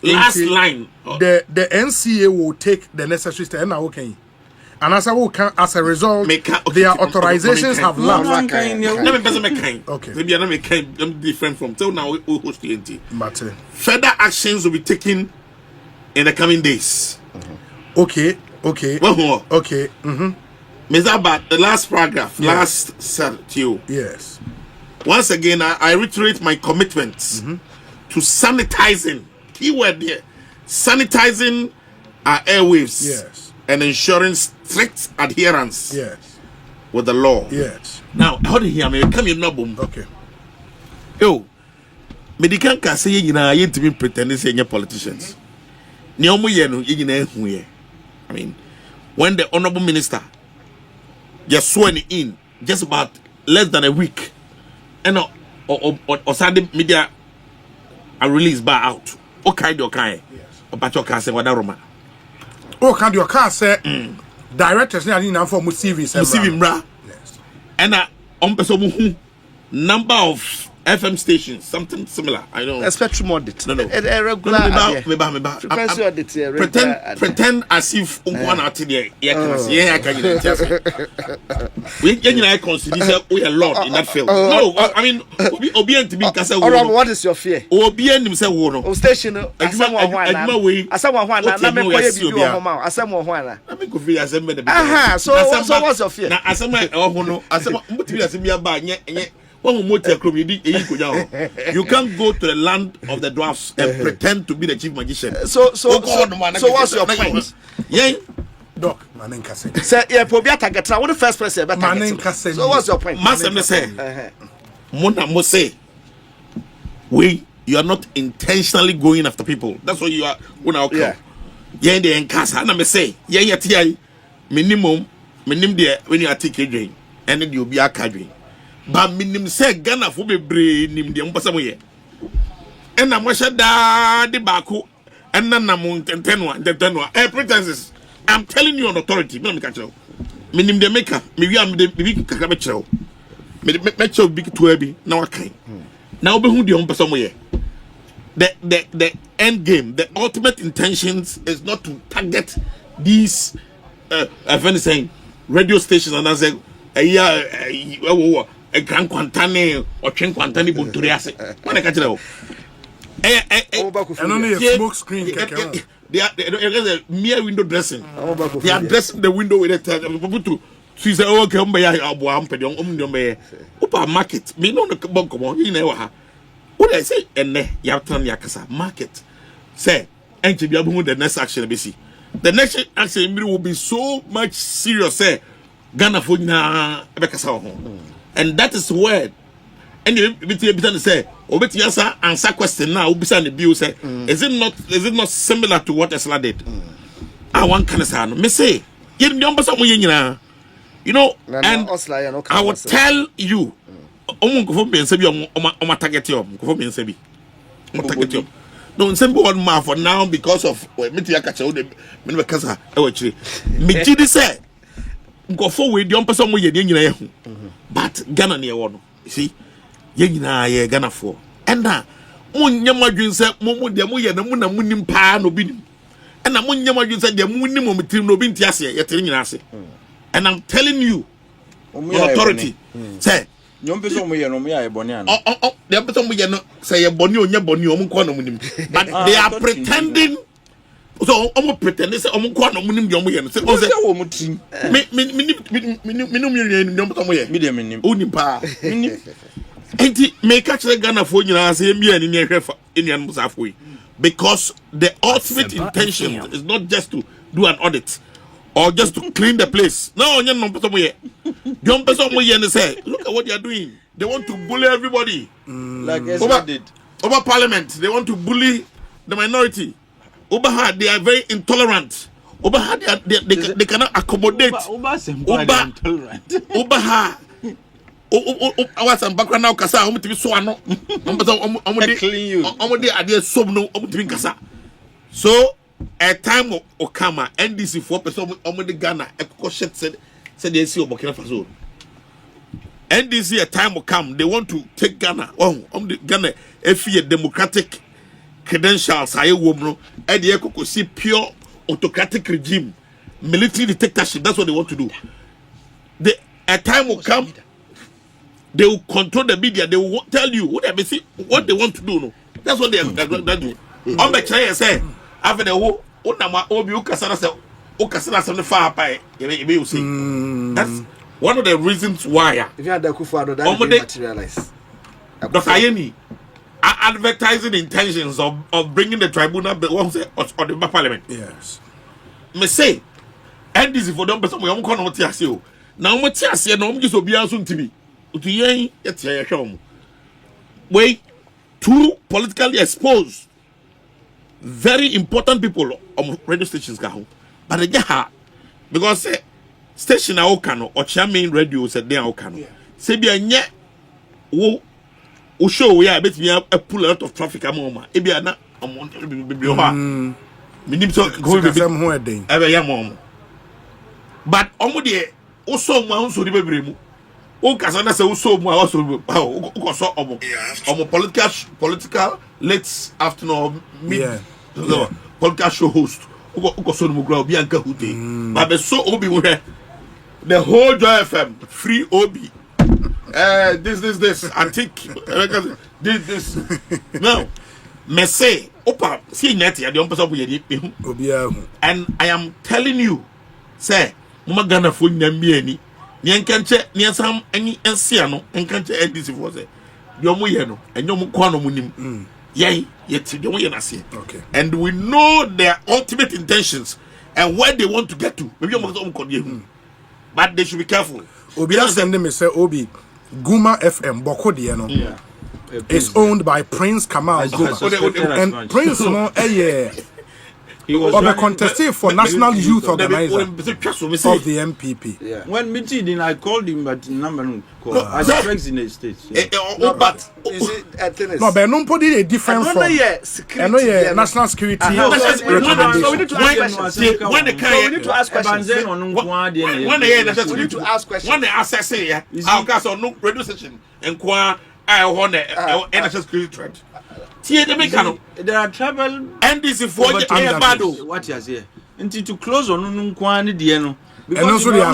last line. The NCA will take the necessary step. And as a result, their authorizations have lapsed. Okay. Maybe I'm different from till now. We host the NT. Further actions will be taken in the coming days. Okay. Mr. The last paragraph, last sentence. Yes. Once again, I reiterate my commitments to sanitizing. Keyword here: sanitizing our airwaves. Yes. And ensuring strict adherence. Yes. With the law. Yes. Now, how do you hear me? Come in, no boom. Okay. Yo, medical can say you know, you to be pretending say you're politicians. I mean, when the honorable minister just sworn in just about less than a week, and or Sunday media are released by out. Okay. Yes. But you can say what that Roma. Oh, can your car say directors need for CV bra. Yes. And on person number of FM stations, something similar. I know. A spectrum audit. No. A regular frequency audit. Pretend as if one out there. Yeah, I can we consider we are Lord in that field. No, I mean, obedient to be Casa. What is your fear? Obedient himself, no. Station, someone so what's your fear? You can't go to the land of the dwarfs and pretend to be the chief magician. So what's your point? Yeah. Doc, Manenkase. Say, yeah, Pobiata get what the first person better. Manenkase. So what's your point? Master say, Mona Mose, you are not intentionally going after people. That's what you are. Yeah, in the encasa. And I say, yeah, minimum, there when you are taking and then you'll be a cadre. But minimum say Ghana for be brain him the umpasa. And I'm washed the Baku and then I'm tenwa. Pretenses. I'm telling you on authority. Minimum the maker. Maybe I'm the big cacabetcho. Metro big to heavy. Now I can. Now be who the umpasa. The end game, the ultimate intentions is not to target these saying radio stations and I say a grand quantane or train quantani bunturiase. When I catch it out. And only a smoke screen. They are mere window dressing. They are dressing the window with a time. She said, "Oh, come by our Upa market. Me no come you know. What I say, and you have to yakasa market. Say, and to be able to the next action, BC. The next action will be so much serious, say, Ghana for na and that is where, and you say, Obetiasa answer question now, Ubisa the bill say, is it not similar to what Esla did? I want Kanasan, me say, you know, and I will tell you. No, one for now because of go forward the person but Ghana near one. See, Ghana for and now Munyama said Momo de Muya no Munim pa no binim and Munyama said the Munim no bintiasi and I'm telling you authority say no Bonian. The person we no say Boni, but they are pretending. So almost pretend they say because the ultimate intention is not just to do an audit or just to clean the place. No, say, look at what they are doing. They want to bully everybody. Like Egbert did. Over parliament, they want to bully the minority. Over they are very intolerant. Over they cannot accommodate. Over I was some background now, Kasa. I'm to be so no. So a time of Kama, NDC 4% the Ghana, Ekosiisen said they see Burkina Faso. NDC a time will come, they want to take Ghana. The Ghana, if you democratic credentials, I will and the Ekosiisen pure autocratic regime, military dictatorship. That's what they want to do. A time will come, they will control the media. They will tell you what they want to do. No, that's what they are doing. On the chair say. After the whole, that's one of the reasons why. If you had the Kufado, that would materialize. Dr. Ayeni, advertising intentions of bringing the tribunal or the parliament. Yes. Me say, and this is for them, but some young corner of now, Matias, no, just will be answering to me. Wait, two politically exposed. Very important people on radio stations but they get hard because station a okano or chairman radio said they are okano. Say be anye wo show we are bet me a pull a lot of traffic amoma. E be na be ho. Me nim so go be some ho edin. E be ya mom. But omo de o so mo so di bebre mu. o kasa na say o so mu a o so o so political late afternoon or mid political show host o so mu gra obi anka hute but be so obi wo the whole Joy FM free obi this antique this now me say opa see net ya the person we dey obi and I am telling you say mama Ghana fo nyambi ani ni enkanche ni ensam ani ensia no enkanche NDC for say the omo ye no enyo mo kwa no munim yet the omo ye na say okay and we know their ultimate intentions and where they want to get to maybe omo ko dey but they should be careful obi just send me say obi Guma FM boko de no it's owned by Prince Kamal Guma and Prince no he was contested for National Youth Organizer of the MPP. Yeah. When meeting, I called him, but number no call. I strikes in the States. But no, but no put a different from. I know national security. So we need to ask questions. When they ask questions. When they assess it, I'll cast on no radio station and inquire. I want the NHS security threat. There are travel NDC for the what you say. Until to close on Nkwani Dieno. And also I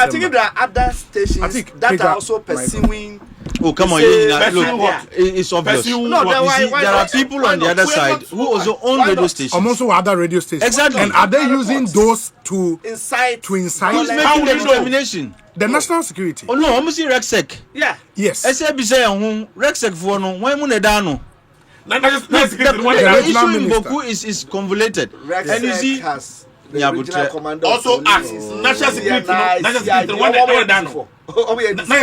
think there are other stations that are also pursuing. Oh, come on, look, it's obvious. No, there are people on the other side who also own radio stations. Also other radio stations. Exactly. And are they using those to incite? Who's making the determination? The national security. Oh no, almost Rexec. Yeah. Yes. SAB say Rexec for no. Why mun edano? The issue in Boku is convoluted. And you see, also as national security, national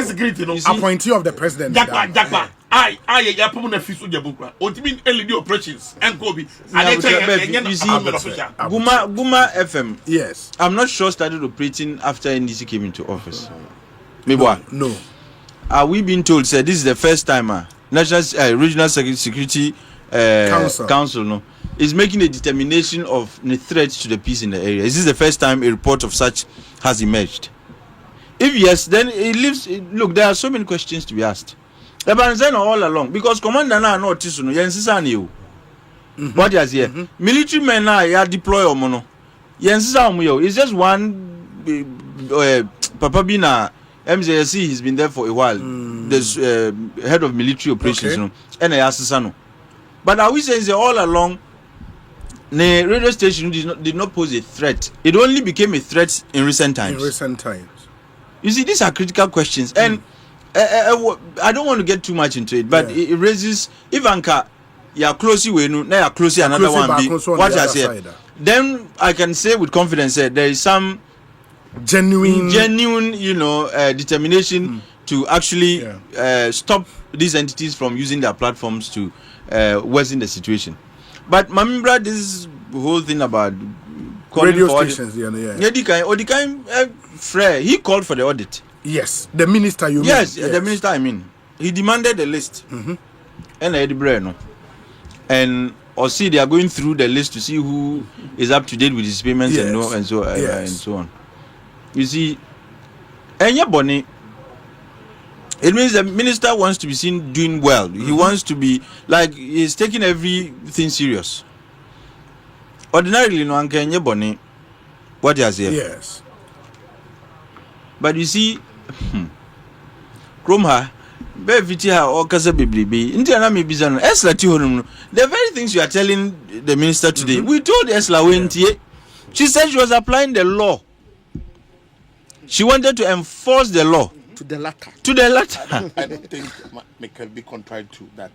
security, appointee of the president. Jakba. I put na fisu jabukwa. Ultimate LED operations and Kobe. You see, Guma FM. Yes. I'm not sure started operating after NDC came into office. No. Are we being told say this is the first time National Regional Security Council is making a determination of the threat to the peace in the area? Is this the first time a report of such has emerged? If yes, then it leaves. Look, there are so many questions to be asked. All along, because commander na no tisuno yensisa ni o. What is here? Military men na deploy omono. Yensisa omo it's just one Papa Bina MJSC. He's been there for a while. There's head of military operations, and no. But are we saying that all along the radio station did not pose a threat? It only became a threat in recent times. You see, these are critical questions, and I don't want to get too much into it, but it raises if Anka you're closely we know now you're closely another one be what I say. Then I can say with confidence that there is some genuine determination to actually stop these entities from using their platforms to worsen the situation. But Mamimbra, this whole thing about radio stations, he called for the audit. Yes, the minister. The minister. I mean, he demanded the list, and Egbert, and or see they are going through the list to see who is up to date with his payments and so on. You see, and Bonnie. It means the minister wants to be seen doing well. He wants to be like he's taking everything serious. Ordinarily, no one can Bonnie. What he has here. Yes. But you see, Kromha, Bevitiha or Casa Bibi, Indiana may be done. Esla Tihonum. The very things you are telling the minister today, we told Esla Wentie. She said she was applying the law. She wanted to enforce the law. To the latter. I don't think it can be contrary to that.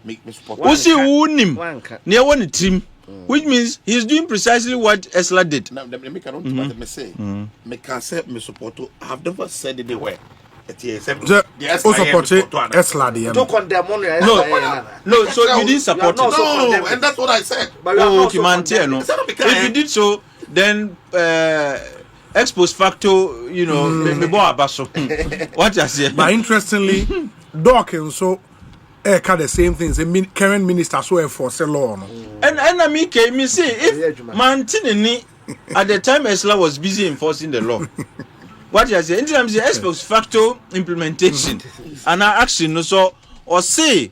Make me support. Usi unim near one team, which means he's doing precisely what Esla did. Now, make an ultimate me say, make I say me support. I've never said it anywhere. Esla. Don't condemn money. No. So you didn't support it. No, and that's what I said. Okay, man. If you did so, then. Ex post facto, what you say? But interestingly, Doc and so kind the same things. The current minister so enforce the law. And I mean, me say if Mantini at the time Esla was busy enforcing the law, What you say? In terms of ex post facto implementation and our action, so or say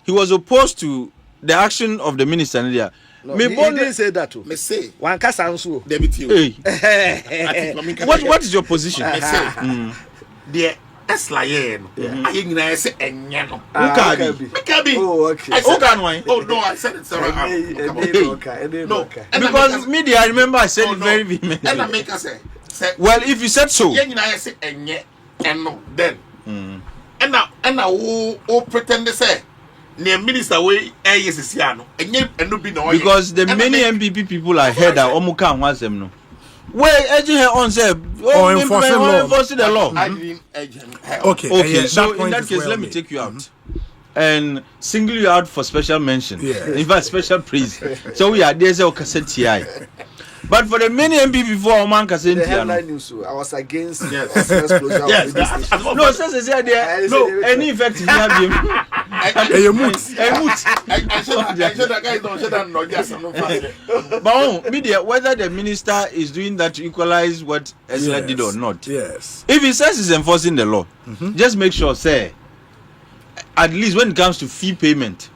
he was opposed to the action of the minister. No, he didn't say that too. Me say one casansu. What is your position? Me say the Eslayen. I didn't say enyano. Ukabi. Oh, okay. I said that one. Oh no, I said it. Sorry. No, because media, I remember I said it very vehemently. And I make us say. Well, if you said so. Then and now who pretend to say near minister way because the many MPP people I heard that Omuka wants them no. Well, edging her on say enforcing the law. I didn't edge him. Okay, so in that case, let me take you out and single you out for special mention. In fact, special praise. So we are there's a cassette TI. But for the many MP before Oman Kassenti, the headline news, I was against yes, no, since they there, no, any effect you have him. But media, whether the minister is doing that to equalize what Esla did or not. Yes. If he says he's enforcing the law, just make sure, say, at least when it comes to fee payment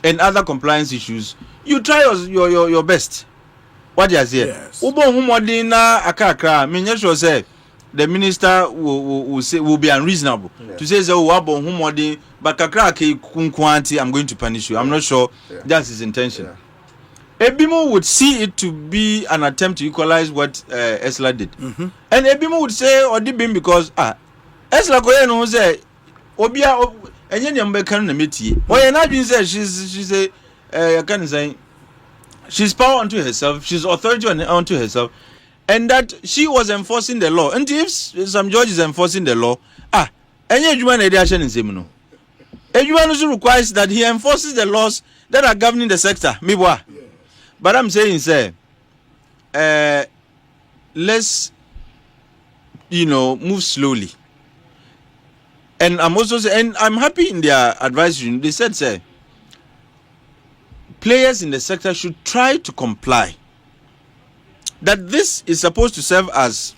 and other compliance issues, you try your best. What you say? Ubo humodina akakra. Me sure say the minister will be unreasonable to say so. Ubo humodi bakakra ke kunkwanti. I'm going to punish you. I'm not sure that's his intention. Ebimo would see it to be an attempt to equalize what Esla did, and Ebimo would say Odibim because Esla koye no say obia enye nyambe kan na metie. Oye na dwin say she's a can say. She's power unto herself, she's authority unto herself, and that she was enforcing the law. And if some judge is enforcing the law, any human edition in Semino. A human also requires that he enforces the laws that are governing the sector. But I'm saying, sir, let's move slowly. And I'm also saying, and I'm happy in their advisory. They said, sir, players in the sector should try to comply. That this is supposed to serve as,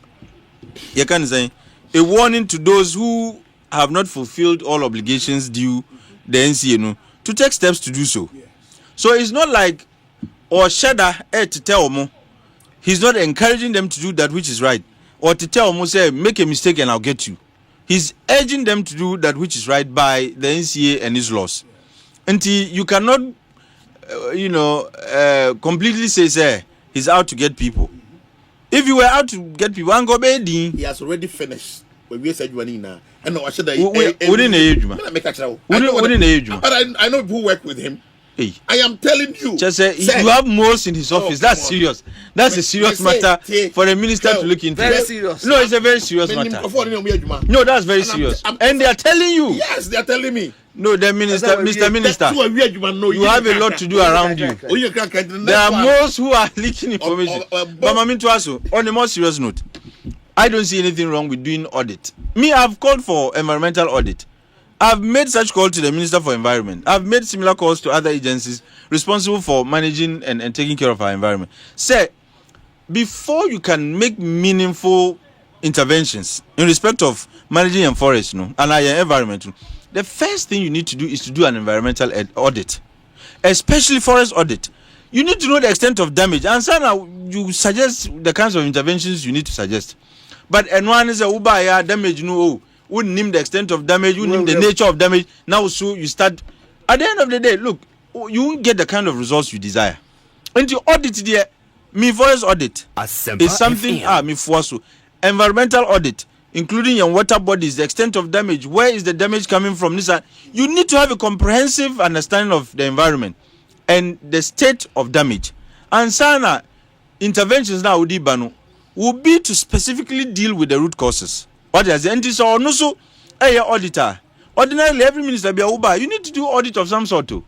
you can say, a warning to those who have not fulfilled all obligations due the NCA to take steps to do so. So it's not like or Shada to tell them he's not encouraging them to do that which is right, or to tell them say make a mistake and I'll get you. He's urging them to do that which is right by the NCA and its laws. Until you cannot completely say he's out to get people. If you were out to get people, he has already finished. We said you now. And no, I should within age, but I know who work with him. Hey. I am telling you. Just say you have most in his office. That's serious. That's a serious matter for a minister to look into. Very serious. No, it's a very serious matter. No, that's very serious. And they are telling you. Yes, they are telling me. No, the minister, Mr. Minister, you have a lot to do around you. There are most who are leaking information. But on a more serious note, I don't see anything wrong with doing audit. Me, I've called for environmental audit. I've made such call to the Minister for Environment. I've made similar calls to other agencies responsible for managing and taking care of our environment. Say, before you can make meaningful interventions in respect of managing your forest and our environment, the first thing you need to do is to do an environmental audit, especially forest audit. You need to know the extent of damage. And so now you suggest the kinds of interventions you need to suggest. But one is a ubaya damage, wouldn't name the extent of damage, wouldn't name the nature of damage. Now, so you start. At the end of the day, look, you won't get the kind of results you desire. And you audit there, me forest audit is something. Me force environmental audit, including your water bodies, the extent of damage, where is the damage coming from? You need to have a comprehensive understanding of the environment and the state of damage. And sana interventions now will be to specifically deal with the root causes. What is the NTS or no so a auditor? Ordinarily, every minister be a uba. You need to do audit of some sort too.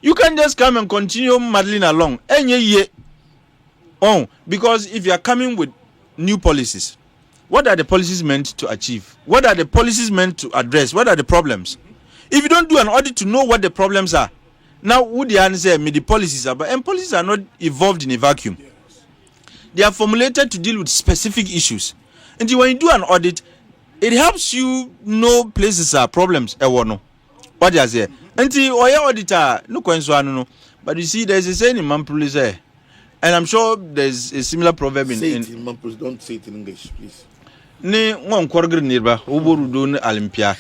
You can't just come and continue muddling along. Because if you are coming with new policies, what are the policies meant to achieve? What are the policies meant to address? What are the problems? If you don't do an audit to know what the problems are, now would the answer me the policies are, and policies are not evolved in a vacuum. They are formulated to deal with specific issues. And when you do an audit, it helps you know places are problems. What you say? And auditor, no question, but you see, there's a saying in Mampuli there, and I'm sure there's a similar proverb in Mampuli. Don't say it in English, please. Ne won kwargre nirba oborudo ne Olympia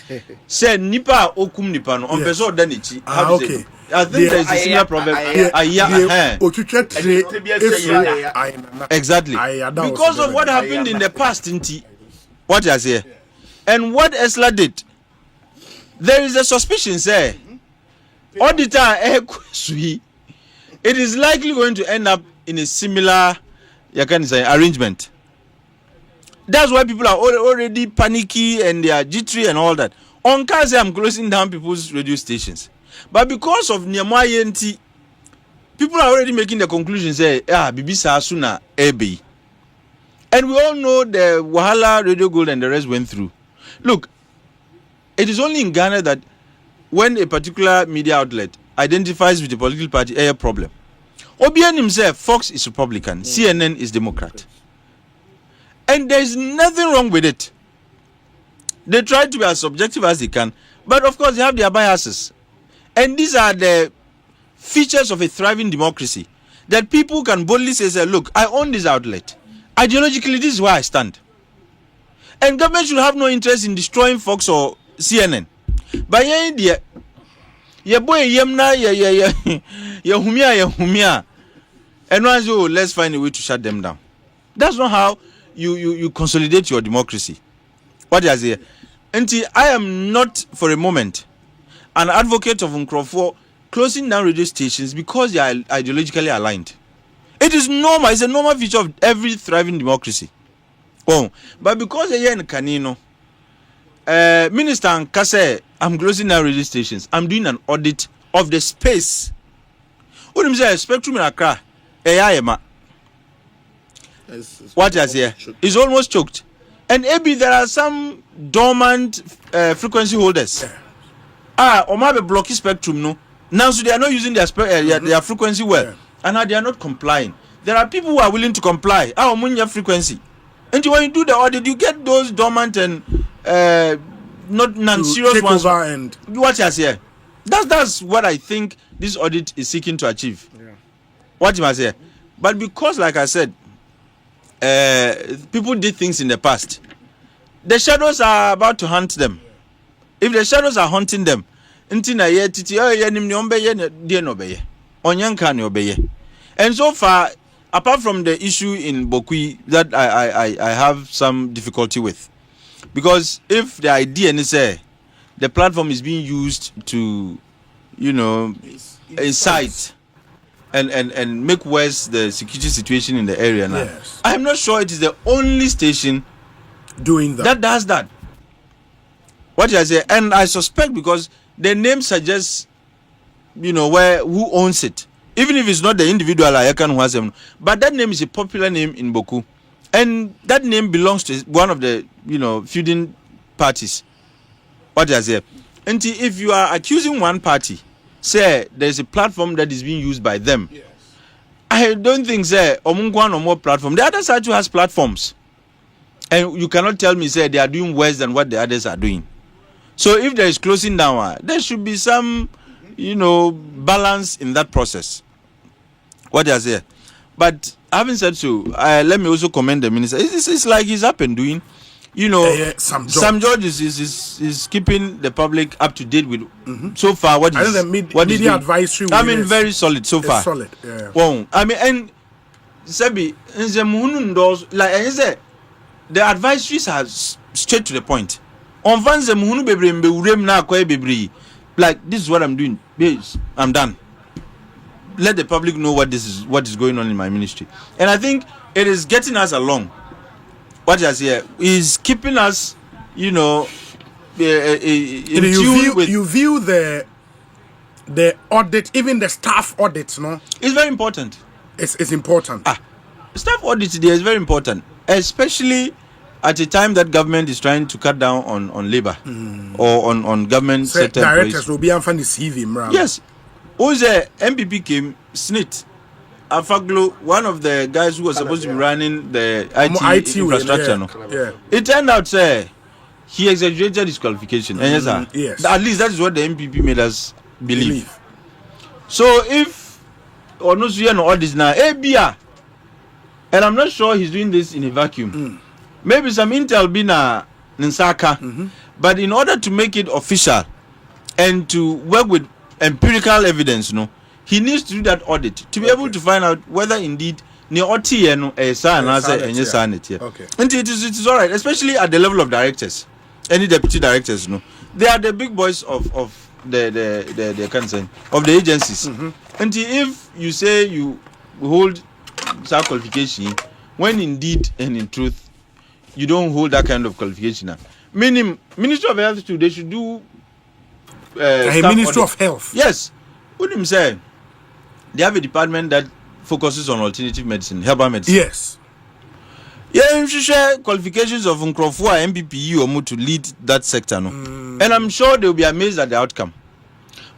say nipa okum nipa no on person da nechi. Okay. I think there's a similar proverb. Exactly. Because of what happened in the past, what you say, and what Esla did, there is a suspicion, say, auditor, it is likely going to end up in a similar, you can say, arrangement. That's why people are already panicky and they are jittery and all that. On Kaze, I'm closing down people's radio stations. But because of Nyamaye, people are already making the conclusion, say, BBC Asuna AB. And we all know the Wahala, Radio Gold, and the rest went through. Look, it is only in Ghana that when a particular media outlet identifies with a political party, a problem. OBN himself, Fox is Republican, CNN is Democrat. And there is nothing wrong with it. They try to be as subjective as they can, but of course they have their biases. And these are the features of a thriving democracy, that people can boldly say, look, I own this outlet. Ideologically, this is where I stand. And government should have no interest in destroying Fox or CNN. But and once let's find a way to shut them down. That's not how you consolidate your democracy. What is here? And I am not for a moment an advocate of Nkrofo closing down radio stations because they are ideologically aligned. It is normal. It's a normal feature of every thriving democracy. Oh, but because they are in Canino, Minister Nkase, I'm closing down radio stations. I'm doing an audit of the space. What do you say? Spectrum in Accra, what is here? It's almost choked. And maybe there are some dormant frequency holders. Or maybe blocky spectrum, no. Now, so they are not using their frequency well. And now they are not complying. There are people who are willing to comply. Your frequency. And when you do the audit, you get those dormant and not non-serious ones. And what you say? That's what I think this audit is seeking to achieve. Yeah. What you must say? But because, like I said, people did things in the past. The shadows are about to hunt them. If the shadows are hunting them, and so far, apart from the issue in Bokui that I have some difficulty with, because if the idea is the platform is being used to, incite and make worse the security situation in the area now. Yes. I am not sure it is the only station doing that does that. What I say, and I suspect because the name suggests, who owns it. Even if it's not the individual Ayakan who has them, but that name is a popular name in Boku, and that name belongs to one of the feuding parties. What I say, and if you are accusing one party, say there's a platform that is being used by them. Yes. I don't think Omungwan or more platform. The other side too has platforms, and you cannot tell me they are doing worse than what the others are doing. So if there is closing down, there should be some, balance in that process. What I say, but having said so, let me also commend the minister. It's like he's up and doing. Sam George is keeping the public up to date with so far what is media advisory. Very solid so far. Solid. Yeah. Well, and Sebi like I said, the advisories are straight to the point. On like this is what I'm doing. I'm done. Let the public know what is going on in my ministry, and I think it is getting us along. What is here is keeping us, you view the audit, even the staff audits, no? It's very important. It's important. Staff audit there is very important, especially at a time that government is trying to cut down on labor or on government sector directors will be unfunded CV. Yes. Who's MPP came snit. Afaglo, one of the guys who was supposed to be running the IT infrastructure, it turned out, he exaggerated his qualification. Yes. At least that is what the MPP made us believe. So if Onusuya no audits now, ABR, and I'm not sure he's doing this in a vacuum. Maybe some intel be na Nsaka, but in order to make it official and to work with empirical evidence, he needs to do that audit to be able to find out whether indeed ne OT no sign and yes sign it here. And it is all right, especially at the level of directors, any deputy directors. They are the big boys of the concern of the agencies. And if you say you hold some qualification, when indeed and in truth you don't hold that kind of qualification, meaning Ministry of Health too, they should do Ministry of Health. Yes, what him say? They have a department that focuses on alternative medicine, herbal medicine. Yes. Yeah, you should share qualifications of Nkrofua, MPPU, or to lead that sector. And I'm sure they'll be amazed at the outcome.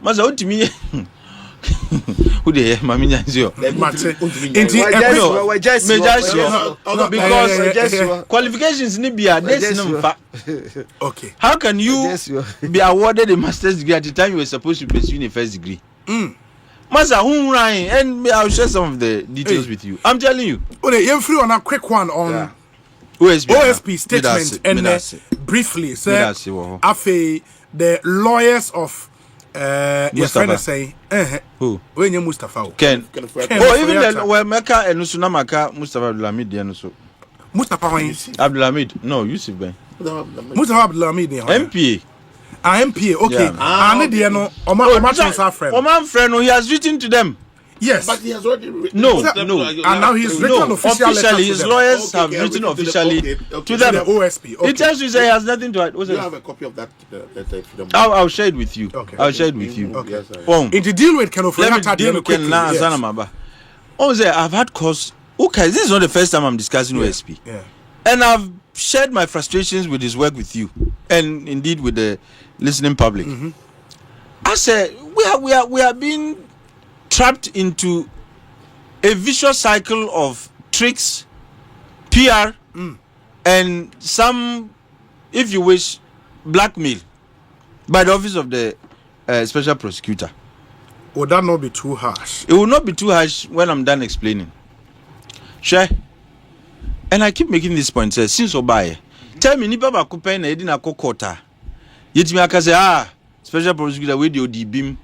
Maza, what to me? Who they Mami Nyanzio? Because qualifications need be okay. How can you be awarded a master's degree at the time you were supposed to pursue a first degree? Master, and I'll share some of the details with you. I'm telling you. Okay, you're free on a quick one on OSP statement and briefly, sir. The lawyers of Mustapha. Say, who? When you Mustapha? Ken. Oh, even then, where Mecca and Nusunamaka, Mustapha Abdulhamid, and so. Mustapha Abdulhamid, no, Yusuf Ben. Mustapha Abdulhamid, MPA. MPA, okay. Oman friend, he has written to them. Yes, but he has already written. No. And now he's written officially. His lawyers have written officially to them. The OSP. It tells you say he has nothing to. Do you have a copy of that letter? I'll share it with you. Okay. I'll share it with you. Okay. In the deal with I've had cause. Okay, this is not the first time I'm discussing OSP. Yeah. And I've shared my frustrations with his work with you, and indeed with the listening public. I said we are being trapped into a vicious cycle of tricks, PR, and some, if you wish, blackmail by the office of the special prosecutor. Would that not be too harsh? It will not be too harsh when I'm done explaining. Sure. And I keep making this point. Since Obaye, tell me, nipa ba kupen na edi na kokota. Yet me akase special prosecutor with the beam.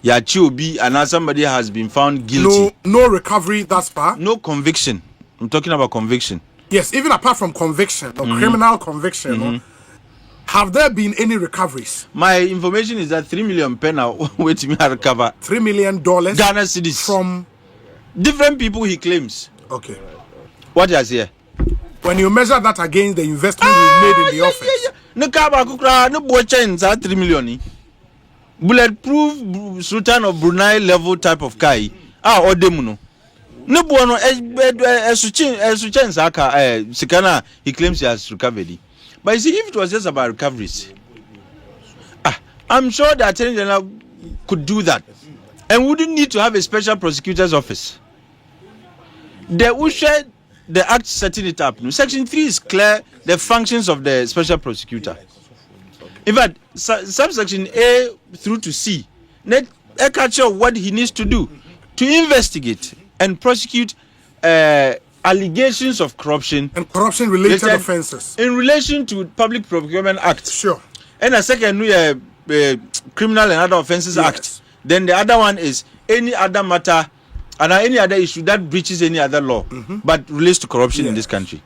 Ya Chiobi and somebody has been found guilty. No recovery thus far. No conviction. I'm talking about conviction. Yes, even apart from conviction or criminal conviction, have there been any recoveries? My information is that 3 million penna waiting me to recover. $3 million Ghana cedis from different people he claims. Okay. What is here? When you measure that against the investment we made in the office. No kaba kukra no bochen za 3 million. Bulletproof Sultan of Brunei level type of kai. Odemuno. No bono suchen saka sikana he claims he has recovered. But you see, if it was just about recoveries, I'm sure the Attorney General could do that and wouldn't need to have a special prosecutor's office. The act setting it up. Section 3 is clear the functions of the special prosecutor. In fact, subsection A through to C, let capture what he needs to do to investigate and prosecute allegations of corruption and corruption-related offences in relation to Public Procurement Act. Sure. And a second, Criminal and Other Offences Act. Then the other one is any other matter and any other issue that breaches any other law, but relates to corruption in this country.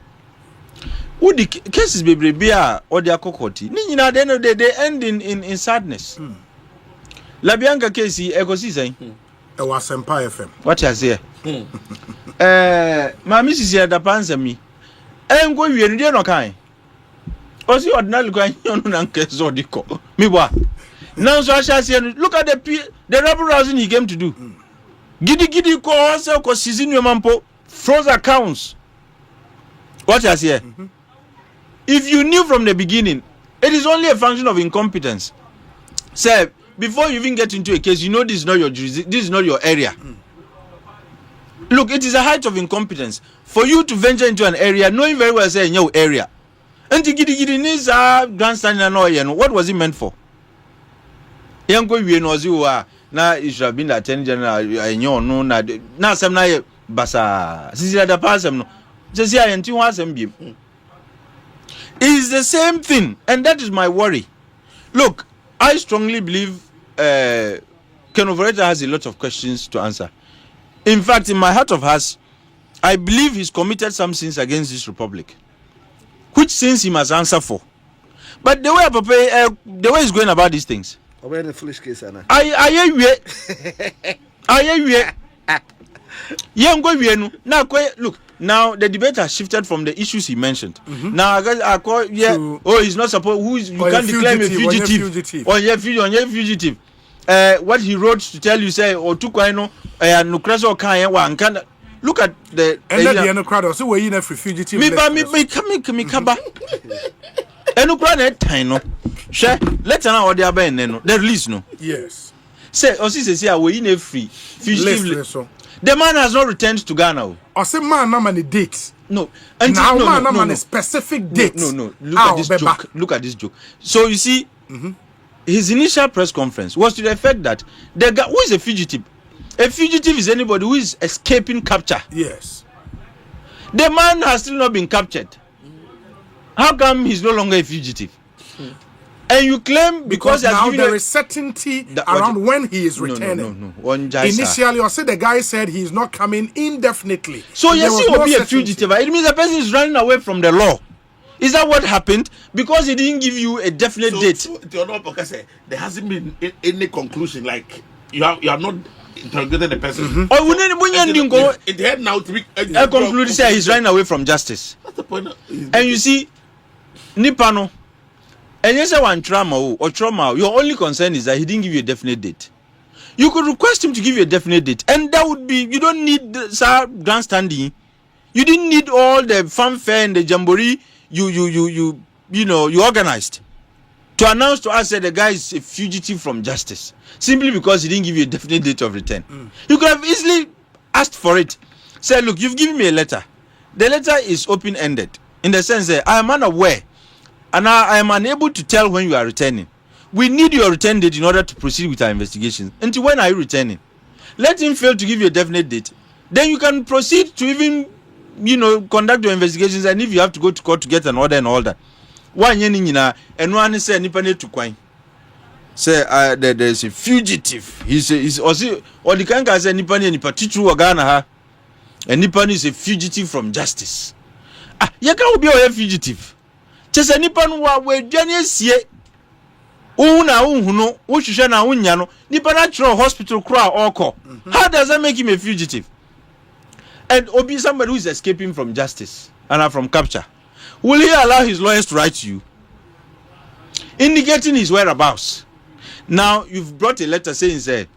Who the cases be or their kokoti? At the end of the day, they end in sadness. Labianca case, Ekosiisen. It was Empire FM. What you say? My missus here that answer me. I'm going to be no kind. Also, ordinary going on so diko. Me what? Now, so I shall say, look at the rebel rousing he came to do. Giddy ko also ko season your mampo froze accounts. What you say? If you knew from the beginning, it is only a function of incompetence. Sir, before you even get into a case, you know this is not your jurisdiction, this is not your area. Look, it is a height of incompetence for you to venture into an area knowing very well say in your area. And to get needs grandstanding and all, you know, what was it meant for? Young boy, we know you are now. It should have been the Attorney General. I know no now. Some na basa. Since you had a pass, no. Just here and 2 hours and be. It's the same thing, and that is my worry. Look, I strongly believe Ken Overetter has a lot of questions to answer. In fact, in my heart of hearts, I believe he's committed some sins against this republic, which sins he must answer for. But the way the way he's going about these things, a foolish case, Anna. Look, now the debate has shifted from the issues he mentioned. Now I call he's not supposed. You can't declare him a fugitive. On your fugitive. What he wrote to tell you say or to no nucraso kan one can look at the and the crowd so we in a fugitive. Me kaba. No. Share let's now order by no. The release no. Yes. Say say we in a free fugitive. The man has not returned to Ghana. Or say man no man date. No. Until now no man specific date. No. Look at this joke. So you see his initial press conference was to the effect that the guy who is a fugitive is anybody who is escaping capture. Yes. The man has still not been captured. How come he's no longer a fugitive? And you claim because now there is certainty around when he is returning. No. Initially, or say the guy said he is not coming indefinitely. So yes, he will be a fugitive. It means the person is running away from the law. Is that what happened? Because he didn't give you a definite date. So there hasn't been any conclusion. Like you have not interrogated the person. Or when you go, it had now to be. I conclude say he's running away from justice. That's the point. And you see, Nipano. And you say one trauma or trauma, your only concern is that he didn't give you a definite date. You could request him to give you a definite date, and that would be, you don't need grandstanding. You didn't need all the fanfare and the jamboree you organized to announce to us that the guy is a fugitive from justice simply because he didn't give you a definite date of return. You could have easily asked for it. Say, look, you've given me a letter. The letter is open-ended in the sense that I am unaware and I am unable to tell when you are returning. We need your return date in order to proceed with our investigations. Until when are you returning? Let him fail to give you a definite date. Then you can proceed to even, conduct your investigations, and if you have to go to court to get an order and all that. One and one say nipane to coin. Say there's a fugitive. He's also or the can say nipane ni patichu Ghana ha. And nipane is a fugitive from justice. You can't be a fugitive. Just a nipan wa we dwane sie. Una unhuno, uhwehwe na unya no, nipa natural hospital kra oko. How does that make him a fugitive? And obi somebody who is escaping from justice and from capture. Will he allow his lawyers to write to you, indicating his whereabouts? Now you've brought a letter saying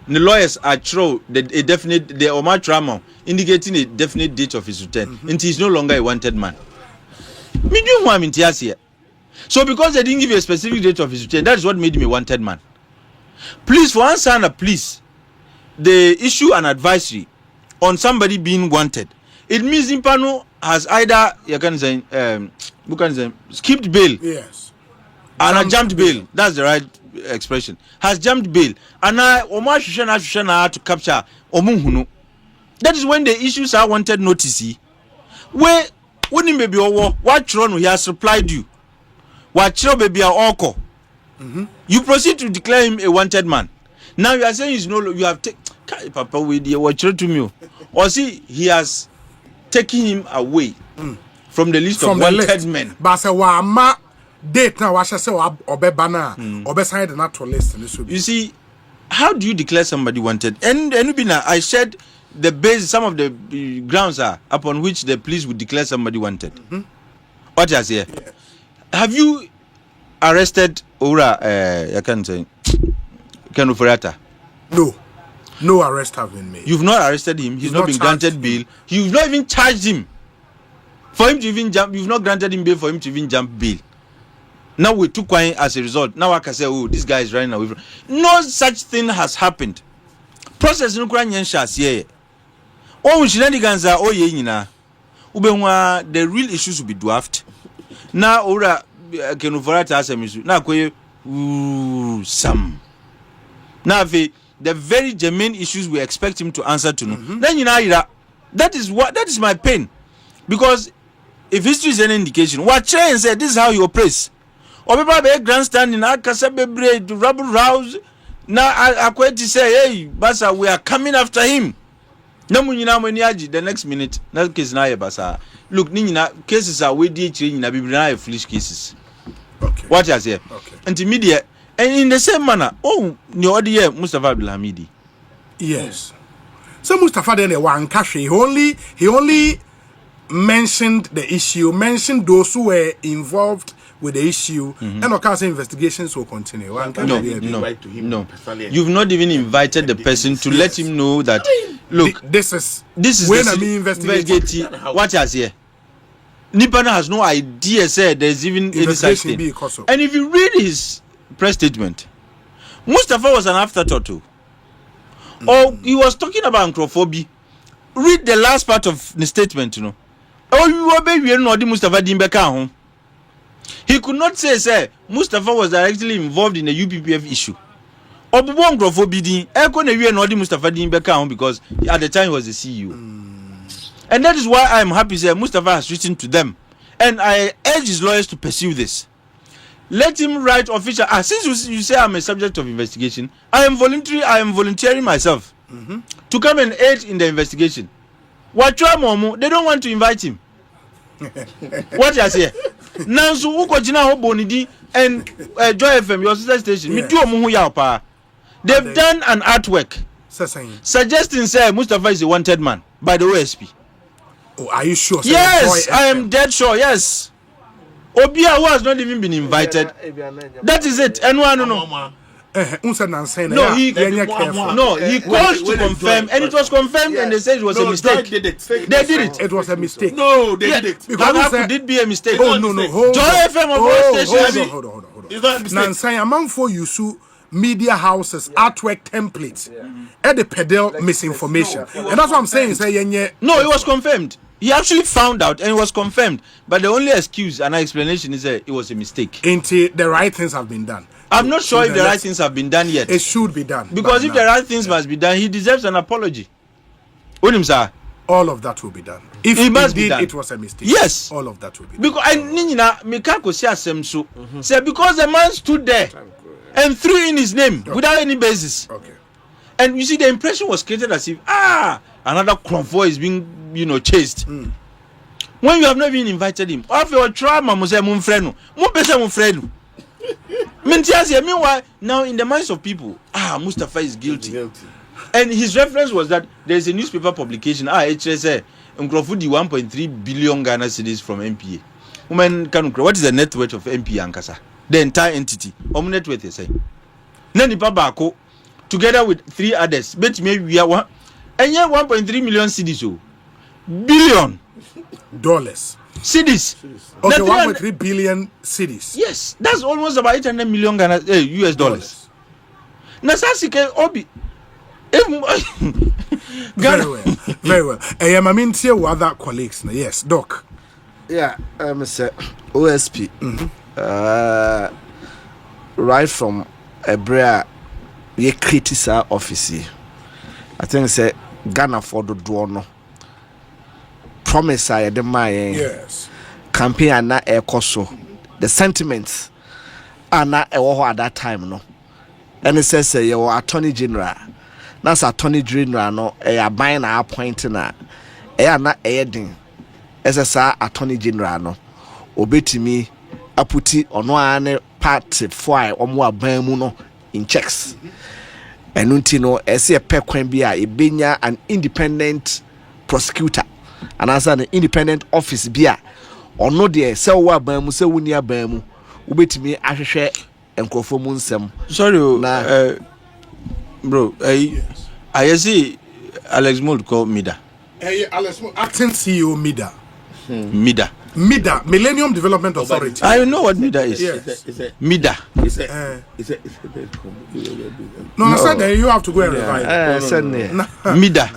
the lawyers are true a definite the Omar Trauma indicating a definite date of his return, and he is no longer a wanted man. So because they didn't give you a specific date of his return, that is what made him a wanted man. Please, for answer, please, they issue an advisory on somebody being wanted. It means Impano has either skipped bail, yes, and jumped bail. That's the right expression. Has jumped bail, and Omar Shushana to capture Omunhunu. That is when the issues are wanted notice. Where wouldn't baby what run he has replied you. What baby oko. You proceed to declare him a wanted man. Now you are saying he's no you have taken Papa with you what to me. Or see he has taken him away from the list of wanted men. But say wa date now what say obeba na obesan the natural list. You see, how do you declare somebody wanted? And I said the base, some of the grounds are upon which the police would declare somebody wanted. What is here? Yes. Have you arrested Ora? I can't say. No arrest have been made. You've not arrested him. He's not been granted bail. You've not even charged him for him to even jump. You've not granted him bail for him to even jump bail. Now we took one as a result. Now I can say, oh, this guy is running away from. No such thing has happened. Process no here. Oh, shenanigans are yina. Ubewa the real issues will be dwarfed. Now, ora can override as a misu. Now, some. Now, the very germane issues we expect him to answer to. Then you know that is my pain, because if history is an indication, what Chen said, this is how you oppress. Or people be grandstanding, Akasabe to rubble rouse. Now I quite to say, hey, Basa, we are coming after him. No munina mwenyaji the next minute. That case na Basa. Look, nina cases are we DH na bibina foolish cases. Okay. What you say? Okay. Intermediate. And in the same manner, ni odiye Mustapha Abdulhamidi. Yes. So Mustapha then one cash. He only mentioned the issue, mentioned those who were involved with the issue, and of course investigations will continue. No. You've not even invited the person to let him know that. Look, this is when I mean investigating. What has here? Nipana has no idea. Said there's even any such thing. And if you read his press statement, Mustapha was an afterthought too. Or he was talking about anthrophobia. Read the last part of the statement, you know. Oh, you were baby, no, Mustapha Dimbeka. He could not say Mustapha was directly involved in the UPPF issue. Or anthrophobia, Mustapha Dimbeka, because at the time he was the CEO. And that is why I am happy that Mustapha has written to them. And I urge his lawyers to pursue this. Let him write official. Since you say I'm a subject of investigation, I am volunteering myself to come and aid in the investigation. What they don't want to invite him. What you say? Nansu uko jina Bonidi and Joy FM, your sister station. Yes. They've done an artwork suggesting say Mustapha is a wanted man by the OSP. Oh, are you sure? Yes, I am dead sure. Yes. Obia who has not even been invited. That is it. And no. No, he called to confirm, and it was confirmed, and they said it was a mistake. They did it. It was a mistake. No, they did it. How could it be a mistake? Oh, no. Joy FM of all stations. Hold on. Nansai, among for you, media houses, artwork templates, and the pedal misinformation. And that's what I'm saying. No, it was confirmed. He actually found out and it was confirmed. But the only excuse and explanation is that it was a mistake. Until the right things have been done. I'm not sure if the right things have been done yet. It should be done. Because if the right things must be done, he deserves an apology. All of that will be done. If it must be done. It was a mistake. Yes. All of that will be done. Because the man stood there and threw in his name without any basis. Okay. And you see, the impression was created as if, another convoy is being, chased. When you have not even invited him, of your trauma, meanwhile, now in the minds of people, Mustapha is guilty. And his reference was that there is a newspaper publication, HSA, Nkrofudi 1.3 billion Ghana cedis from MPA. What is the net worth of MPA Ankasa? The entire entity. Net worth, you say. Nani Babako, together with 3 others, bet maybe we are one. And yet 1.3 million cedis, billion dollars. Cedis. Okay, 1.3 billion cedis. Yes, that's almost about 800 million US dollars. Nasasike Obi. Very well. I mean, with other colleagues. Yes, Doc. Yeah, Mr. OSP. Right from Egbert, we criticize office. I think say Ghana for the door promise I the my yes campaign na Ekoso. The sentiments are not at that time no. And it says your attorney general. That's attorney general no buying na appointing na na edin. SSR attorney general no obetimi aputi ono ane party for omo aban mu no in checks. And no a pekwan bi a ebenya an independent prosecutor and as an independent office bi a ono de se wo aban mu se woni aban mu ubetimi ahwehwe enkrofo mu nsem. Sorry bro, I see Alex Mold call Mida. Alex Mold, acting CEO Mida. Mida, Millennium Development Authority. I know what Mida is. Yes. Mida. No, I said that you have to go and revise. Mida.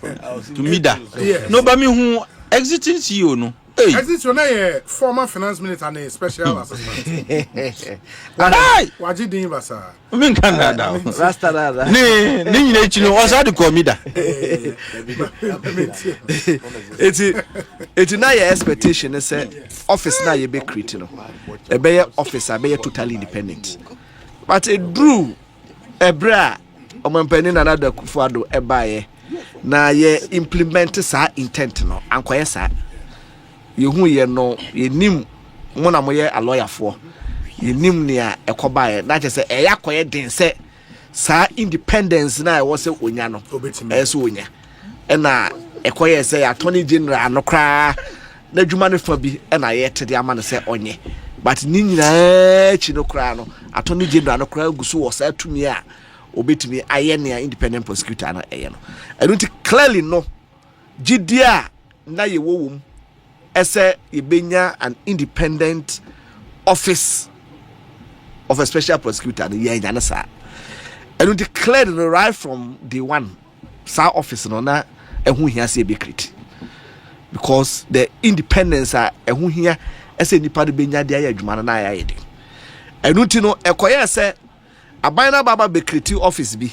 To me that. Yes. No, but me who exiting CEO no. Hey. Exiting a former finance minister and a special assistant. What did you do, sir? I mean, Canada. Rasta da. Ne chino osa de call me that. It's not your expectation say office na you be creating no. E be officer be totally independent. But it drew a bra omampani na da kufuado e baye na ye implement sa intent no ankoye sa yehu ye no yenim mo na mo ye a lawyer for yenim nia ekobaye na che e yakoye den se sa independence na e wo se onya no so onya e na ekoye se attorney general no kra na dwuma ne fa bi e na ye tede ama ne se onye but ni nyina chi no kra no attorney general no kra gusu wo sa tumi a obetumi aye ne independent prosecutor na eye no I don't clearly no gidia na ye wo ese ibenya an independent office of a special prosecutor the year na sa I don't declare right from day one sa office no na ehu hia se be create because the independence ehu hia ese nipa de benya de ayadwuma na ayɛ de enu ti no ekoye se abana baba be create office bi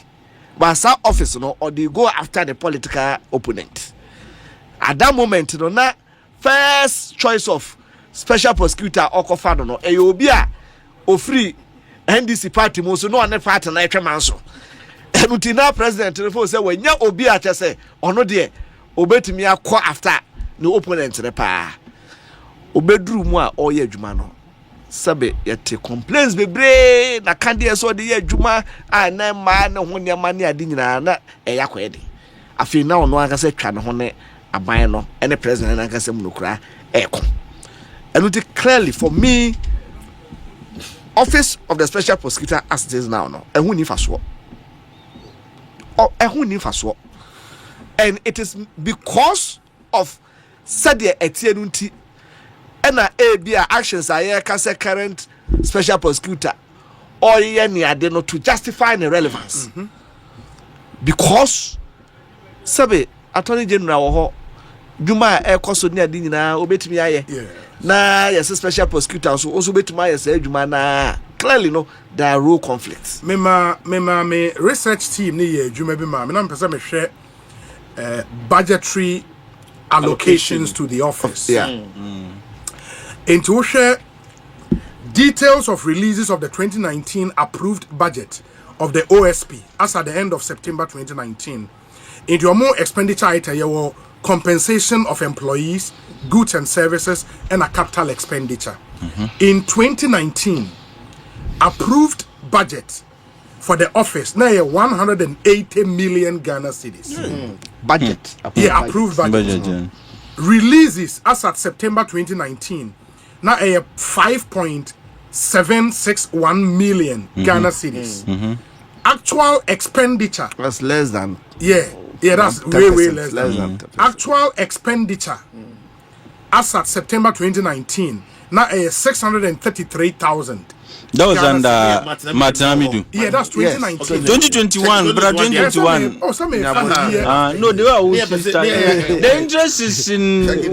but sa office no or they go after the political opponent at that moment no na first choice of special prosecutor okofado no e obi a ofri NDC party mo so no one party na etweman so enuti na president refo say wanya obi a chese ono de obetimi akọ after the opponent ne pa obeduru mu a oye adwuma no sabe yete complaints bebre na kande so de ye adwuma a na ma na ho ne ma ne ade nyina na e yakọ de afi na ono aka se twa ne ho ne aban no any president na aka se mu nokura eko enuti clearly for me office of the special prosecutor as it is now no ehun ni faso and it is because of said etienunti na abia actions aye ka say current special prosecutor or ye ni ade no to justify the relevance because sabe attorney general ho dwuma ekoso ni ade nyina obetimi aye na yes special prosecutor so also betuma yes adwuma na clearly no there are role conflicts me research team ni ye adwuma bi ma me na mpesa me hwe budgetary allocations to the office into we share details of releases of the 2019 approved budget of the OSP as at the end of September 2019 into a more expenditure item your compensation of employees, goods and services, and a capital expenditure. In 2019, approved budget for the office now 180 million Ghana cedis. Budget. Approved budget. Releases as at September 2019 now a 5.761 million Ghana cedis. Actual expenditure. That's less than. That's way less than. Actual expenditure as at September 2019 now a 633,000. That was under Matanamidu. Yeah, that's 2019. 2021, but 2021. Oh, some no, they were always the interest is in the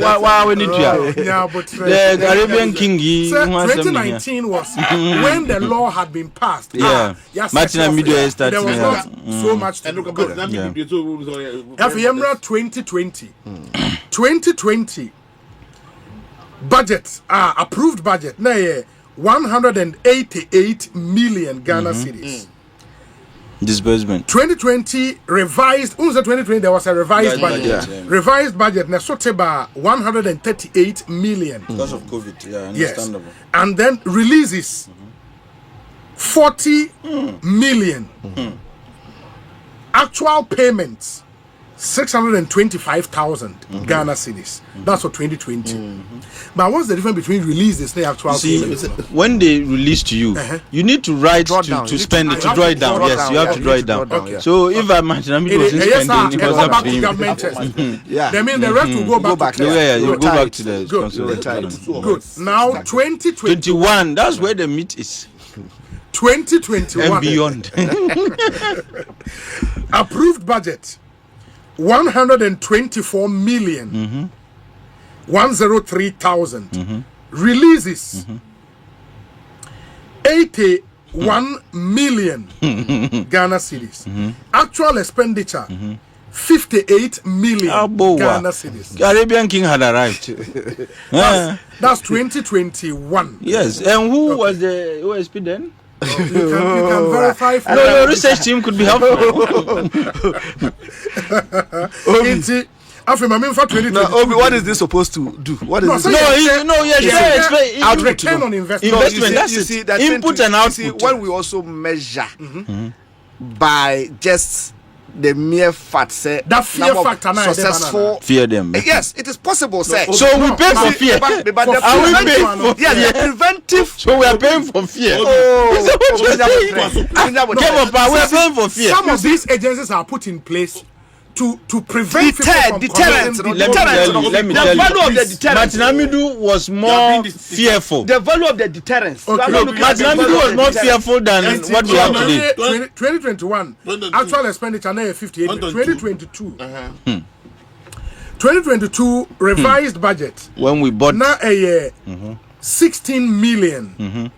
Arabian King. 2019 was when the law had been passed. Matanamidu started. There was not so much to do. 2020 budget, approved budget. 188 million Ghana cedis. Disbursement. 2020 revised. 2020 there was a revised budget. Revised budget. Nasoteba 138 million. Because of COVID. Yeah, understandable. Yes. And then releases 40 million. Actual payments 625,000 Ghana cedis. That's for 2020. But what's the difference between releases and actual payments? When they release to you, you need to write to spend it, to draw it down. Yes, you have to draw it down. So if I imagine wasn't spending, it was up to him. That means the rest will go back. You go back to the Good. Now 2021. That's where the meat is. 2021 and beyond. Approved budget 124 million 103,000 releases 81 million Ghana cedis. Actual expenditure 58 million Ghana cedis. Arabian King had arrived. That's 2021. Yes, and who was the OSP then? You can verify. No, research team could be helpful. Obi, what is this supposed to do? What is this? Return on investment. Investment. That's it. Input and output. See, when we also measure by just the mere fact, say that fear factor successful. Fear them. Yes, it is possible, sir. So we pay for fear. But the preventive. So we are paying for fear. We are paying for fear. Some of these agencies are put in place to prevent deterrent. Let me tell you. Value of the deterrent. Martinamidu was more fearful. The value of the deterrence. Martinamidu was more fearful than what we have today. 2021 actual expenditure now 58. 2022 revised budget. When we bought now a year 16 million.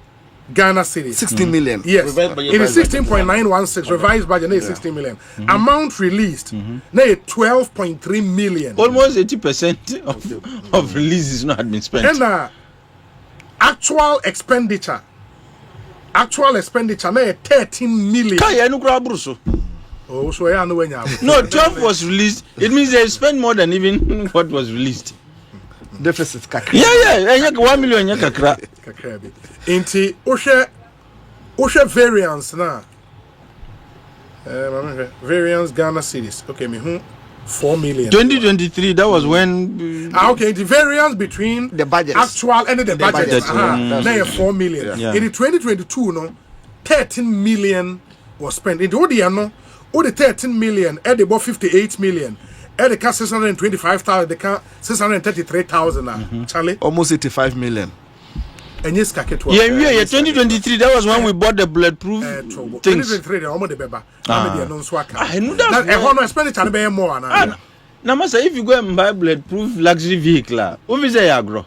Ghana cedis. 16 million. Yes. It is 16.916. Revised budget is 16 million. Amount released now 12.3 million. Almost 80% of releases not had been spent. And actual expenditure now 13 million. Oh, so I know when you No, 12 was released. It means they spent more than even what was released. Deficit kakra. Yeah. 1 million kakra. Inti Osha variance na. Variance Ghana cedis. Okay, me 4 million. 2023, that was when. Okay, the variance between the budget actual and the budget. Now 4 million. Yeah. In 2022, no, 13 million was spent. In the ODM, no, the 13 million, at about 58 million. At the car 625,000, the car 633,000. Charlie, almost 85 million. And yes, 2023. That was when we bought the bulletproof things. 2023, almost the beba. I know that. Expenditure be more. Now, Master, if you go and buy bulletproof luxury vehicle, what is it, agro?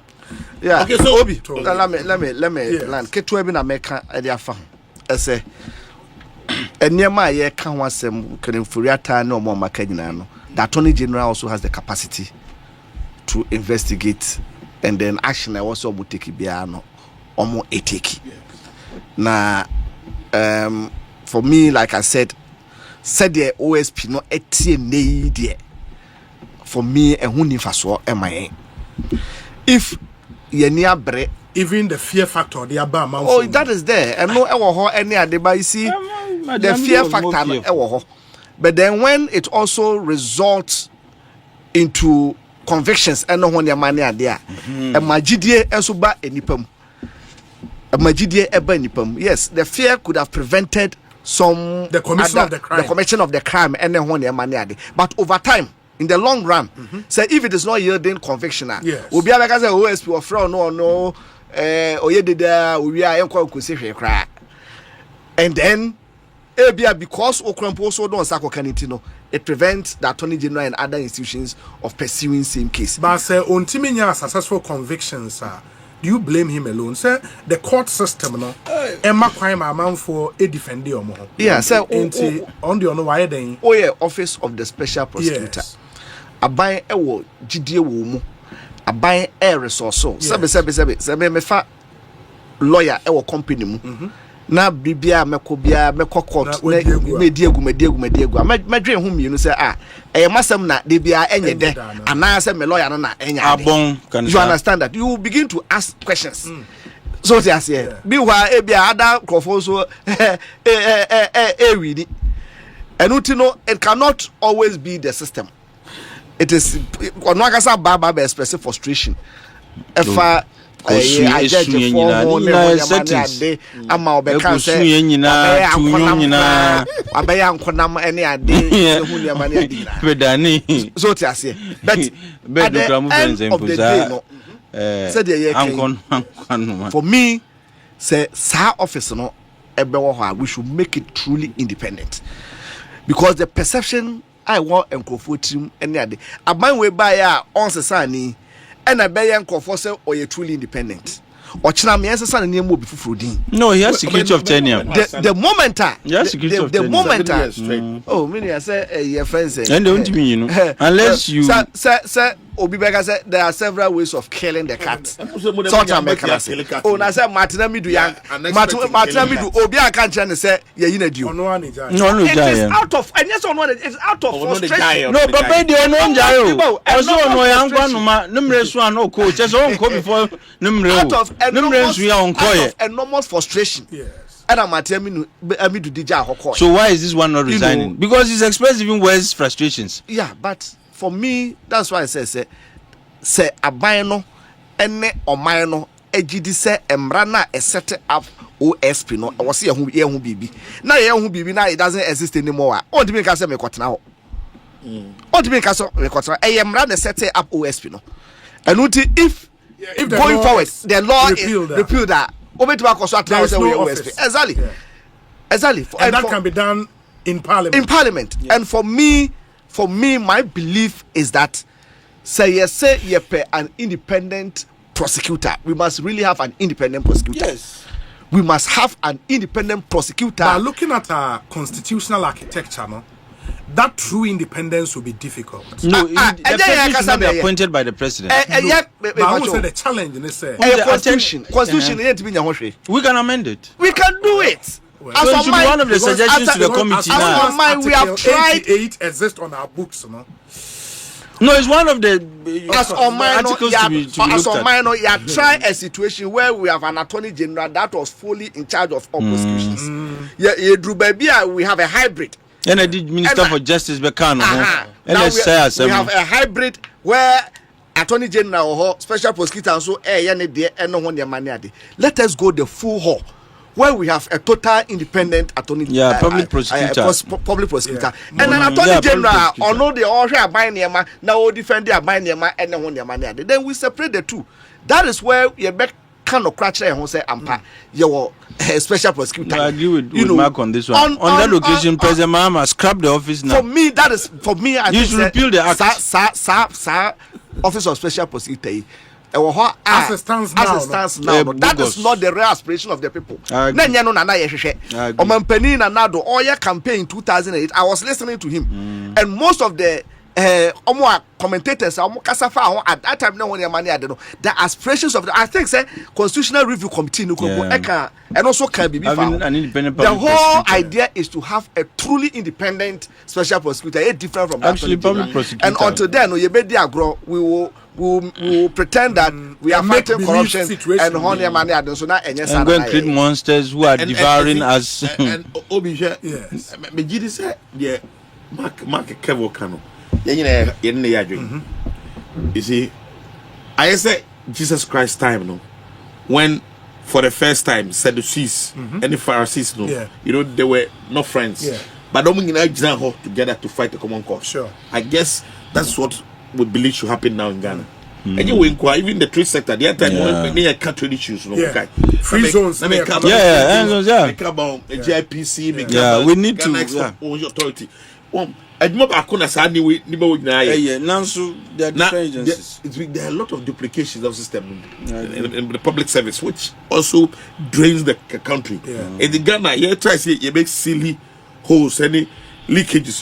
Yeah. Okay, so Obi, let me land. Ketu ebi na meka e dia fa. Ese enyema ye ka ho asem kenfuriata na omo maka nyina no. The Attorney General also has the capacity to investigate, and then action also will take biano omo eteki. Na for me, like I said the OSP no etie nei die. For me, a huni faso MIA. If yenia bre, even the fear factor, the aba amount. Oh, that is there. And no ewo ho any adeba, you see, the fear factor no ewo ho. But then when it also results into convictions and no one your money are there, a magidie esuba enipam. A magidie eba enipam. Yes, the fear could have prevented the commission of the crime and then one your money are there. But over time, in the long run, say if it is not yielding conviction, yes, we'll be like I say OSP or fraud no oyedida we are cry. And then because Okrampo so don't sako kanitino, it prevents the Attorney General and other institutions of pursuing same case. But say on Timinya successful convictions, do you blame him alone? Say the court system no Emma crime amount for a defender or more. Yeah, say on the ono why then. Oh yeah, Office of the Special Prosecutor. Yes. Aban ewo GDA wo mu. Aban air resource so. Sebe me fa lawyer ewo company mu. Na bibia meko court na mediegu medwen hu mienu say masam na de bia enye de ana say me lawyer no na enya abon. You understand that you begin to ask questions. So they say bi wa bia other crofo so read it cannot always be the system. It is onwakasa baba be express frustration efa for me, say office no we should make it truly independent, because the perception I want encrofo team any ade aban we buy ya on sesani and I be encrofo say or you truly independent or china me sesa na name obi fufuro din. No, he has security of tenure. The moment the moment oh me say your friends say and don't mean, you know, unless you say Obi Bega said there are several ways of killing the cat. Oh, na say Martina Midu yang. Martina Midu Obi akan chane say ye yin adio. No, it is out of and yes on one it's out of frustration. No, but by the ono njayo. Also ono yang kwa numa numre so an oko. Just on ko before numre. Out of enormous frustration. Yes. And Martina Midu dija hoko. So why is this one not resigning? Because he's expressed even worse frustrations. Yeah, but for me, that's why I say abayno ene omayno ejidi say emrana e set up OSP no I was say ye hu bibi na ye hu bibi na it doesn't exist anymore. On the make say me kwotena ho on the make say me kwotena e emrana set up OSP no and if going forward the law is repealed that obetu akoso atra say OSP exactly and that can be done in parliament yeah. And for me my belief is that say an independent prosecutor. We must really have an independent prosecutor. Yes. We must have an independent prosecutor. But looking at our constitutional architecture, no, that true independence will be difficult. No, the president should not be appointed by the president. But I would say the challenge in this constitution. We can amend it. We can do it. Well, so it should be one of the suggestions to the committee now. We have tried. 88 exists on our books, no. No, it's one of the articles to be looked at. Try a situation where we have an attorney general that was fully in charge of all prosecutions. We have a hybrid. And I did Minister for Justice Bekano. We have a hybrid where attorney general or special prosecutor and so let us go the full haul. Where we have a total independent attorney, public prosecutor, public prosecutor, and an attorney general, or no, they all share buying Yama, now defend their buying Yama and then we separate the two. That is where you back kind of crash and say, Ampa, your special prosecutor. I agree with Mark on this one. On that occasion, President Mahama scrap the office now. For me, I you should repeal the act. Office of Special Prosecutor. As it stands now, that is not the real aspiration of the people. Campaign 2008, I was listening to him, and most of the commentators at that time the aspirations of I think constitutional review committee and also can be found. The whole idea is to have a truly independent special prosecutor, different from actually public prosecutor. And until then, we will pretend that we are fighting corruption and honey money so now and go and create monsters who are devouring us. And Obija, yes, Megidi said, yeah, Mark Kevo Kano. You see, I say Jesus Christ time, no, when for the first time Sadducees and the Pharisees, no, you know, they were not friends, but don't mean together to fight the common cause. Sure, I guess that's what we believe should happen now in Ghana. And you inquire even the trade sector. The other time when can't trade issues, no, free zones. About GIPC. We need to authority. There are a lot of duplications of system in the public service, which also drains the country. In the Ghana, you try to say you make silly holes, any leakages.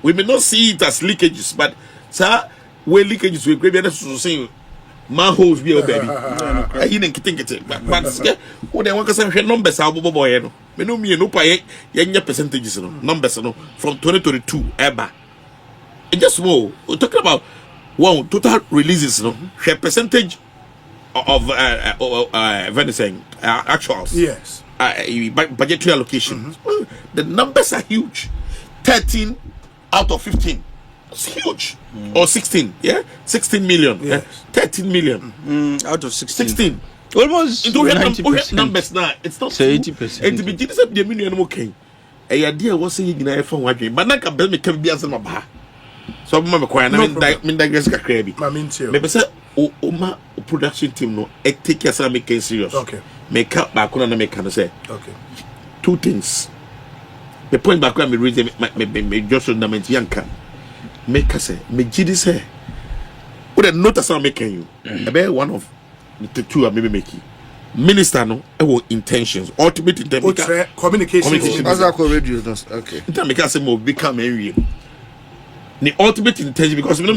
We may not see it as leakages, but sir, where leakages we great to say manholes be baby. I didn't think it, but what they want to say numbers are boy. Me no me no pay your percentages numbers from 2022 ever. It just more we're talking about one total releases share percentage of venison actuals. Yes. Budgetary allocation. The numbers are huge. 13 out of 15. It's huge. Or 16, 16 million. Yes. 13 million. Out of 16. Almost into 90% numbers now. It's not 80%. And to be Jesus the million okay. A idea was saying in a phone watching, but not a baby can be as a maha. So I'm digress crazy. Maybe say Oma production team no take care of making serious. Okay. Make up back on make can say. Okay. Two things. the point back when me read me just fundament yanka make us say me gidi say what the notice I'm making you about one of the two I maybe make you minister no intentions ultimate intention communication as I call radio okay that make us say more become area the ultimate intention because no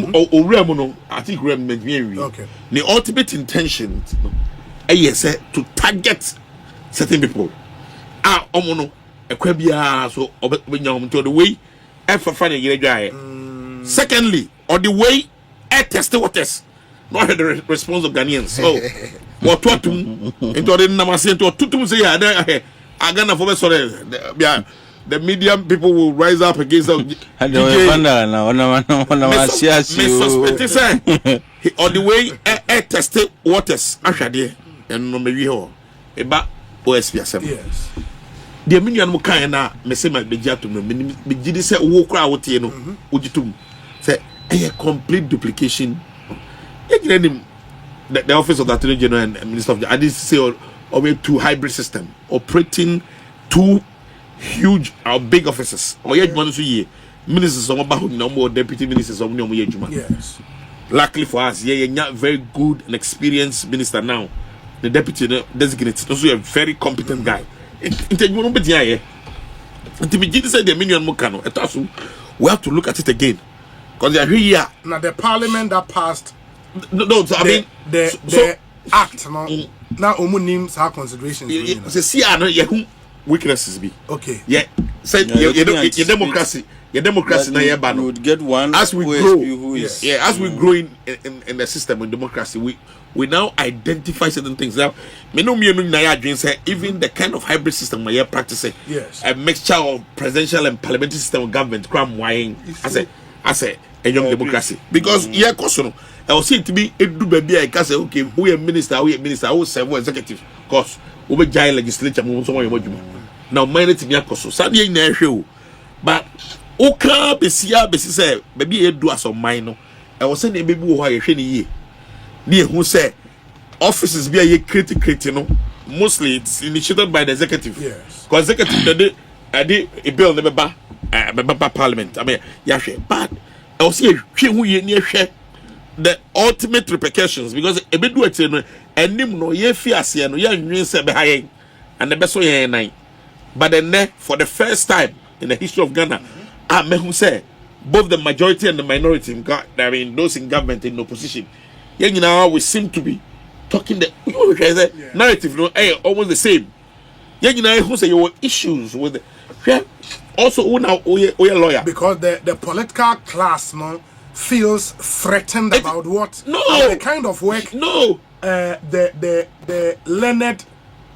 I think okay the ultimate intention yes to target certain people omono ekwabia so obenya to the way efafa na yire dwae secondly on the way test waters not the response of Ghanaians so what into the namase into tutum say agana for sorry the media people will rise up against the on the way test waters ahwade and no me ho eba OSP asem yes the minion mo kan na me say my begia to me gidi say wo kra wote no ogitum say a complete duplication the office of the Attorney General and Minister of Justice say or two hybrid system operating two huge or big offices or yet one so ye ministers of no more deputy ministers of no more yes luckily for us very good and experienced minister now the deputy designated also a very competent guy integrity be there until we say the minion mokano etasu we have to look at it again because they are here now the parliament that passed no so I mean the act no now names our considerations say see no ye weaknesses be okay yeah say your democracy na ye ba no would get one as we grow who is as we grow in the system in democracy we now identify certain things now me no na ya adwin say even the kind of hybrid system we are practicing yes a mixture of presidential and parliamentary system of government cram wine as a young democracy because yeah koso I was saying to be edu baby I can say okay who a minister who serve executive cause we be jai legislature mo so mo yema now mine to be akoso sabe na ehwe but oka besia besi say baby edu aso mine no I was saying baby wo ha yehwe ni ye ni ehun say offices be a critical no mostly it's initiated by the executive yes because executive the a bill never parliament I mean yahwe but I was saying who ye ni ehwe the ultimate repercussions because ebedu ati no enim no ye fi ase no ya nwin se be hayen and the best way nine but then for the first time in the history of Ghana mehu say both the majority and the minority I mean those in government in opposition now we seem to be talking the narrative no almost the same now who say your issues with also now lawyer because the political class no feels threatened about what the kind of work the learned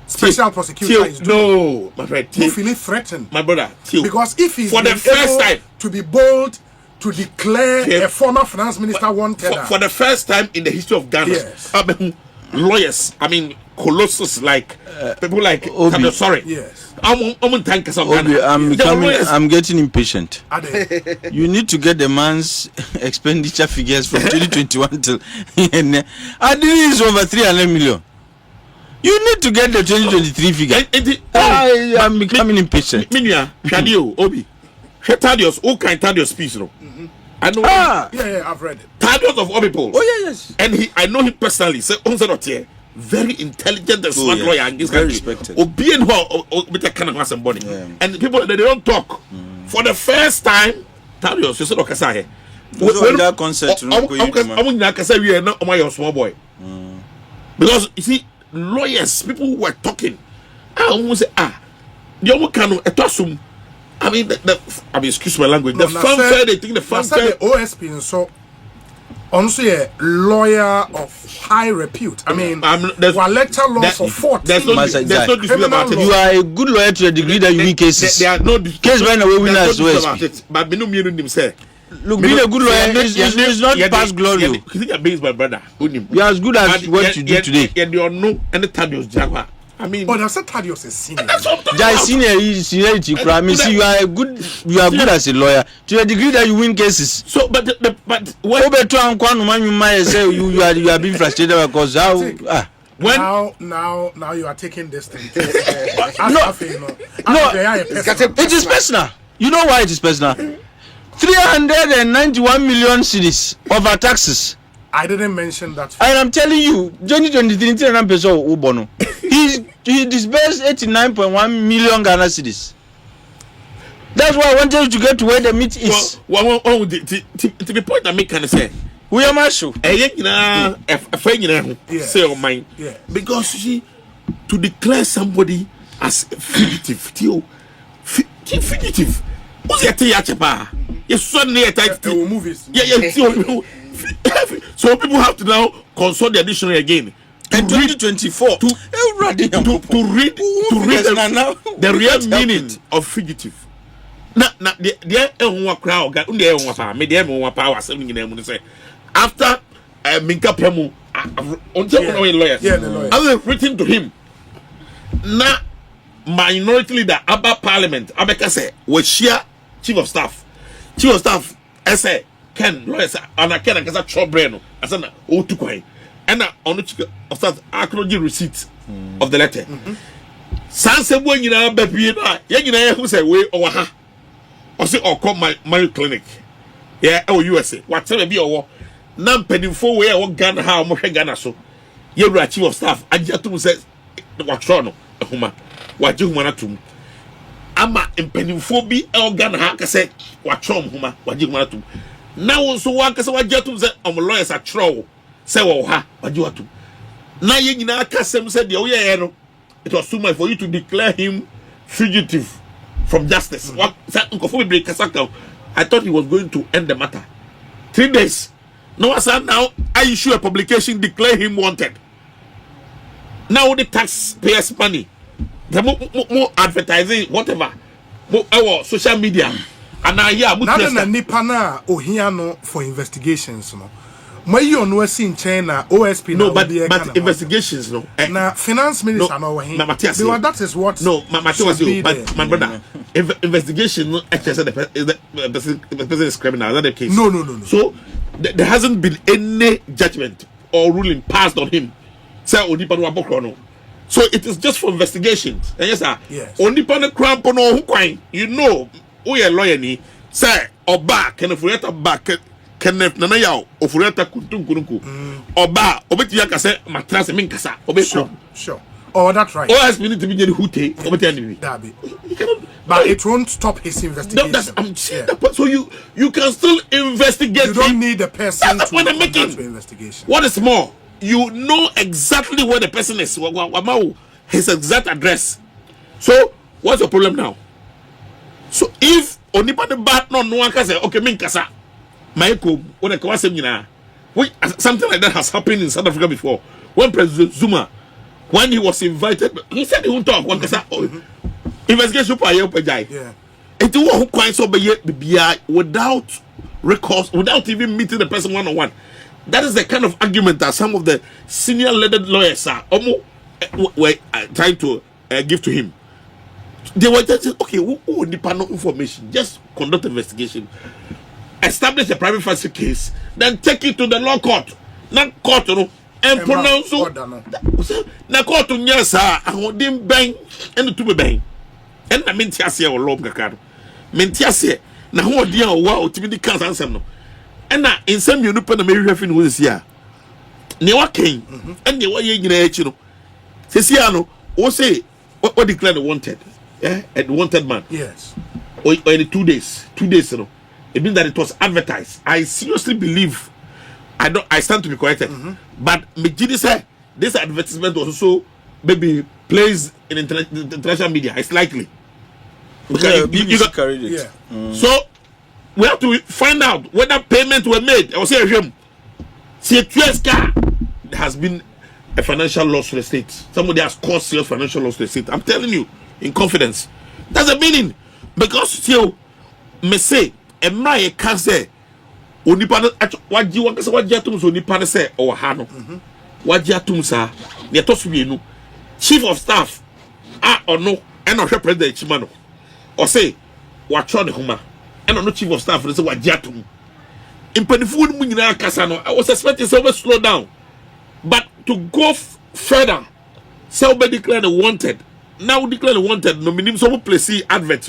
special prosecutor is doing. No, my friend, you feel threatened, my brother, because if he's for the first time to be bold to declare a former finance minister wanted for the first time in the history of Ghana, yes. Lawyers, I mean colossus like people like sorry, yes. I'm getting impatient. You need to get the man's expenditure figures from 2021 till I think it's over 300 million. You need to get the 2023 figure. I'm becoming impatient. Minya, Shadio, Obi, Tadios, all kind Tadios piece, no. I know. Yeah, I've read it. Tadios of all people. Oh yes. And I know him personally. So not here. Very intelligent and smart lawyer and this very country. respected. Obi and with a kind of somebody. And people they don't talk. For the first time, Tadios, you said okay, when that concept, I'm not say we are not my small boy. Because you see, lawyers, people who were talking, I almost say the only kind of etosum. I mean, I mean, excuse my language. The fanfare, they think the fanfare. The OSP and so also a lawyer of high repute. I mean, there's electoral law for 40. There's no dispute about it. You are a good lawyer to a degree that you win cases. There are no case by the way winners OSP. But me no me him say. Look, being a good lawyer is not past glory. You think you're based my brother. You are as good as what you do today. And you know any Tadios Jaguar. I mean, but I said Tadios is senior. Senior is seniority. I mean, see, you are good as a lawyer to a degree that you win cases. So, but what you are being frustrated because how? when now you are taking this thing. It is personal. You know why it is personal? 391 million cedis of our taxes. I didn't mention that. And I'm telling you, 2023 he disbursed 89.1 million Ghana cedis. That's why I wanted you to get to where the meat is. To the point I make, can I say? We are Marshall. Say on mine. Because to declare somebody as fugitive, fugitive. Who's your tea? Yes, suddenly a tight movies. So people have to now consult the dictionary again. And 2024 to read the real meaning of fugitive. Now, the crowd, after Minka Pemu, lawyers, I was written to him. Now, minority leader, Abba Parliament, Abekase, was share chief of staff, essay, Ken, lawyers, and I can get a chop brain, as an Otukwai, and on the chief of staff, acknowledge receipt of the letter. Sansa, when you know, baby, who say, way over her. Or say, or call my clinic. Yeah, USA. Whatever be or Nam penny 4 way or Ghana, how much Ghana so. You're a chief of staff. I just to say, what's wrong? What you want to? Ama in penny 4 be or Ghana, I say, what's wrong? What you want to? Now, also, what just to say, lawyers are troll. Say, what you want to? Now, you know, Kassem said, it was too much for you to declare him fugitive from justice. I thought he was going to end the matter. 3 days. Now I issue a publication, declare him wanted. Now the taxpayers' money, the more advertising, whatever, more social media, and now Nipana Ohiano for investigations. My you know in China OSP no but investigations no na finance minister no he that is what but my brother investigation no actually the person is criminal. Is that the case? No. So there hasn't been any judgment or ruling passed on him. Say Onipa no abokro no. So it is just for investigations. And yes sir. Onipa no cramp no kwan. You know who your lawyer ni say oba can forget back Kenneth Nana Yao, Ofureta Kuntunku, Oba, Obeti Yakase, Matras, Minkasa, Obeso. Sure. Oh, that's right. OSP need to be the Hute, Obeti. But it won't stop his investigation. No, I'm saying that. So you can still investigate. You don't need the person to conduct investigation. What is more, you know exactly where the person is, his exact address. So, what's your problem now? So, if Onipa the bat no one can say, okay, Minkasa. Michael, when I was saying, something like that has happened in South Africa before. When President Zuma, when he was invited, he said he won't talk. Investigation for it won't quite so without recourse, without even meeting the person one-on-one. That is the kind of argument that some of the senior leaded lawyers are were trying to give to him. They were just okay, who depend on information, just conduct investigation. Establish a private factory case, then take it to the law court, not court, and pronounce na court to nyasa, and dim bang, and to be bang. And I mean, Tiasia or Lob Gacado. Mentiasia, now who dear wow to be the can't answer no. And in some European American was here. Newa came, and they were in the Ceciano, or say, what declared the wanted, and wanted man. Yes. Or in 2 days, 2 days, It means that it was advertised. I seriously believe, I stand to be corrected, but Mejidi said this advertisement was also maybe placed in international media. It's likely. Because you carried it. So we have to find out whether payments were made. I will say him. See, there has been a financial loss to the state. Somebody has caused serious financial loss to the state. I'm telling you in confidence. That's the meaning. Because still, me say. Emma can say, Onipa, what you want to say, what Jatum, Onipa say, or Hano, what Jatum, sir, the Tosubino, chief of staff, or no, and not President Chimano, or say, what Tron Huma, and no chief of staff, and say, what Jatum. In Penifun Munina Casano, I was expecting someone slow down, but to go further somebody declared wanted now declare wanted no minimum some place adverts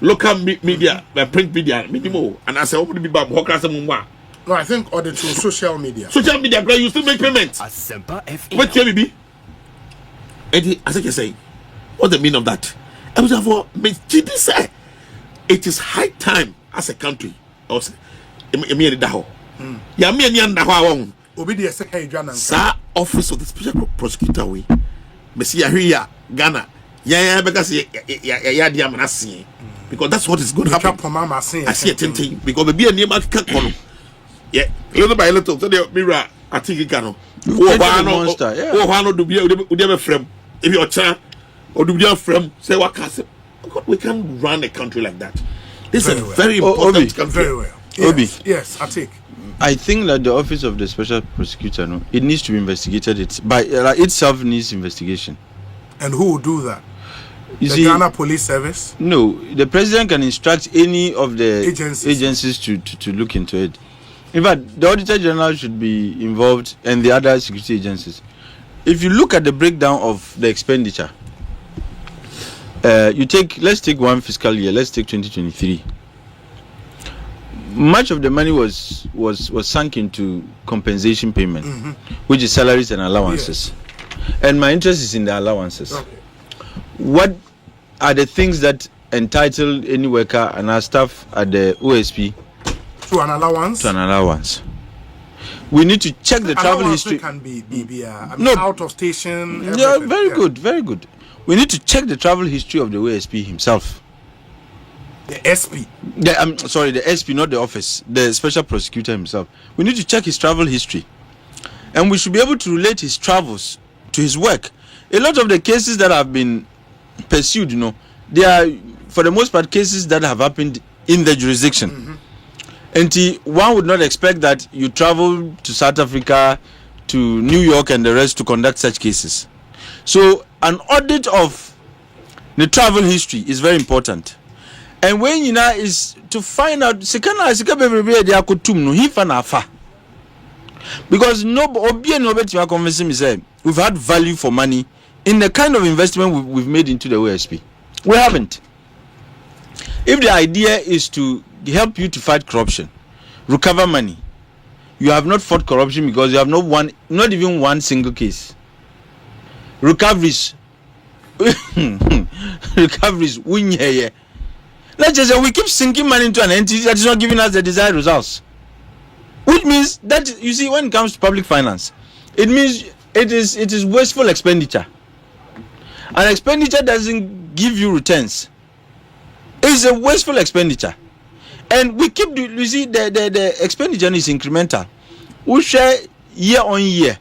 local media print media minimum and I say what would be back no I think audit through social media you still make payments what can be Eddie as I say what's the meaning of that I was for say it is high time as a country also me daho ya me ni ndaho awon obi de second Ghana sa office of the special prosecutor we Messi Ahria Ghana ya because ya dia manase because that's what is going to happen I see it because the be a near market kono yeah little by little so the mirror I think it can monster yeah no do be frame if your child or do be frame say what can say we can run a country like that. This is a very important country. Very well. Yes, I think that the office of the special prosecutor, no, it needs to be investigated. Itself needs investigation. And who will do that? The Ghana Police Service? No, the president can instruct any of the agencies to look into it. In fact, the Auditor General should be involved and the other security agencies. If you look at the breakdown of the expenditure, let's take one fiscal year, let's take 2023. Much of the money was sunk into compensation payment, which is salaries and allowances. And my interest is in the allowances. Okay. What are the things that entitle any worker and our staff at the OSP to an allowance? We need to check the travel history. Can be out of station. Yeah, very good. We need to check the travel history of the OSP himself. The SP. The SP, not the office. The special prosecutor himself. We need to check his travel history. And we should be able to relate his travels to his work. A lot of the cases that have been pursued, they are, for the most part, cases that have happened in the jurisdiction. And one would not expect that you travel to South Africa, to New York and the rest to conduct such cases. So an audit of the travel history is very important. And when is to find out because we've had value for money in the kind of investment we've made into the OSP. We haven't. If the idea is to help you to fight corruption, recover money, you have not fought corruption because you have not even one single case. Recoveries, win here. Let's just say we keep sinking money into an entity that is not giving us the desired results. Which means that, you see, when it comes to public finance, it means it is wasteful expenditure. An expenditure doesn't give you returns. It's a wasteful expenditure. And we keep, you see, the expenditure is incremental. We share year on year.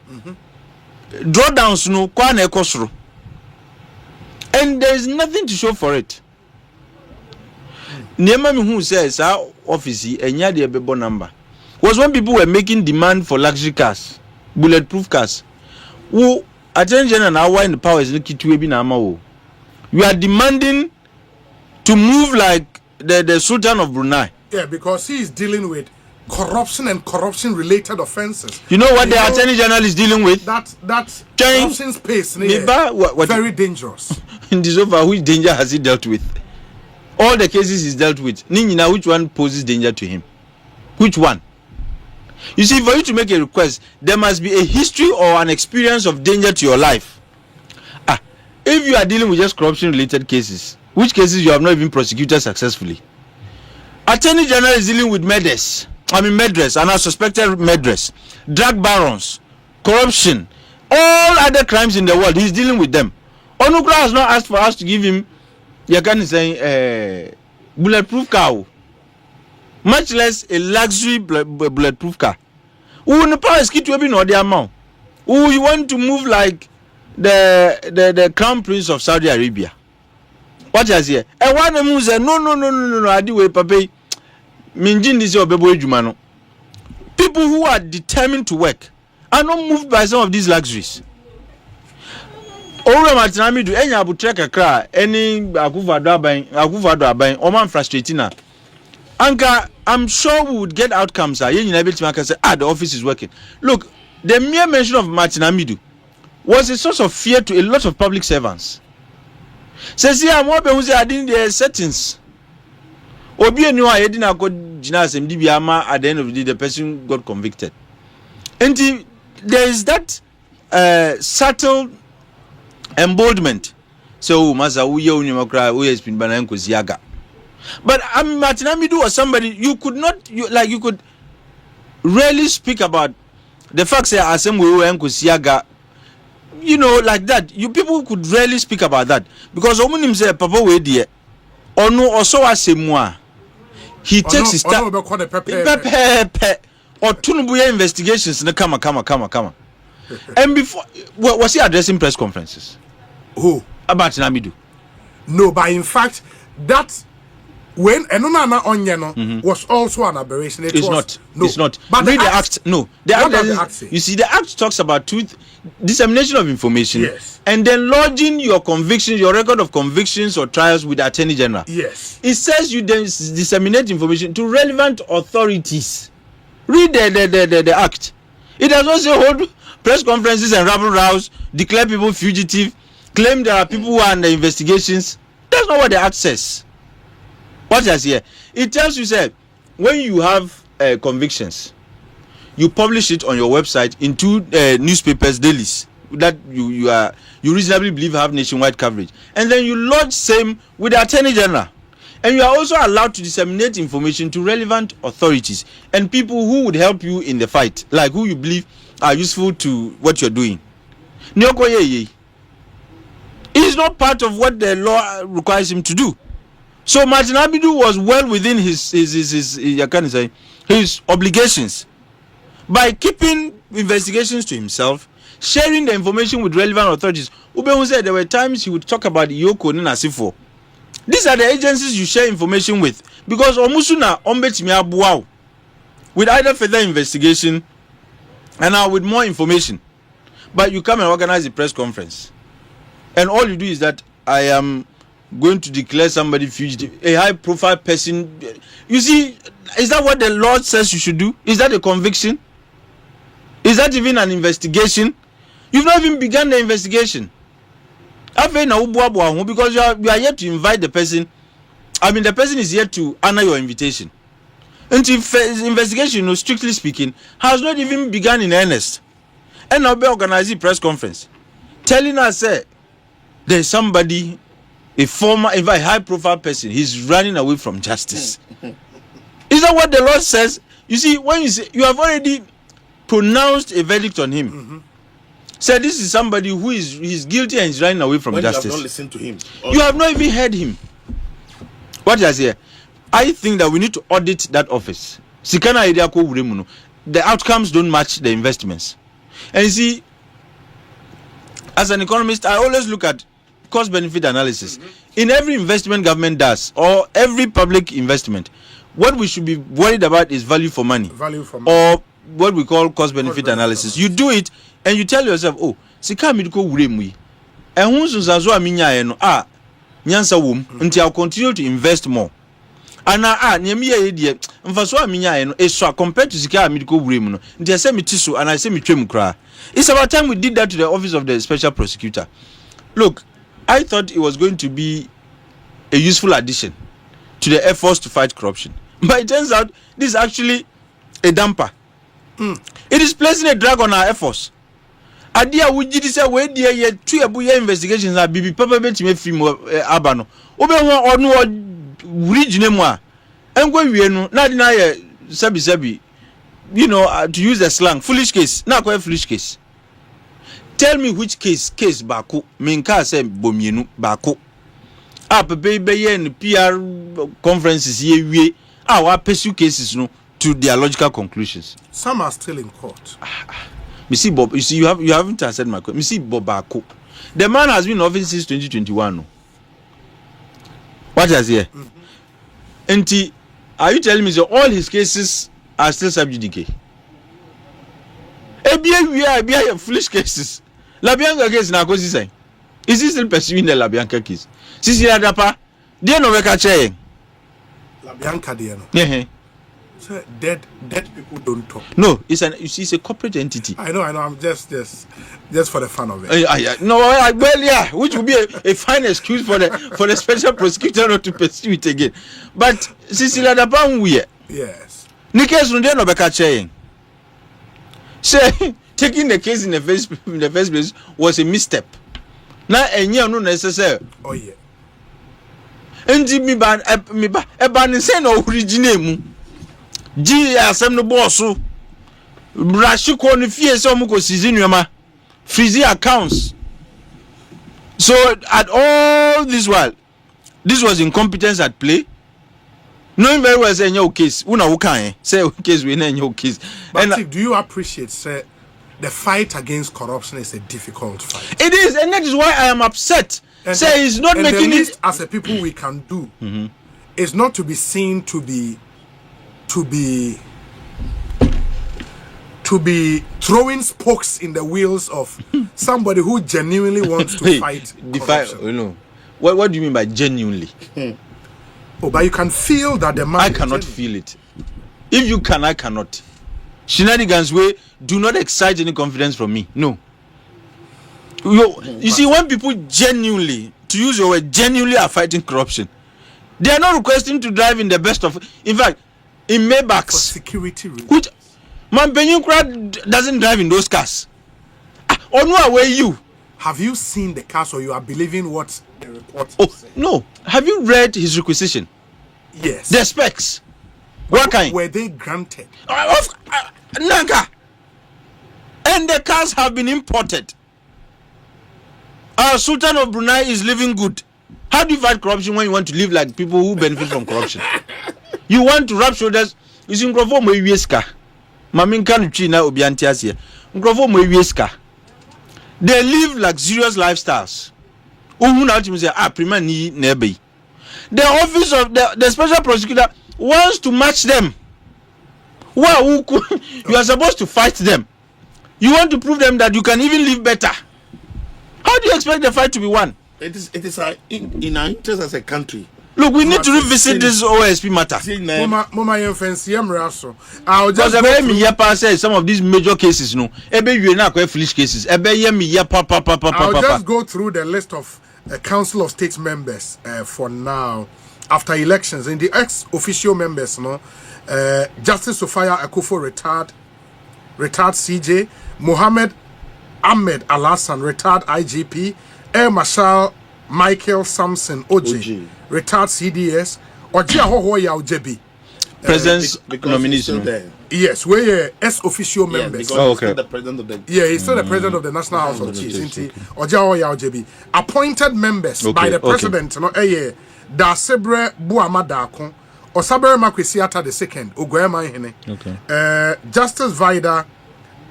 Drawdowns no kwane kosro. And there is nothing to show for it. Nema mi who says our office enya de bebo number was when people were making demand for luxury cars, bulletproof cars. Who attention and our in the power is looking to be na wo. You are demanding to move like the Sultan of Brunei. Yeah, because he is dealing with corruption and corruption related offenses. You know what the Attorney General is dealing with? That corruption space very dangerous. In this over, which danger has he dealt with? All the cases he's dealt with. Nina, which one poses danger to him? Which one? You see, for you to make a request, there must be a history or an experience of danger to your life. If you are dealing with just corruption related cases, which cases you have not even prosecuted successfully? Attorney General is dealing with murders and unsuspected murders, drug barons, corruption, all other crimes in the world. He's dealing with them. Onukra has not asked for us to give him, you can say, bulletproof car, much less a luxury bulletproof car. Who in the power is to be no the amount? Who you want to move like the crown prince of Saudi Arabia? What is here? And one of them said, no, I do it, Papa. People who are determined to work are not moved by some of these luxuries. Ora matinami do enya abutre kakra any akufado aban o man frustrating na. Anka I'm sure we would get outcomes. The office is working. Look, the mere mention of Martin Amidu was a source of fear to a lot of public servants. Says here, I'm who say I didn't the settings. Obi enu a yedina go jina asem di biama at the end of the day the person got convicted. And there is that subtle emboldenment. So masa uye unyumakra uye spin bana nkoziaga. But Martin Amidu was somebody you could rarely speak about the facts that asem we nkoziaga. You know, like that. You people could rarely speak about that because omunim say papa we die onu oso asemwa. He takes his time. Or tunubuya investigations na kama. And before was he addressing press conferences? Who? About Namidu? No, but in fact that when Enunana Onyeno was also an aberration. It's not. But read the act. No, the act. You see, the act talks about dissemination of information. Yes. And then lodging your convictions, your record of convictions or trials with the Attorney General. Yes. It says you then disseminate information to relevant authorities. Read the act. It does not say hold press conferences and rabble rouse, declare people fugitive, claim there are people who are under investigations. That's not what the act says. What does here? It tells you, say, when you have convictions, you publish it on your website in 2 newspapers dailies that you reasonably believe have nationwide coverage, and then you lodge same with the Attorney General, and you are also allowed to disseminate information to relevant authorities and people who would help you in the fight, like who you believe are useful to what you're doing. It is not part of what the law requires him to do. So Martin Amidu was well within his obligations by keeping investigations to himself, sharing the information with relevant authorities. Ube said there were times he would talk about Yoko Ninasifo. These are the agencies you share information with because Omusuna ombetimi abuau with either further investigation and now with more information. But you come and organize a press conference, and all you do is that I am going to declare somebody fugitive, a high-profile person. You see, is that what the law says you should do? Is that a conviction? Is that even an investigation? You've not even begun the investigation. Because you are yet to invite the person. I mean, the person is yet to honor your invitation. Until investigation, strictly speaking, has not even begun in earnest. And now be organizing a press conference, telling us there's somebody, a high-profile person, he's running away from justice. Is that what the law says? You see, when you say you have already pronounced a verdict on him, say this is somebody who is guilty and is running away from justice. You have not listened to him. You have not even heard him. What does here? I think that we need to audit that office. The outcomes don't match the investments. And you see, as an economist, I always look at cost-benefit analysis. In every investment government does, or every public investment, what we should be worried about is value for money. Or what we call cost-benefit analysis. You do it, and you tell yourself, oh, sika midiko uremui. And who's nyansa wom, until I'll continue to invest more. And compared to sika midiko uremu, until I say mitisu, and I say mitremukra. It's about time we did that to the office of the special prosecutor. Look, I thought it was going to be a useful addition to the efforts to fight corruption. But it turns out this is actually a damper. It is placing a drag on our efforts. Adia wujidi say we dey ye two ebuya investigations na bibi papa betime film abano. Obe ho onu original mu a engo wie no na de na ye sabi you know, to use the slang, foolish case. Na kwa foolish case. Tell me which case bako. Minka say bomienu bako. Pepe ye in PR conferences ye we. Wa pursue cases no to their logical conclusions. Some are still in court. You see, Bob. You see, you haven't answered my question. You see, Bob Bako. The man has been in office since 2021. No? What is here? And are you telling me that all his cases are still sub judice? We are foolish cases. Labianca case na Ekosiisen. Is he still pursuing the Labianca case? Sisi Adapa, they no weka chair. Labianca they no. Yeah. So dead people don't talk. No, it's a corporate entity. I know. I'm just for the fun of it. Which would be a fine excuse for the special prosecutor not to pursue it again. But Cecilia Daban we. Yes. Nikes no dey no beka chain. Say taking the case in the first place was a misstep. Now enye no necessary. Oh yeah. Endi mi ba ne say no original mu. G asem no boss so. Brashiko no fie say omo ko sizi nuama. Freeze accounts. So at all this while, this was incompetence at play. Knowing very well say in your case, una wukan say case we in your case. But do you appreciate say the fight against corruption is a difficult fight? It is, and that is why I am upset. And say he's not making it as a people we can do. Is not to be seen to be throwing spokes in the wheels of somebody who genuinely wants to fight corruption. You know, what do you mean by genuinely? But you can feel that the man. I cannot feel it. If you can, I cannot. Shenanigans way do not excite any confidence from me. No. You see, when people genuinely, to use your word, genuinely are fighting corruption, they are not requesting to drive in the best of. In fact, in Maybachs, for security reasons. Which man Benyukra doesn't drive in those cars. Or no, where you? Have you seen the cars, or you are believing what the report? No. Have you read his requisition? Yes. The specs. What kind? Were they granted? Nanka. And the cars have been imported. Our Sultan of Brunei is living good. How do you fight corruption when you want to live like people who benefit from corruption? You want to rub shoulders. You see, Nkrofo mo wieska. Maminka nutri na obianti asie. Nkrofo mo wieska. They live luxurious lifestyles. Uhu na ultimately say prima ni nebe. The office of the special prosecutor wants to match them. Wow, you are supposed to fight them. You want to prove them that you can even live better. How do you expect the fight to be won? It is in our interest as a country. Look, we need to revisit this OSP matter. Because some of these major cases, no, foolish cases. I'll just go through the list of Council of State members for now. After elections, in the ex-official members, no, Justice Sophia Akufo retired CJ, Mohammed Ahmed Al-Hassan, retired IGP, Air Marshal Michael Samson OJ, retired CDS, Ojia Hohoya Ojebi. President's nominees. Yes, we're ex-official members. Okay. The president of the he's still the president of the National House of Chiefs. Ojia Hohoya Ojebi. Appointed members by the president, no, Dasebre Buamadakon, Osabere Makwesiata II, Ogoema Hene. Justice Vida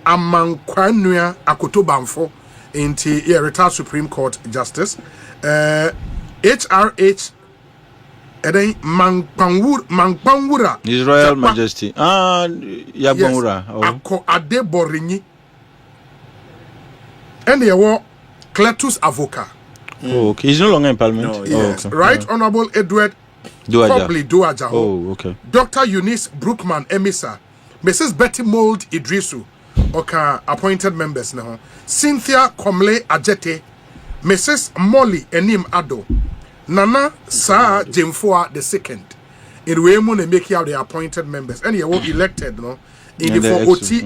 Amankwanua Akoto Bamfo, retired Supreme Court Justice. HRH Mangpangwura, His Royal Majesty. Yagbonwura. Ako Adeborinyi. And there were Cletus Avoka. Okay. He's no longer in Parliament. No, yes. Right Honorable Edward Duaja. Oh, okay. Dr. Eunice Brookman Emisa. Mrs. Betty Mold Idrisu. Okay, appointed members now. Cynthia Komle Ajete. Mrs. Molly Enim Ado. Nana Sa Jemfoa II. In Waymoon and make out the appointed members. And you were elected, no? In the for OT,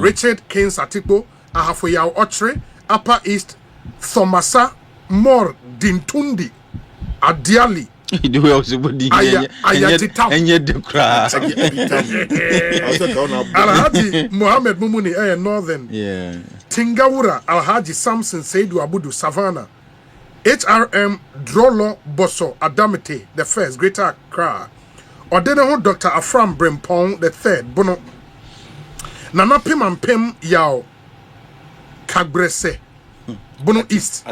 Richard Keynes Atipo, Ahafoyao Otre, Upper East, Thomasa Mor Dintundi, Adiali. Alhaji Mohammed Mumuni, Northern. Tingawura, Alhaji Samson Seidu Abudu Savannah. HRM Drolo Bosso Adamite, the first, Greater Accra. Odeneho Dr. Afram Brempong, the third, Bono. Nana Pim and Pim Yao Kagrese, Bono East.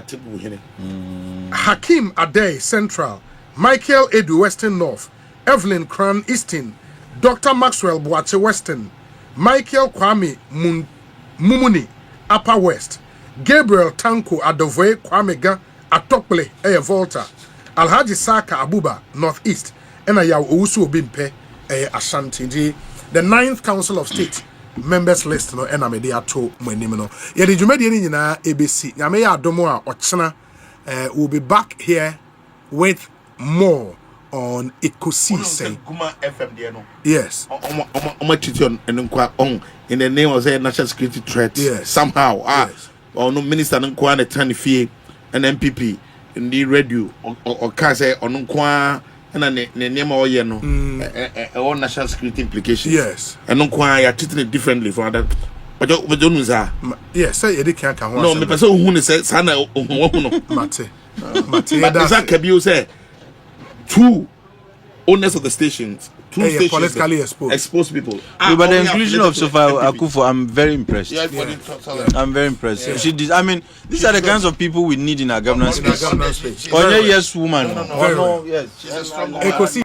Hakim Ade, Central. Michael Edu, Western North. Evelyn Kran, Eastern. Dr. Maxwell Boache, Western. Michael Kwame Mumuni, Upper West. Gabriel Tanko Adovoe Kwamega, Atokple, Volta. Alhaji Saka Abuba, Northeast. And I Owusu Bimpe, Ashanti. the 9th Council of State members list no and amede ato manim no ye de dwumade ni nyina ebesi nyame ya adomo a ochena we'll be back here with more on Ekosiisen. Yes. In the name of the national security threat. Yes. Somehow. Yes. Or no minister nkwa na Tanifie and MPP in the radio or can say on nkwa na ne name oye no on national security implications. Yes. And nkwa you are treating it differently for other. But don't know that. Yes, say you can't come. No, me person who say sana ohu no. Mate. But that can be say two owners of the stations, two stations politically exposed people. But the inclusion of Sofa Akufo, I'm very impressed. Yeah. I'm very impressed. Yeah. She did. I mean, these are the kinds of people we need in our governance space. Governance space. Or yes, woman. No, yes. She's a strong woman.